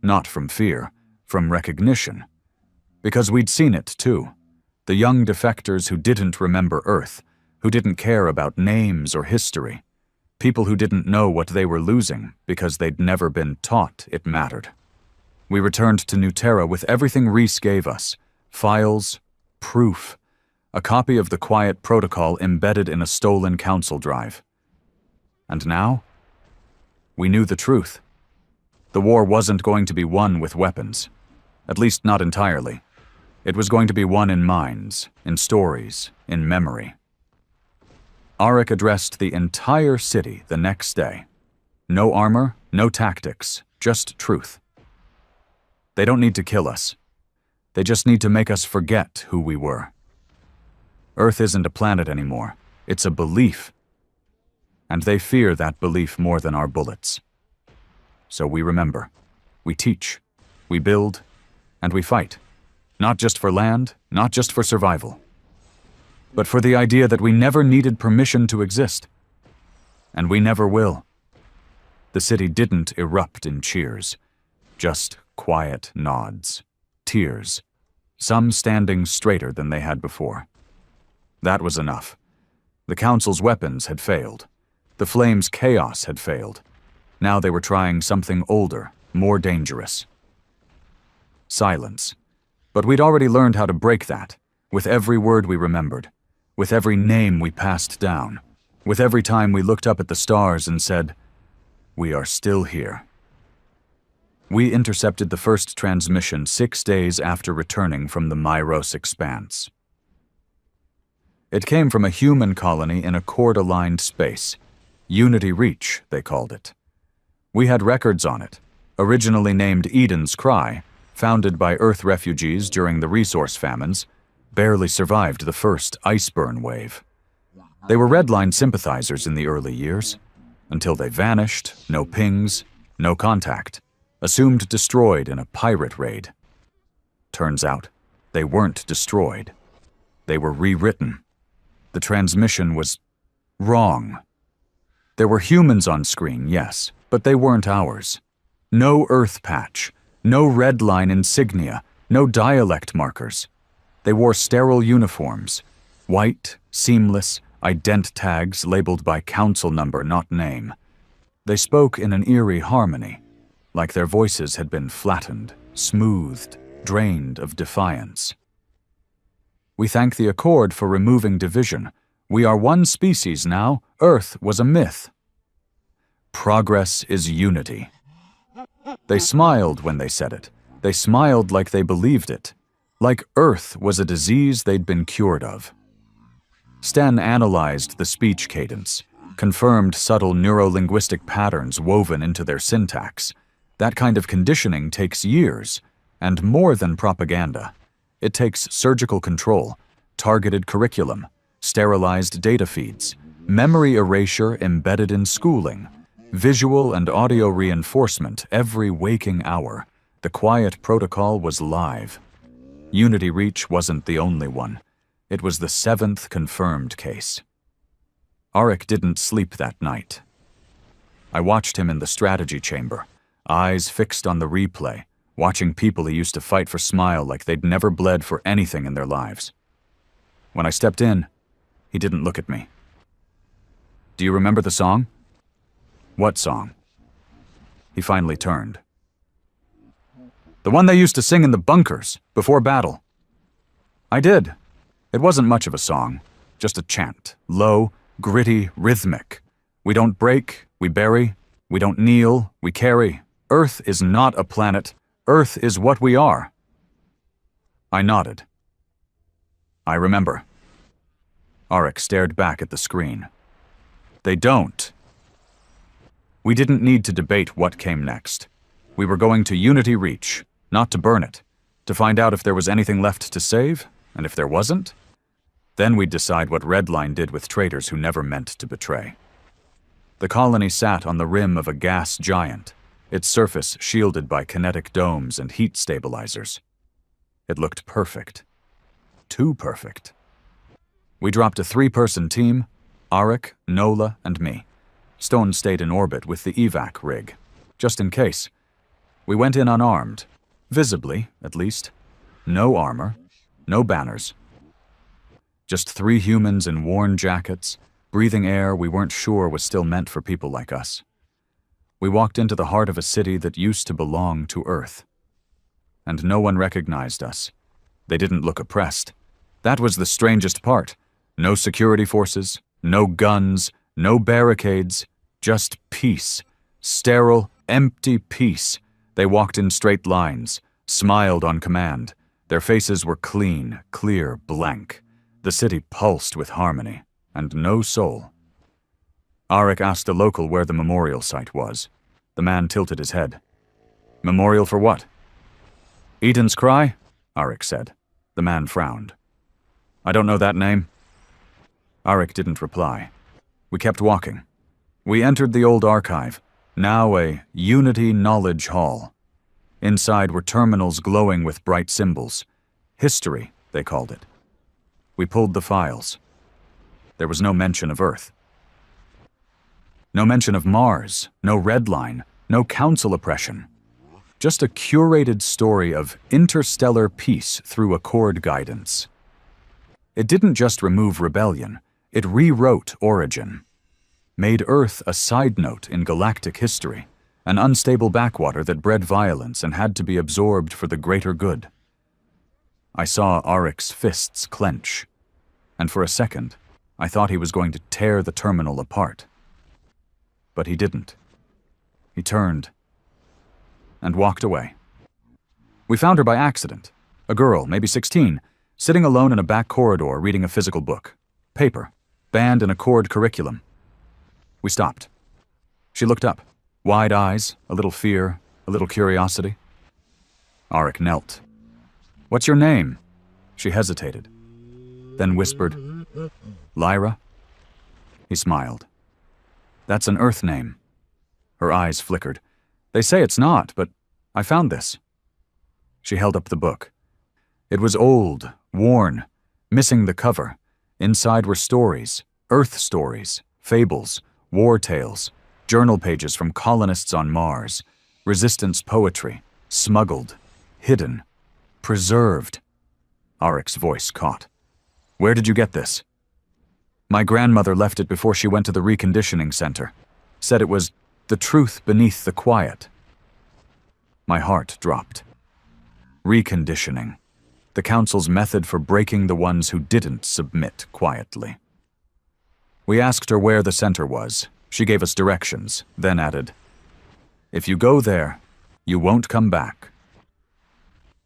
Not from fear, from recognition. Because we'd seen it, too. The young defectors who didn't remember Earth, who didn't care about names or history. People who didn't know what they were losing because they'd never been taught it mattered. We returned to New Terra with everything Reese gave us. Files, proof, a copy of the Quiet Protocol embedded in a stolen Council drive. And now? We knew the truth. The war wasn't going to be won with weapons. At least not entirely. It was going to be won in minds, in stories, in memory. Arik addressed the entire city the next day. No armor, no tactics, just truth. They don't need to kill us. They just need to make us forget who we were. Earth isn't a planet anymore. It's a belief. And they fear that belief more than our bullets. So we remember. We teach. We build. And we fight. Not just for land, not just for survival, but for the idea that we never needed permission to exist. And we never will. The city didn't erupt in cheers, just quiet nods, tears, some standing straighter than they had before. That was enough. The Council's weapons had failed. The Flames' chaos had failed. Now they were trying something older, more dangerous. Silence. But we'd already learned how to break that, with every word we remembered, with every name we passed down, with every time we looked up at the stars and said, "We are still here." We intercepted the first transmission 6 days after returning from the Myros expanse. It came from a human colony in a cord-aligned space. Unity Reach, they called it. We had records on it, originally named Eden's Cry, founded by Earth refugees during the resource famines, barely survived the first iceburn wave. They were Redline sympathizers in the early years, until they vanished, no pings, no contact, assumed destroyed in a pirate raid. Turns out, they weren't destroyed. They were rewritten. The transmission was wrong. There were humans on screen, yes, but they weren't ours. No Earth patch. No red line insignia, no dialect markers. They wore sterile uniforms, white, seamless, ident tags labeled by council number, not name. They spoke in an eerie harmony, like their voices had been flattened, smoothed, drained of defiance. We thank the Accord for removing division. We are one species now. Earth was a myth. Progress is unity. They smiled when they said it. They smiled like they believed it, like Earth was a disease they'd been cured of. Sten analyzed the speech cadence, confirmed subtle neuro-linguistic patterns woven into their syntax. That kind of conditioning takes years, and more than propaganda. It takes surgical control, targeted curriculum, sterilized data feeds, memory erasure embedded in schooling, visual and audio reinforcement every waking hour. The quiet protocol was live. Unity Reach wasn't the only one. It was the 7th confirmed case. Arik didn't sleep that night. I watched him in the strategy chamber, eyes fixed on the replay, watching people he used to fight for smile like they'd never bled for anything in their lives. When I stepped in, he didn't look at me. "Do you remember the song?" "What song?" He finally turned. "The one they used to sing in the bunkers, before battle." I did. It wasn't much of a song, just a chant, low, gritty, rhythmic. We don't break, we bury. We don't kneel, we carry. Earth is not a planet. Earth is what we are. I nodded. I remember. Arik stared back at the screen. They don't. We didn't need to debate what came next. We were going to Unity Reach, not to burn it, to find out if there was anything left to save, and if there wasn't, then we'd decide what Redline did with traitors who never meant to betray. The colony sat on the rim of a gas giant, its surface shielded by kinetic domes and heat stabilizers. It looked perfect. Too perfect. We dropped a 3-person team, Arik, Nola, and me. Stone stayed in orbit with the evac rig, just in case. We went in unarmed, visibly, at least. No armor, no banners. Just 3 humans in worn jackets, breathing air we weren't sure was still meant for people like us. We walked into the heart of a city that used to belong to Earth. And no one recognized us. They didn't look oppressed. That was the strangest part. No security forces, no guns, no barricades, just peace. Sterile, empty peace. They walked in straight lines, smiled on command, Their faces were clean, clear, blank. The city pulsed with harmony, and no soul. Arik asked a local where the memorial site was. The man tilted his head. Memorial for what? Eden's Cry? Arik said. The man frowned. I don't know that name. Arik didn't reply. We kept walking. We entered the old archive, now a Unity Knowledge Hall. Inside were terminals glowing with bright symbols. History, they called it. We pulled the files. There was no mention of Earth. No mention of Mars, no red line, no council oppression. Just a curated story of interstellar peace through accord guidance. It didn't just remove rebellion, it rewrote origin. Made Earth a side note in galactic history, an unstable backwater that bred violence and had to be absorbed for the greater good. I saw Arik's fists clench, and for a second, I thought he was going to tear the terminal apart. But he didn't. He turned and walked away. We found her by accident, a girl, maybe 16, sitting alone in a back corridor reading a physical book. Paper, banned in accord curriculum. We stopped. She looked up, wide eyes, a little fear, a little curiosity. Arik knelt. What's your name? She hesitated, then whispered, Lyra? He smiled. That's an Earth name. Her eyes flickered. They say it's not, but I found this. She held up the book. It was old, worn, missing the cover. Inside were stories, Earth stories, fables, war tales, journal pages from colonists on Mars, resistance poetry, smuggled, hidden, preserved. Arik's voice caught. Where did you get this? My grandmother left it before she went to the reconditioning center. Said it was the truth beneath the quiet. My heart dropped. Reconditioning. The Council's method for breaking the ones who didn't submit quietly. We asked her where the center was. She gave us directions, then added, If you go there, you won't come back.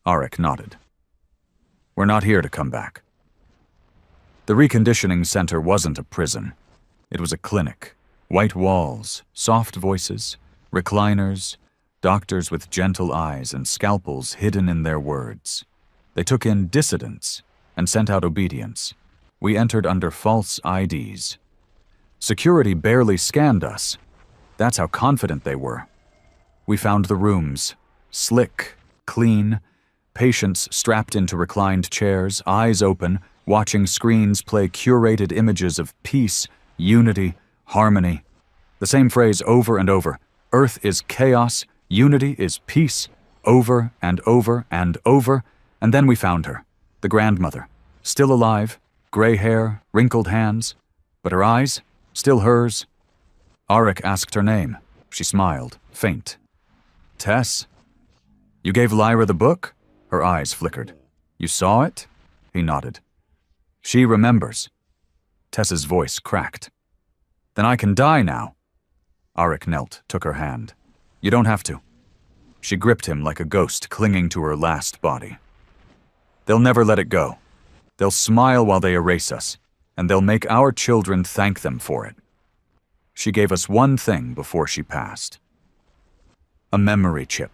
Arik nodded. We're not here to come back. The reconditioning center wasn't a prison. It was a clinic. White walls, soft voices, recliners, doctors with gentle eyes and scalpels hidden in their words. They took in dissidents and sent out obedience. We entered under false IDs. Security barely scanned us. That's how confident they were. We found the rooms, slick, clean, patients strapped into reclined chairs, eyes open, watching screens play curated images of peace, unity, harmony. The same phrase over and over. Earth is chaos, unity is peace, over and over and over. And then we found her, the grandmother, still alive, gray hair, wrinkled hands, but her eyes, still hers. Arik asked her name. She smiled, faint. Tess? You gave Lyra the book? Her eyes flickered. You saw it? He nodded. She remembers. Tess's voice cracked. Then I can die now. Arik knelt, took her hand. You don't have to. She gripped him like a ghost clinging to her last body. They'll never let it go. They'll smile while they erase us, and they'll make our children thank them for it. She gave us one thing before she passed. A memory chip,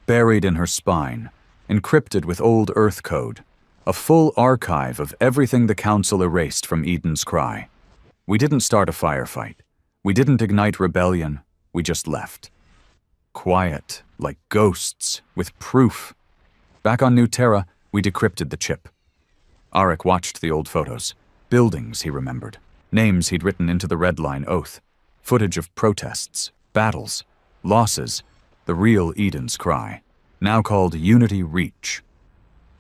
buried in her spine, encrypted with old Earth code, a full archive of everything the Council erased from Eden's Cry. We didn't start a firefight. We didn't ignite rebellion. We just left. Quiet, like ghosts, with proof. Back on New Terra, we decrypted the chip. Arik watched the old photos. Buildings he remembered. Names he'd written into the Red Line oath. Footage of protests, battles, losses, the real Eden's Cry, now called Unity Reach.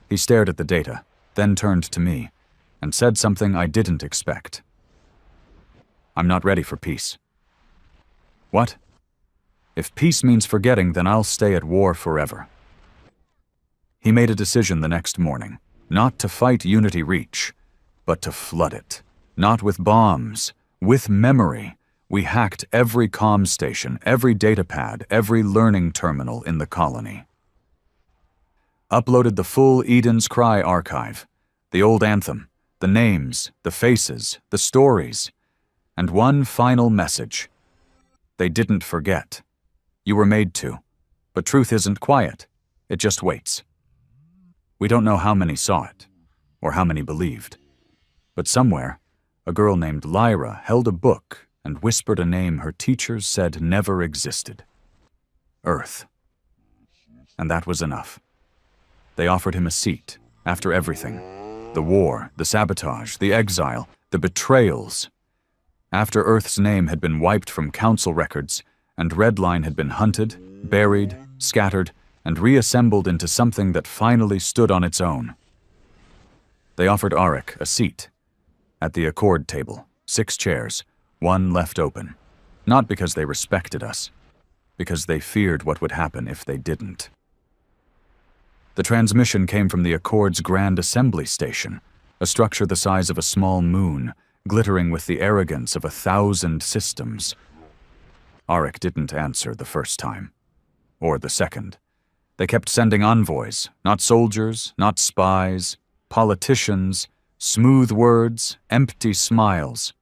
He stared at the data, then turned to me, and said something I didn't expect. I'm not ready for peace. What? If peace means forgetting, then I'll stay at war forever. He made a decision the next morning, not to fight Unity Reach, but to flood it. Not with bombs, with memory. We hacked every comm station, every datapad, every learning terminal in the colony. uploaded the full Eden's Cry archive, the old anthem, the names, the faces, the stories, and one final message. They didn't forget. You were made to, but truth isn't quiet. It just waits. We don't know how many saw it, or how many believed, but somewhere, a girl named Lyra held a book and whispered a name her teachers said never existed. Earth. And that was enough. They offered him a seat, after everything. The war, the sabotage, the exile, the betrayals. After Earth's name had been wiped from council records, and Redline had been hunted, buried, scattered, and reassembled into something that finally stood on its own. They offered Arik a seat. At the accord table, 6 chairs, 1 left open. Not because they respected us, because they feared what would happen if they didn't. The transmission came from the Accord's Grand Assembly Station, a structure the size of a small moon, glittering with the arrogance of 1,000 systems. Arik didn't answer the first time, or the second. They kept sending envoys, not soldiers, not spies, politicians, smooth words, empty smiles.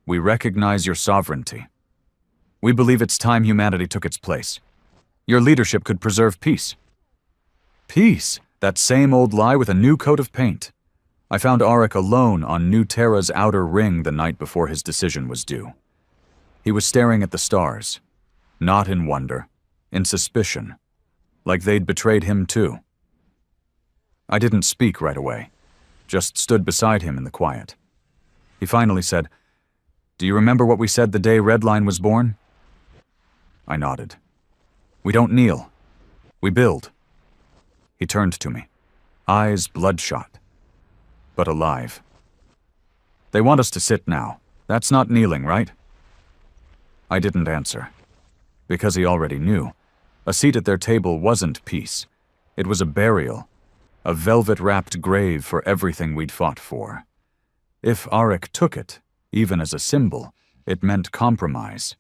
We recognize your sovereignty. We believe it's time humanity took its place. Your leadership could preserve peace. Peace, that same old lie with a new coat of paint. I found Arik alone on New Terra's outer ring the night before his decision was due. He was staring at the stars, not in wonder, in suspicion, like they'd betrayed him too. I didn't speak right away, just stood beside him in the quiet. He finally said, "Do you remember what we said the day Redline was born?" I nodded. "We don't kneel. We build." He turned to me, eyes bloodshot, but alive. "They want us to sit now. That's not kneeling, right?" I didn't answer, because he already knew. A seat at their table wasn't peace. It was a burial, a velvet-wrapped grave for everything we'd fought for. If Arik took it, even as a symbol, it meant compromise.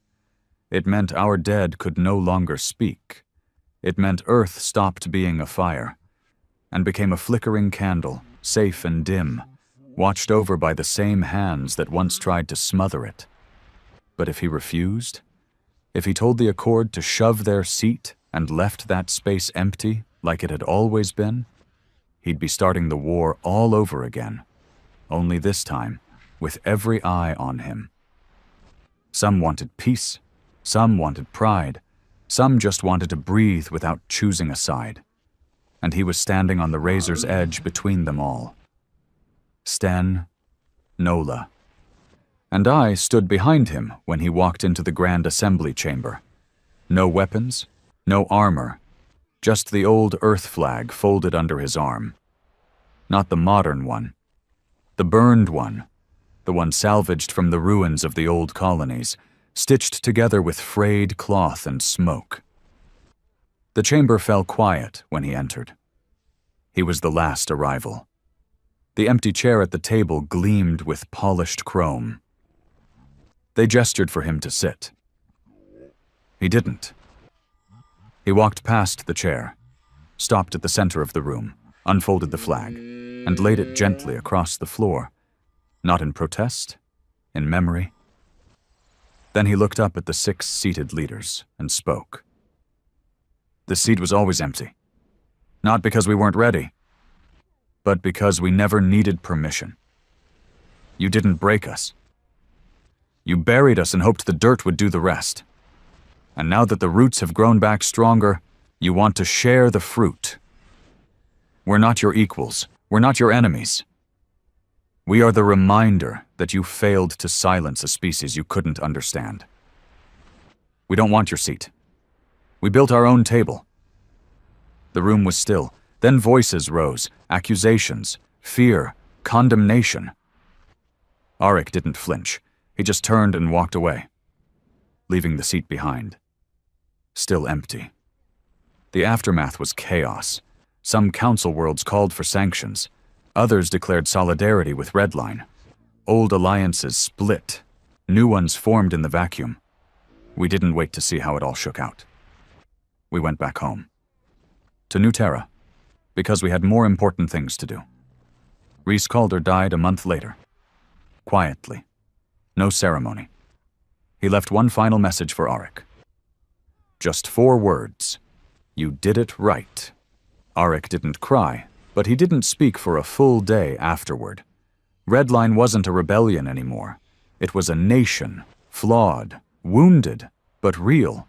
It meant our dead could no longer speak. It meant Earth stopped being a fire and became a flickering candle, safe and dim, watched over by the same hands that once tried to smother it. But if he refused, if he told the Accord to shove their seat and left that space empty like it had always been, he'd be starting the war all over again, only this time with every eye on him. Some wanted peace, some wanted pride, some just wanted to breathe without choosing a side. And he was standing on the razor's edge between them all. Sten, Nola. And I stood behind him when he walked into the Grand Assembly chamber. No weapons, no armor, just the old Earth flag folded under his arm. Not the modern one, the burned one, the one salvaged from the ruins of the old colonies, stitched together with frayed cloth and smoke. The chamber fell quiet when he entered. He was the last arrival. The empty chair at the table gleamed with polished chrome. They gestured for him to sit. He didn't. He walked past the chair, stopped at the center of the room, unfolded the flag, and laid it gently across the floor, not in protest, in memory. Then he looked up at the 6 seated leaders and spoke. "The seat was always empty. Not because we weren't ready, but because we never needed permission. You didn't break us. You buried us and hoped the dirt would do the rest. And now that the roots have grown back stronger, you want to share the fruit. We're not your equals. We're not your enemies. We are the reminder that you failed to silence a species you couldn't understand. We don't want your seat. We built our own table." The room was still. Then voices rose, accusations, fear, condemnation. Arik didn't flinch. He just turned and walked away, leaving the seat behind. Still empty. The aftermath was chaos. Some council worlds called for sanctions. Others declared solidarity with Redline. Old alliances split. New ones formed in the vacuum. We didn't wait to see how it all shook out. We went back home. To New Terra. because we had more important things to do. Reese Calder died a month later. Quietly. No ceremony. He left one final message for Auric. Just 4 words. You did it right. Auric didn't cry, but he didn't speak for a full day afterward. Redline wasn't a rebellion anymore. It was a nation, flawed, wounded, but real.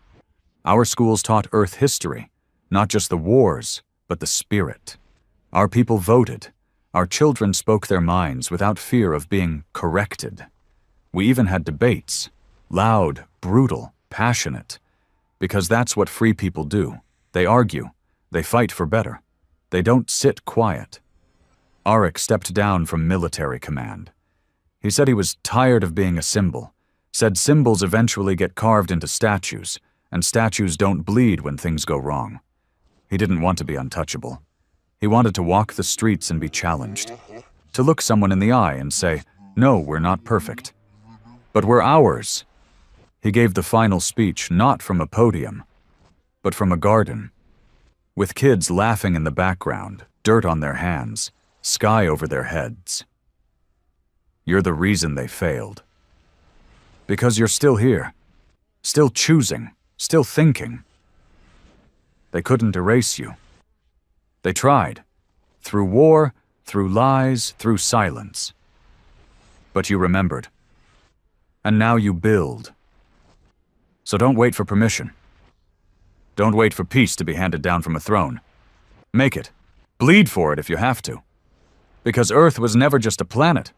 Our schools taught Earth history, not just the wars, but the spirit. Our people voted. Our children spoke their minds without fear of being corrected. We even had debates, loud, brutal, passionate, because that's what free people do. They argue. They fight for better. They don't sit quiet. Auric stepped down from military command. He said he was tired of being a symbol, said symbols eventually get carved into statues, and statues don't bleed when things go wrong. He didn't want to be untouchable. He wanted to walk the streets and be challenged, to look someone in the eye and say, "No, we're not perfect, but we're ours." He gave the final speech not from a podium, but from a garden, with kids laughing in the background, dirt on their hands, sky over their heads. You're the reason they failed. Because you're still here, still choosing, still thinking. They couldn't erase you. They tried, through war, through lies, through silence. But you remembered. And now you build. So don't wait for permission. Don't wait for peace to be handed down from a throne. Make it. Bleed for it if you have to. Because Earth was never just a planet.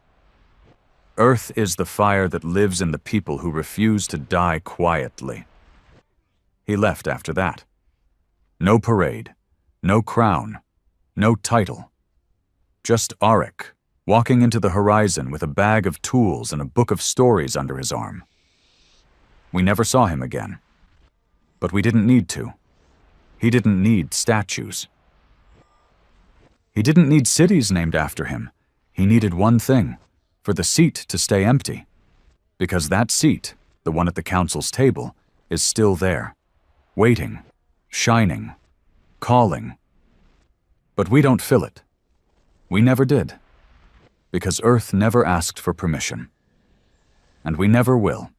Earth is the fire that lives in the people who refuse to die quietly. He left after that. No parade, no crown, no title. Just Auric, walking into the horizon with a bag of tools and a book of stories under his arm. We never saw him again. But we didn't need to. He didn't need statues. He didn't need cities named after him. He needed one thing, for the seat to stay empty. Because that seat, the one at the council's table, is still there, waiting, shining, calling. But we don't fill it. We never did. Because Earth never asked for permission. And we never will.